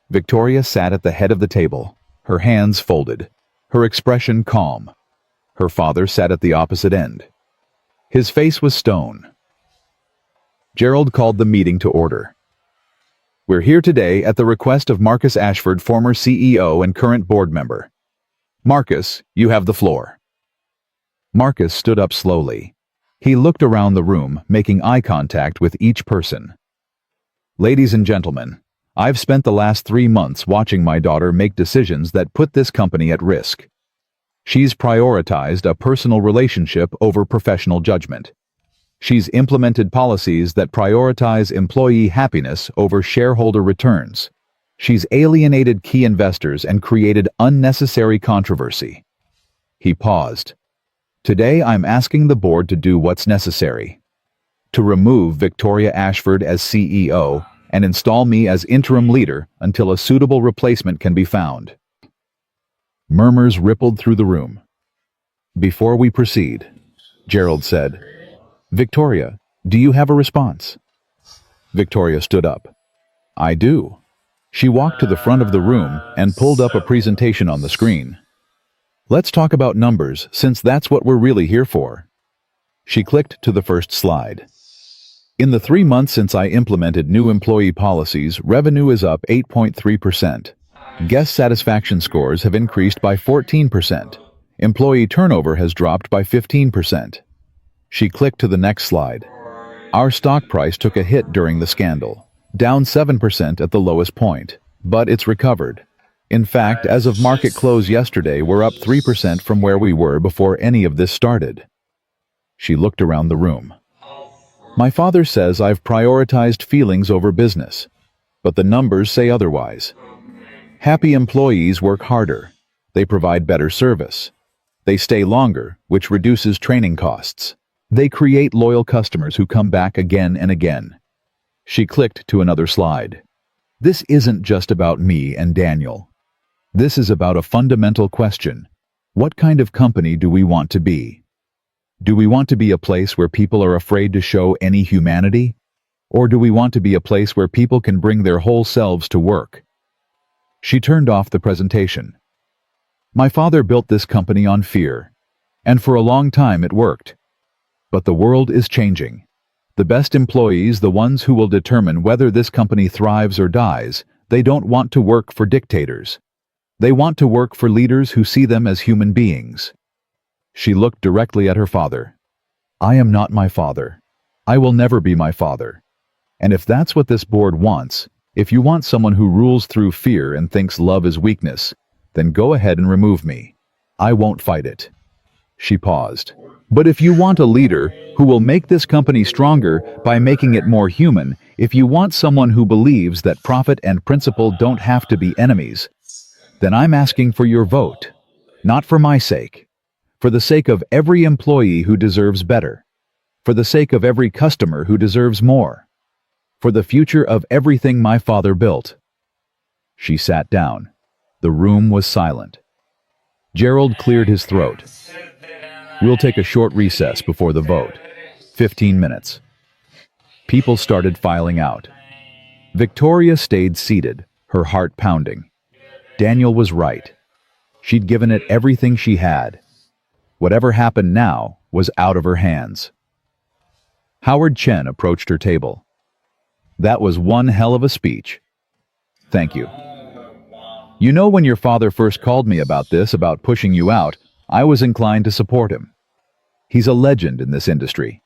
Victoria sat at the head of the table, her hands folded, her expression calm. Her father sat at the opposite end. His face was stone. Gerald called the meeting to order. We're here today at the request of Marcus Ashford, former CEO and current board member. Marcus, you have the floor. Marcus stood up slowly. He looked around the room, making eye contact with each person. Ladies and gentlemen, I've spent the last 3 months watching my daughter make decisions that put this company at risk. She's prioritized a personal relationship over professional judgment. She's implemented policies that prioritize employee happiness over shareholder returns. She's alienated key investors and created unnecessary controversy. He paused. Today I'm asking the board to do what's necessary. To remove Victoria Ashford as CEO and install me as interim leader until a suitable replacement can be found. Murmurs rippled through the room. Before we proceed, Gerald said, Victoria, do you have a response? Victoria stood up. I do. She walked to the front of the room and pulled up a presentation on the screen. Let's talk about numbers, since that's what we're really here for. She clicked to the first slide. In the 3 months since I implemented new employee policies, revenue is up 8.3%. Guest satisfaction scores have increased by 14%. Employee turnover has dropped by 15%. She clicked to the next slide. Our stock price took a hit during the scandal, down 7% at the lowest point, but it's recovered. In fact, as of market close yesterday, we're up 3% from where we were before any of this started. She looked around the room. My father says I've prioritized feelings over business, but the numbers say otherwise. Happy employees work harder. They provide better service. They stay longer, which reduces training costs. They create loyal customers who come back again and again. She clicked to another slide. This isn't just about me and Daniel. This is about a fundamental question. What kind of company do we want to be? Do we want to be a place where people are afraid to show any humanity? Or do we want to be a place where people can bring their whole selves to work? She turned off the presentation. My father built this company on fear, and for a long time it worked. But the world is changing. The best employees, the ones who will determine whether this company thrives or dies, they don't want to work for dictators. They want to work for leaders who see them as human beings. She looked directly at her father. I am not my father. I will never be my father. And if that's what this board wants, if you want someone who rules through fear and thinks love is weakness, then go ahead and remove me. I won't fight it. She paused. But if you want a leader who will make this company stronger by making it more human, if you want someone who believes that profit and principle don't have to be enemies, then I'm asking for your vote. Not for my sake. For the sake of every employee who deserves better. For the sake of every customer who deserves more. For the future of everything my father built. She sat down. The room was silent. Gerald cleared his throat. We'll take a short recess before the vote. 15 minutes. People started filing out. Victoria stayed seated, her heart pounding. Daniel was right. She'd given it everything she had. Whatever happened now was out of her hands. Howard Chen approached her table. That was one hell of a speech. Thank you. You know, when your father first called me about this, about pushing you out, I was inclined to support him. He's a legend in this industry.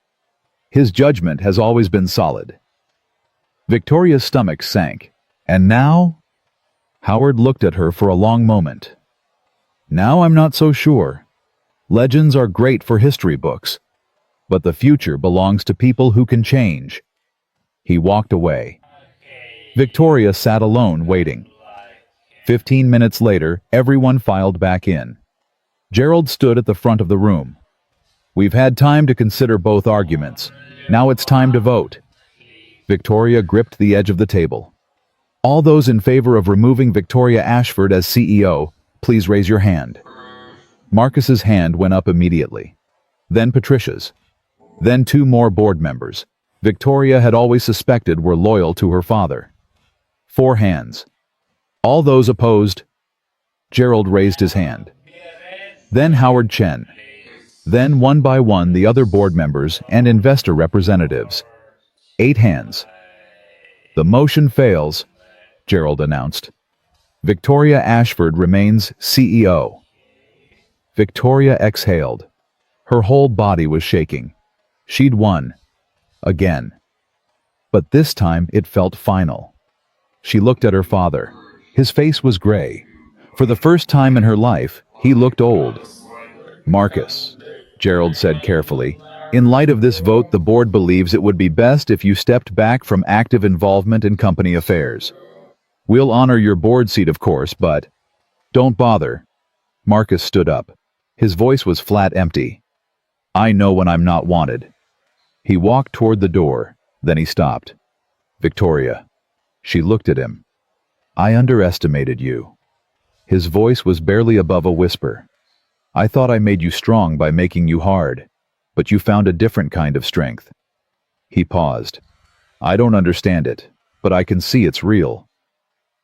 His judgment has always been solid. Victoria's stomach sank. And now? Howard looked at her for a long moment. Now I'm not so sure. Legends are great for history books, but the future belongs to people who can change. He walked away. Victoria sat alone, waiting. 15 minutes later, everyone filed back in. Gerald stood at the front of the room. We've had time to consider both arguments. Now it's time to vote. Victoria gripped the edge of the table. All those in favor of removing Victoria Ashford as CEO, please raise your hand. Marcus's hand went up immediately. Then Patricia's. Then 2 more board members. Victoria had always suspected were loyal to her father. 4 hands. All those opposed. Gerald raised his hand. Then Howard Chen. Then one by one the other board members and investor representatives. 8 hands. The motion fails, Gerald announced. Victoria Ashford remains CEO. Victoria exhaled. Her whole body was shaking. She'd won. Again. But this time it felt final. She looked at her father. His face was gray. For the first time in her life, he looked old. Marcus, Gerald said carefully, in light of this vote, the board believes it would be best if you stepped back from active involvement in company affairs. We'll honor your board seat, of course, but don't bother. Marcus stood up. His voice was flat empty. I know when I'm not wanted. He walked toward the door, then he stopped. Victoria. She looked at him. I underestimated you. His voice was barely above a whisper. I thought I made you strong by making you hard, but you found a different kind of strength. He paused. I don't understand it, but I can see it's real.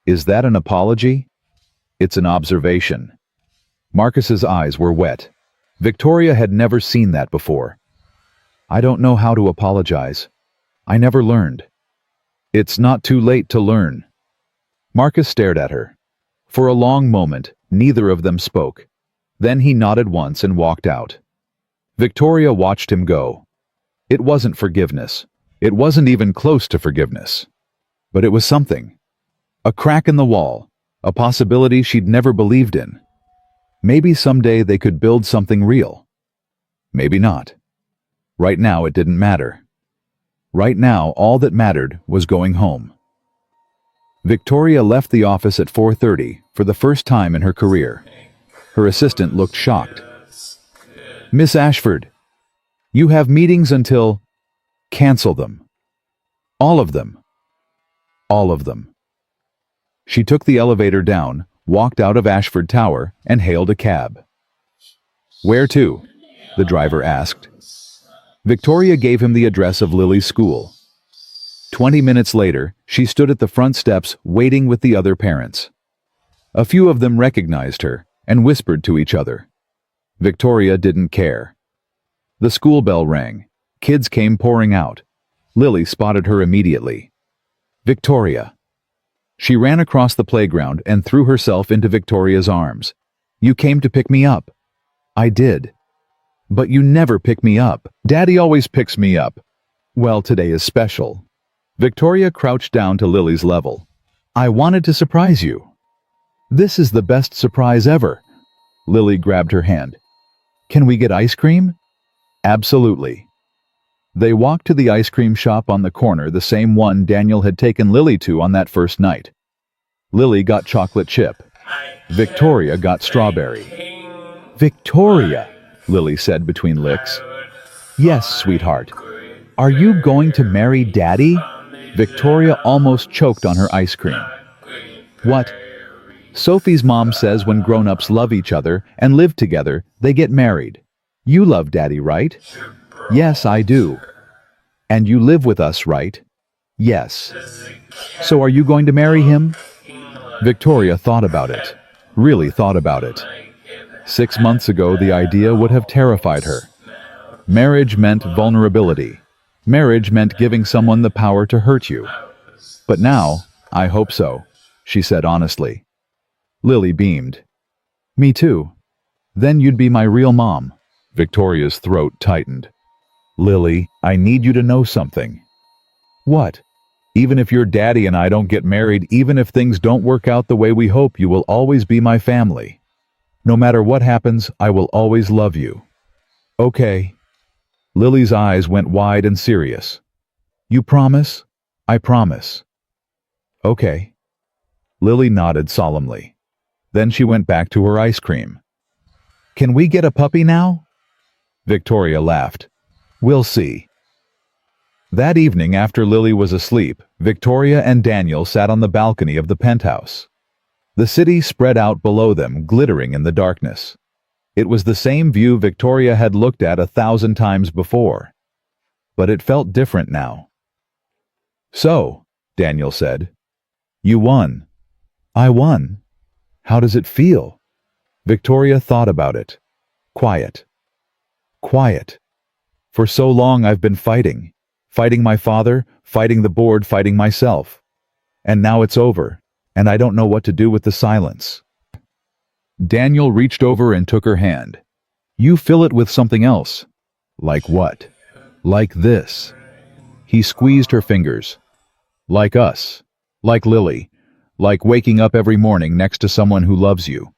Is that an apology? It's an observation. Marcus's eyes were wet. Victoria had never seen that before. I don't know how to apologize. I never learned. It's not too late to learn. Marcus stared at her. For a long moment, neither of them spoke. Then he nodded once and walked out. Victoria watched him go. It wasn't forgiveness. It wasn't even close to forgiveness. But it was something. A crack in the wall, a possibility she'd never believed in. Maybe someday they could build something real. Maybe not. Right now it didn't matter. Right now all that mattered was going home. Victoria left the office at 4:30 for the first time in her career. Her assistant looked shocked. Miss Ashford, you have meetings until... Cancel them. All of them. All of them. She took the elevator down, walked out of Ashford Tower, and hailed a cab. Where to? The driver asked. Victoria gave him the address of Lily's school. 20 minutes later, she stood at the front steps waiting with the other parents. A few of them recognized her and whispered to each other. Victoria didn't care. The school bell rang. Kids came pouring out. Lily spotted her immediately. Victoria. She ran across the playground and threw herself into Victoria's arms. You came to pick me up. I did. But you never pick me up. Daddy always picks me up. Well, today is special. Victoria crouched down to Lily's level. I wanted to surprise you. This is the best surprise ever. Lily grabbed her hand. Can we get ice cream? Absolutely. They walked to the ice cream shop on the corner, the same one Daniel had taken Lily to on that first night. Lily got chocolate chip. Victoria got strawberry. Victoria, Lily said between licks. Yes, sweetheart. Are you going to marry Daddy? Victoria almost choked on her ice cream. What? Sophie's mom says when grown-ups love each other and live together, they get married. You love Daddy, right? Yes, I do. And you live with us, right? Yes. So are you going to marry him? Victoria thought about it. Really thought about it. 6 months ago, the idea would have terrified her. Marriage meant vulnerability. Marriage meant giving someone the power to hurt you. But now, I hope so, she said honestly. Lily beamed. Me too. Then you'd be my real mom. Victoria's throat tightened. Lily, I need you to know something. What? Even if your daddy and I don't get married, even if things don't work out the way we hope, you will always be my family. No matter what happens, I will always love you. Okay. Lily's eyes went wide and serious. You promise? I promise. Okay. Lily nodded solemnly. Then she went back to her ice cream. Can we get a puppy now? Victoria laughed. We'll see. That evening, after Lily was asleep, Victoria and Daniel sat on the balcony of the penthouse. The city spread out below them, glittering in the darkness. It was the same view Victoria had looked at 1,000 times before. But it felt different now. So, Daniel said, you won. I won. How does it feel? Victoria thought about it. Quiet. Quiet. For so long I've been fighting. Fighting my father, fighting the board, fighting myself. And now it's over, and I don't know what to do with the silence. Daniel reached over and took her hand. You fill it with something else. Like what? Like this. He squeezed her fingers. Like us. Like Lily. Like waking up every morning next to someone who loves you.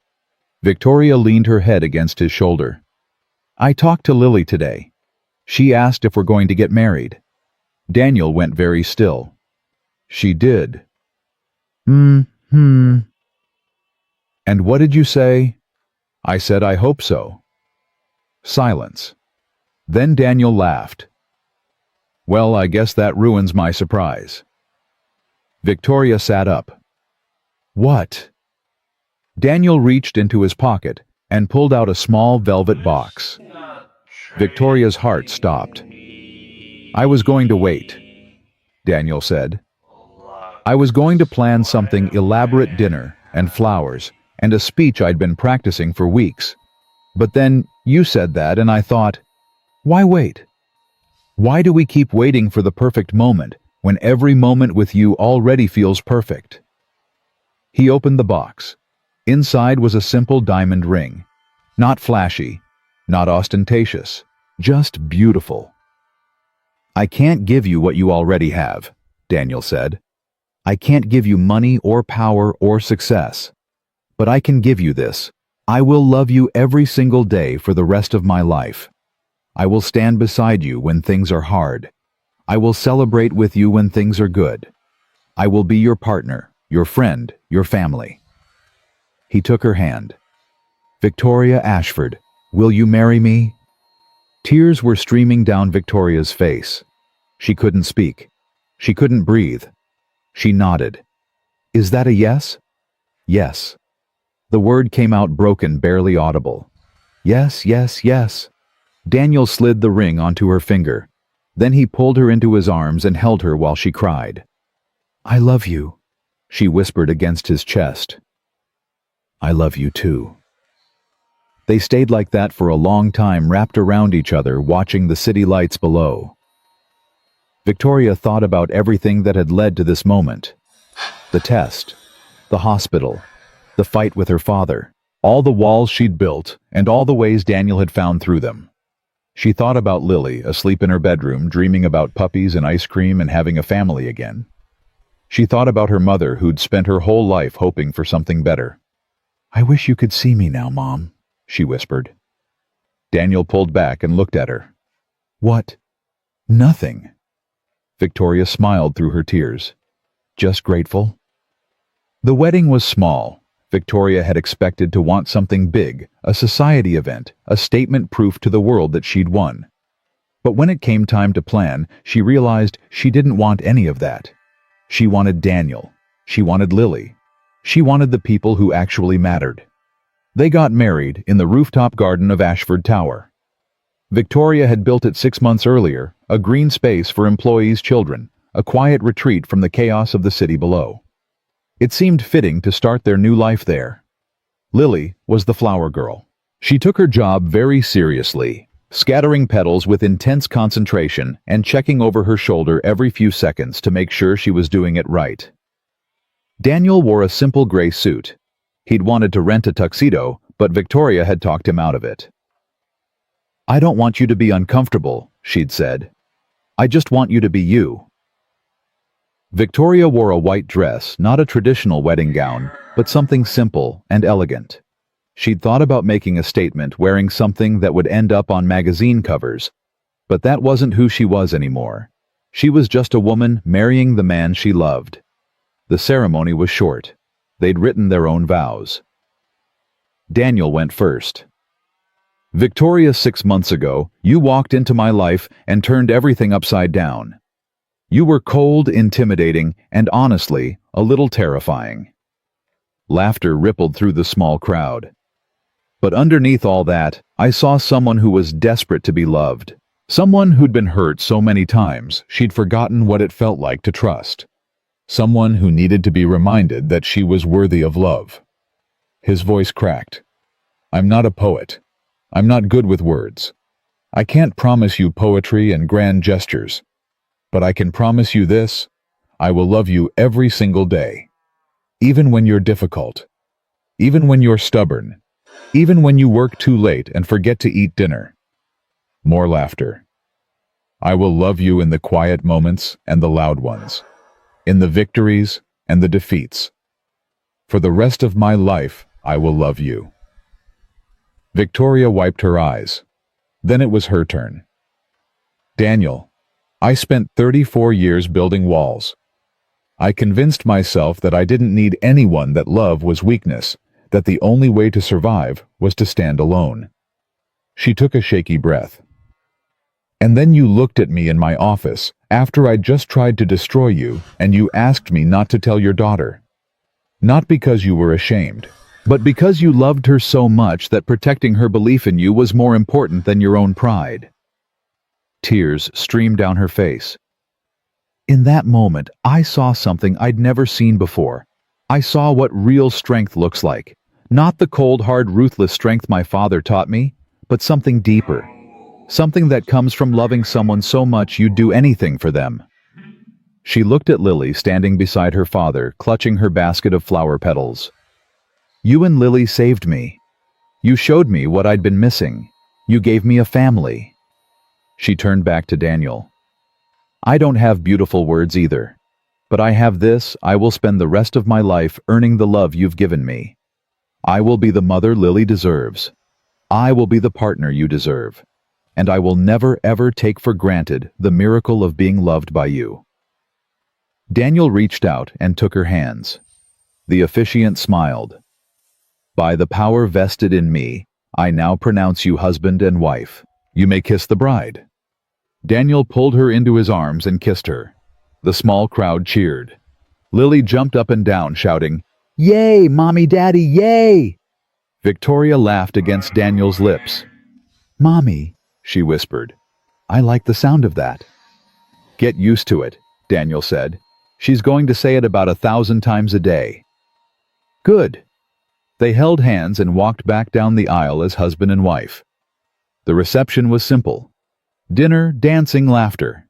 Victoria leaned her head against his shoulder. I talked to Lily today. She asked if we're going to get married. Daniel went very still. She did. And what did you say? I said I hope so. Silence. Then Daniel laughed. Well, I guess that ruins my surprise. Victoria sat up. What? Daniel reached into his pocket and pulled out a small velvet box. Victoria's heart stopped. I was going to wait, Daniel said. I was going to plan something elaborate dinner and flowers and a speech I'd been practicing for weeks. But then you said that and I thought, why wait? Why do we keep waiting for the perfect moment when every moment with you already feels perfect? He opened the box. Inside was a simple diamond ring. Not flashy, not ostentatious, just beautiful. I can't give you what you already have, Daniel said. I can't give you money or power or success. But I can give you this. I will love you every single day for the rest of my life. I will stand beside you when things are hard. I will celebrate with you when things are good. I will be your partner, your friend, your family. He took her hand. Victoria Ashford, will you marry me? Tears were streaming down Victoria's face. She couldn't speak. She couldn't breathe. She nodded. Is that a yes? Yes. The word came out broken, barely audible. Yes, yes, yes. Daniel slid the ring onto her finger. Then he pulled her into his arms and held her while she cried. I love you, she whispered against his chest. I love you too. They stayed like that for a long time, wrapped around each other, watching the city lights below. Victoria thought about everything that had led to this moment. The test, the hospital, the fight with her father, all the walls she'd built, and all the ways Daniel had found through them. She thought about Lily, asleep in her bedroom, dreaming about puppies and ice cream and having a family again. She thought about her mother, who'd spent her whole life hoping for something better. "I wish you could see me now, Mom," she whispered. Daniel pulled back and looked at her. "What?" "Nothing." Victoria smiled through her tears. "Just grateful?" The wedding was small. Victoria had expected to want something big, a society event, a statement proof to the world that she'd won. But when it came time to plan, she realized she didn't want any of that. She wanted Daniel. She wanted Lily. She wanted the people who actually mattered. They got married in the rooftop garden of Ashford Tower. Victoria had built it 6 months earlier, a green space for employees' children, a quiet retreat from the chaos of the city below. It seemed fitting to start their new life there. Lily was the flower girl. She took her job very seriously, scattering petals with intense concentration and checking over her shoulder every few seconds to make sure she was doing it right. Daniel wore a simple gray suit. He'd wanted to rent a tuxedo, but Victoria had talked him out of it. "I don't want you to be uncomfortable," she'd said. "I just want you to be you." Victoria wore a white dress, not a traditional wedding gown, but something simple and elegant. She'd thought about making a statement wearing something that would end up on magazine covers, but that wasn't who she was anymore. She was just a woman marrying the man she loved. The ceremony was short. They'd written their own vows. Daniel went first. "Victoria, 6 months ago, you walked into my life and turned everything upside down. You were cold, intimidating, and honestly, a little terrifying." Laughter rippled through the small crowd. "But underneath all that, I saw someone who was desperate to be loved. Someone who'd been hurt so many times, she'd forgotten what it felt like to trust. Someone who needed to be reminded that she was worthy of love." His voice cracked. "I'm not a poet. I'm not good with words. I can't promise you poetry and grand gestures. But I can promise you this: I will love you every single day. Even when you're difficult. Even when you're stubborn. Even when you work too late and forget to eat dinner." More laughter. "I will love you in the quiet moments and the loud ones. In the victories and the defeats. For the rest of my life, I will love you." Victoria wiped her eyes. Then it was her turn. "Daniel, I spent 34 years building walls. I convinced myself that I didn't need anyone, that love was weakness, that the only way to survive was to stand alone." She took a shaky breath. "And then you looked at me in my office, after I'd just tried to destroy you, and you asked me not to tell your daughter. Not because you were ashamed, but because you loved her so much that protecting her belief in you was more important than your own pride." Tears streamed down her face. "In that moment, I saw something I'd never seen before. I saw what real strength looks like. Not the cold, hard, ruthless strength my father taught me, but something deeper. Something that comes from loving someone so much you'd do anything for them." She looked at Lily standing beside her father, clutching her basket of flower petals. "You and Lily saved me. You showed me what I'd been missing. You gave me a family." She turned back to Daniel. "I don't have beautiful words either. But I have this: I will spend the rest of my life earning the love you've given me. I will be the mother Lily deserves. I will be the partner you deserve. And I will never ever take for granted the miracle of being loved by you." Daniel reached out and took her hands. The officiant smiled. "By the power vested in me, I now pronounce you husband and wife. You may kiss the bride." Daniel pulled her into his arms and kissed her. The small crowd cheered. Lily jumped up and down, shouting, "Yay, Mommy, Daddy, yay!" Victoria laughed against Daniel's lips. "Mommy," she whispered, "I like the sound of that." "Get used to it," Daniel said. "She's going to say it about 1,000 times a day." "Good." They held hands and walked back down the aisle as husband and wife. The reception was simple. Dinner, dancing, laughter.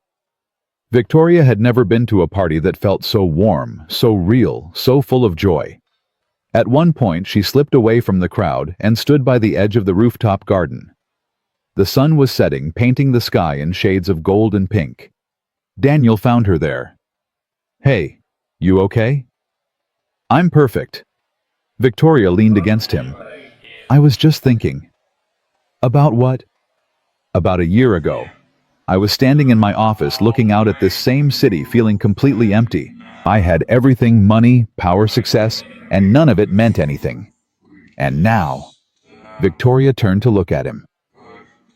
Victoria had never been to a party that felt so warm, so real, so full of joy. At one point, she slipped away from the crowd and stood by the edge of the rooftop garden. The sun was setting, painting the sky in shades of gold and pink. Daniel found her there. "Hey, you okay?" "I'm perfect." Victoria leaned against him. "I was just thinking." "About what?" "About a year ago. I was standing in my office looking out at this same city feeling completely empty. I had everything, money, power, success, and none of it meant anything. And now..." Victoria turned to look at him.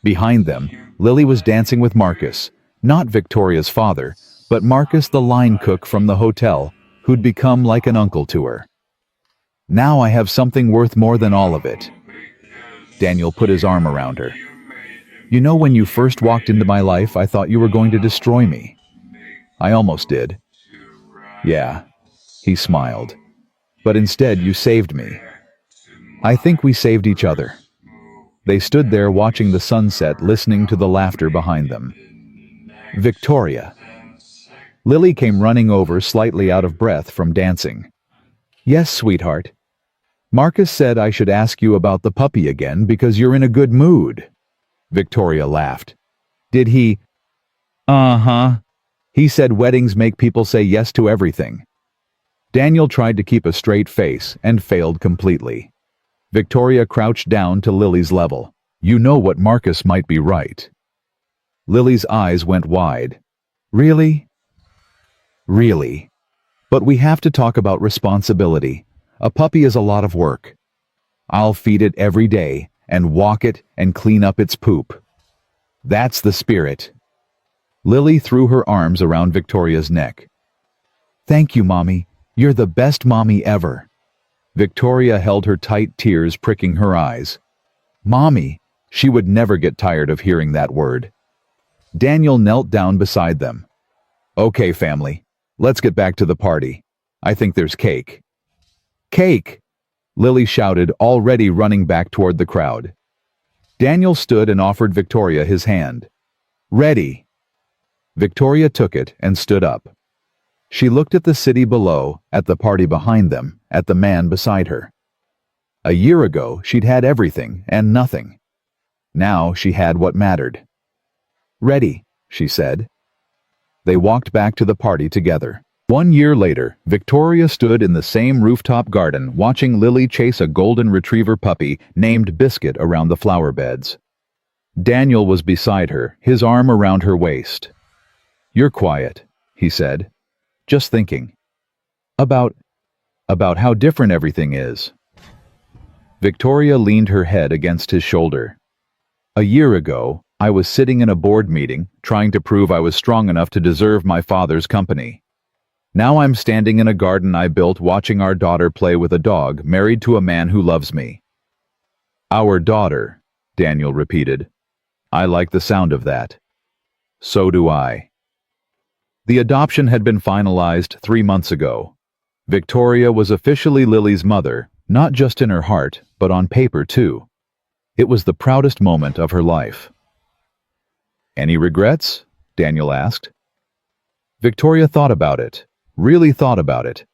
Behind them, Lily was dancing with Marcus, not Victoria's father, but Marcus the line cook from the hotel, who'd become like an uncle to her. "Now I have something worth more than all of it." Daniel put his arm around her. "You know, when you first walked into my life, I thought you were going to destroy me. I almost did." "Yeah," he smiled. "But instead you saved me. I think we saved each other." They stood there watching the sunset, listening to the laughter behind them. "Victoria." Lily came running over, slightly out of breath from dancing. "Yes, sweetheart. Marcus said I should ask you about the puppy again because you're in a good mood." Victoria laughed. "Did he?" "Uh-huh. He said weddings make people say yes to everything." Daniel tried to keep a straight face and failed completely. Victoria crouched down to Lily's level. "You know what, Marcus might be right." Lily's eyes went wide. "Really?" "Really. But we have to talk about responsibility. A puppy is a lot of work. I'll feed it every day and walk it and clean up its poop. That's the spirit." Lily threw her arms around Victoria's neck. "Thank you, Mommy. You're the best mommy ever." Victoria held her tight, tears pricking her eyes. "Mommy," she would never get tired of hearing that word. Daniel knelt down beside them. "Okay, family, let's get back to the party. I think there's cake." "Cake!" Lily shouted, already running back toward the crowd. Daniel stood and offered Victoria his hand. "Ready." Victoria took it and stood up. She looked at the city below, at the party behind them, at the man beside her. A year ago, she'd had everything and nothing. Now she had what mattered. "Ready," she said. They walked back to the party together. 1 year later, Victoria stood in the same rooftop garden watching Lily chase a golden retriever puppy named Biscuit around the flower beds. Daniel was beside her, his arm around her waist. "You're quiet," he said. "Just thinking. About how different everything is." Victoria leaned her head against his shoulder. "A year ago, I was sitting in a board meeting, trying to prove I was strong enough to deserve my father's company. Now I'm standing in a garden I built watching our daughter play with a dog married to a man who loves me." "Our daughter," Daniel repeated. "I like the sound of that." "So do I." The adoption had been finalized 3 months ago. Victoria was officially Lily's mother, not just in her heart, but on paper too. It was the proudest moment of her life. "Any regrets?" Daniel asked. Victoria thought about it. Really thought about it.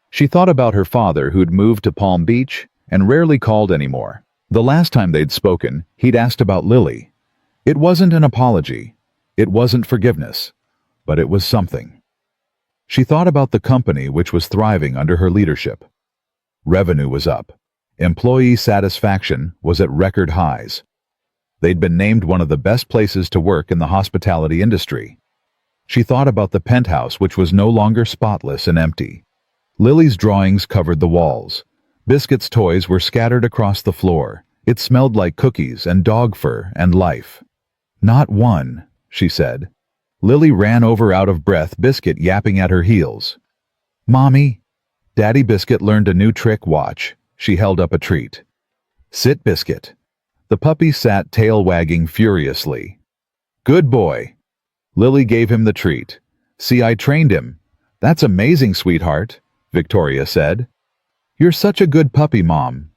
She thought about her father who'd moved to Palm Beach and rarely called anymore. The last time they'd spoken, he'd asked about Lily. It wasn't an apology. It wasn't forgiveness. But it was something. She thought about the company which was thriving under her leadership. Revenue was up. Employee satisfaction was at record highs. They'd been named one of the best places to work in the hospitality industry. She thought about the penthouse, which was no longer spotless and empty. Lily's drawings covered the walls. Biscuit's toys were scattered across the floor. It smelled like cookies and dog fur and life. "Not one," she said. Lily ran over out of breath, Biscuit yapping at her heels. "Mommy." Daddy Biscuit learned a new trick. Watch. She held up a treat. "Sit, Biscuit." The puppy sat, tail wagging furiously. "Good boy." Lily gave him the treat. "See, I trained him." "That's amazing, sweetheart," Victoria said. "You're such a good puppy, Mom."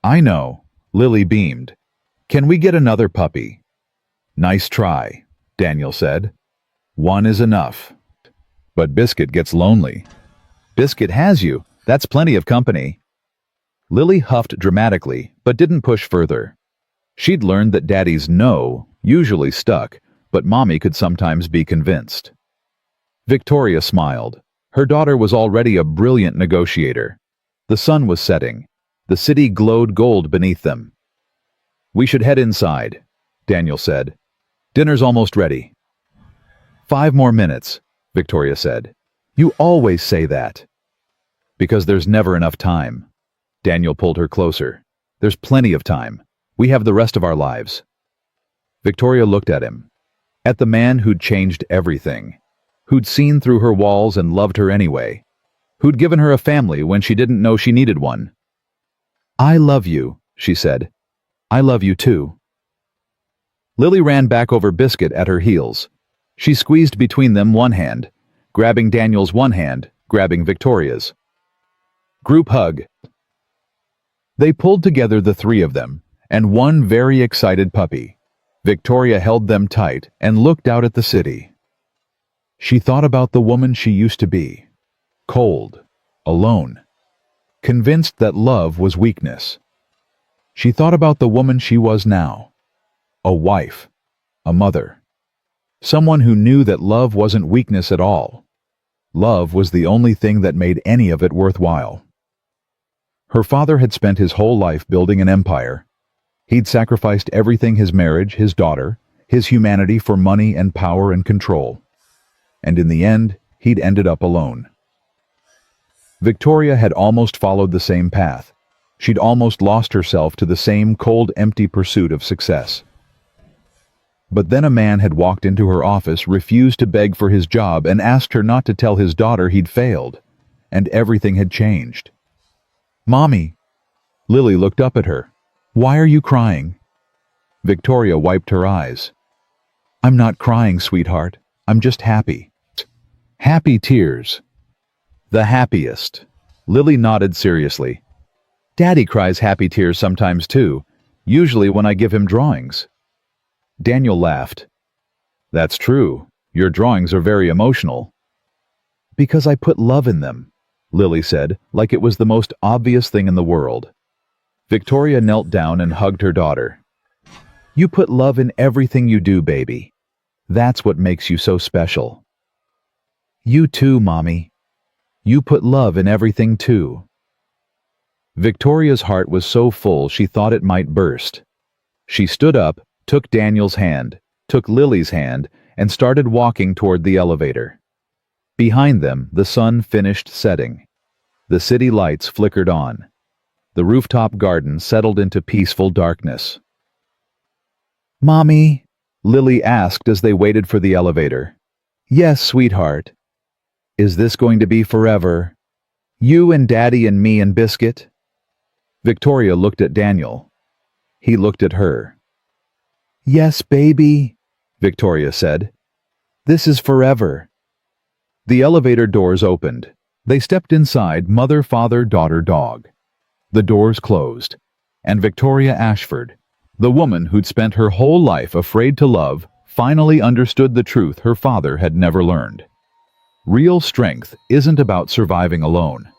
"I know," Lily beamed. "Can we get another puppy?" "Nice try," Daniel said. One is enough. But Biscuit gets lonely. Biscuit has you. That's plenty of company. Lily huffed dramatically, but didn't push further. She'd learned that Daddy's no usually stuck, but Mommy could sometimes be convinced. Victoria smiled. Her daughter was already a brilliant negotiator. The sun was setting. The city glowed gold beneath them. "We should head inside," Daniel said. "Dinner's almost ready." 5 more minutes, Victoria said. "You always say that." "Because there's never enough time." Daniel pulled her closer. "There's plenty of time. We have the rest of our lives." Victoria looked at him. At the man who'd changed everything. Who'd seen through her walls and loved her anyway. Who'd given her a family when she didn't know she needed one. "I love you," she said. "I love you too." Lily ran back over Biscuit at her heels. She squeezed between them one hand, grabbing Daniel's one hand, grabbing Victoria's. Group hug. They pulled together, the three of them, and one very excited puppy. Victoria held them tight and looked out at the city. She thought about the woman she used to be. Cold, alone, convinced that love was weakness. She thought about the woman she was now. A wife, a mother. Someone who knew that love wasn't weakness at all. Love was the only thing that made any of it worthwhile. Her father had spent his whole life building an empire. He'd sacrificed everything: his marriage, his daughter, his humanity, for money and power and control. And in the end, he'd ended up alone. Victoria had almost followed the same path. She'd almost lost herself to the same cold, empty pursuit of success. But then a man had walked into her office, refused to beg for his job, and asked her not to tell his daughter he'd failed. And everything had changed. "Mommy!" Lily looked up at her. "Why are you crying?" Victoria wiped her eyes. "I'm not crying, sweetheart. I'm just happy." Happy tears. The happiest. Lily nodded seriously. "Daddy cries happy tears sometimes too, usually when I give him drawings." Daniel laughed. "That's true. Your drawings are very emotional." "Because I put love in them," Lily said, like it was the most obvious thing in the world. Victoria knelt down and hugged her daughter. "You put love in everything you do, baby. That's what makes you so special." "You too, Mommy. You put love in everything too." Victoria's heart was so full she thought it might burst. She stood up, took Daniel's hand, took Lily's hand, and started walking toward the elevator. Behind them, the sun finished setting. The city lights flickered on. The rooftop garden settled into peaceful darkness. "Mommy?" Lily asked as they waited for the elevator. "Yes, sweetheart." "Is this going to be forever? You and Daddy and me and Biscuit?" Victoria looked at Daniel. He looked at her. "Yes, baby," Victoria said. "This is forever." The elevator doors opened. They stepped inside, mother, father, daughter, dog. The doors closed, and Victoria Ashford, the woman who'd spent her whole life afraid to love, finally understood the truth her father had never learned. Real strength isn't about surviving alone.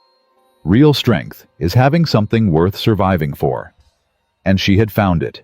Real strength is having something worth surviving for. And she had found it.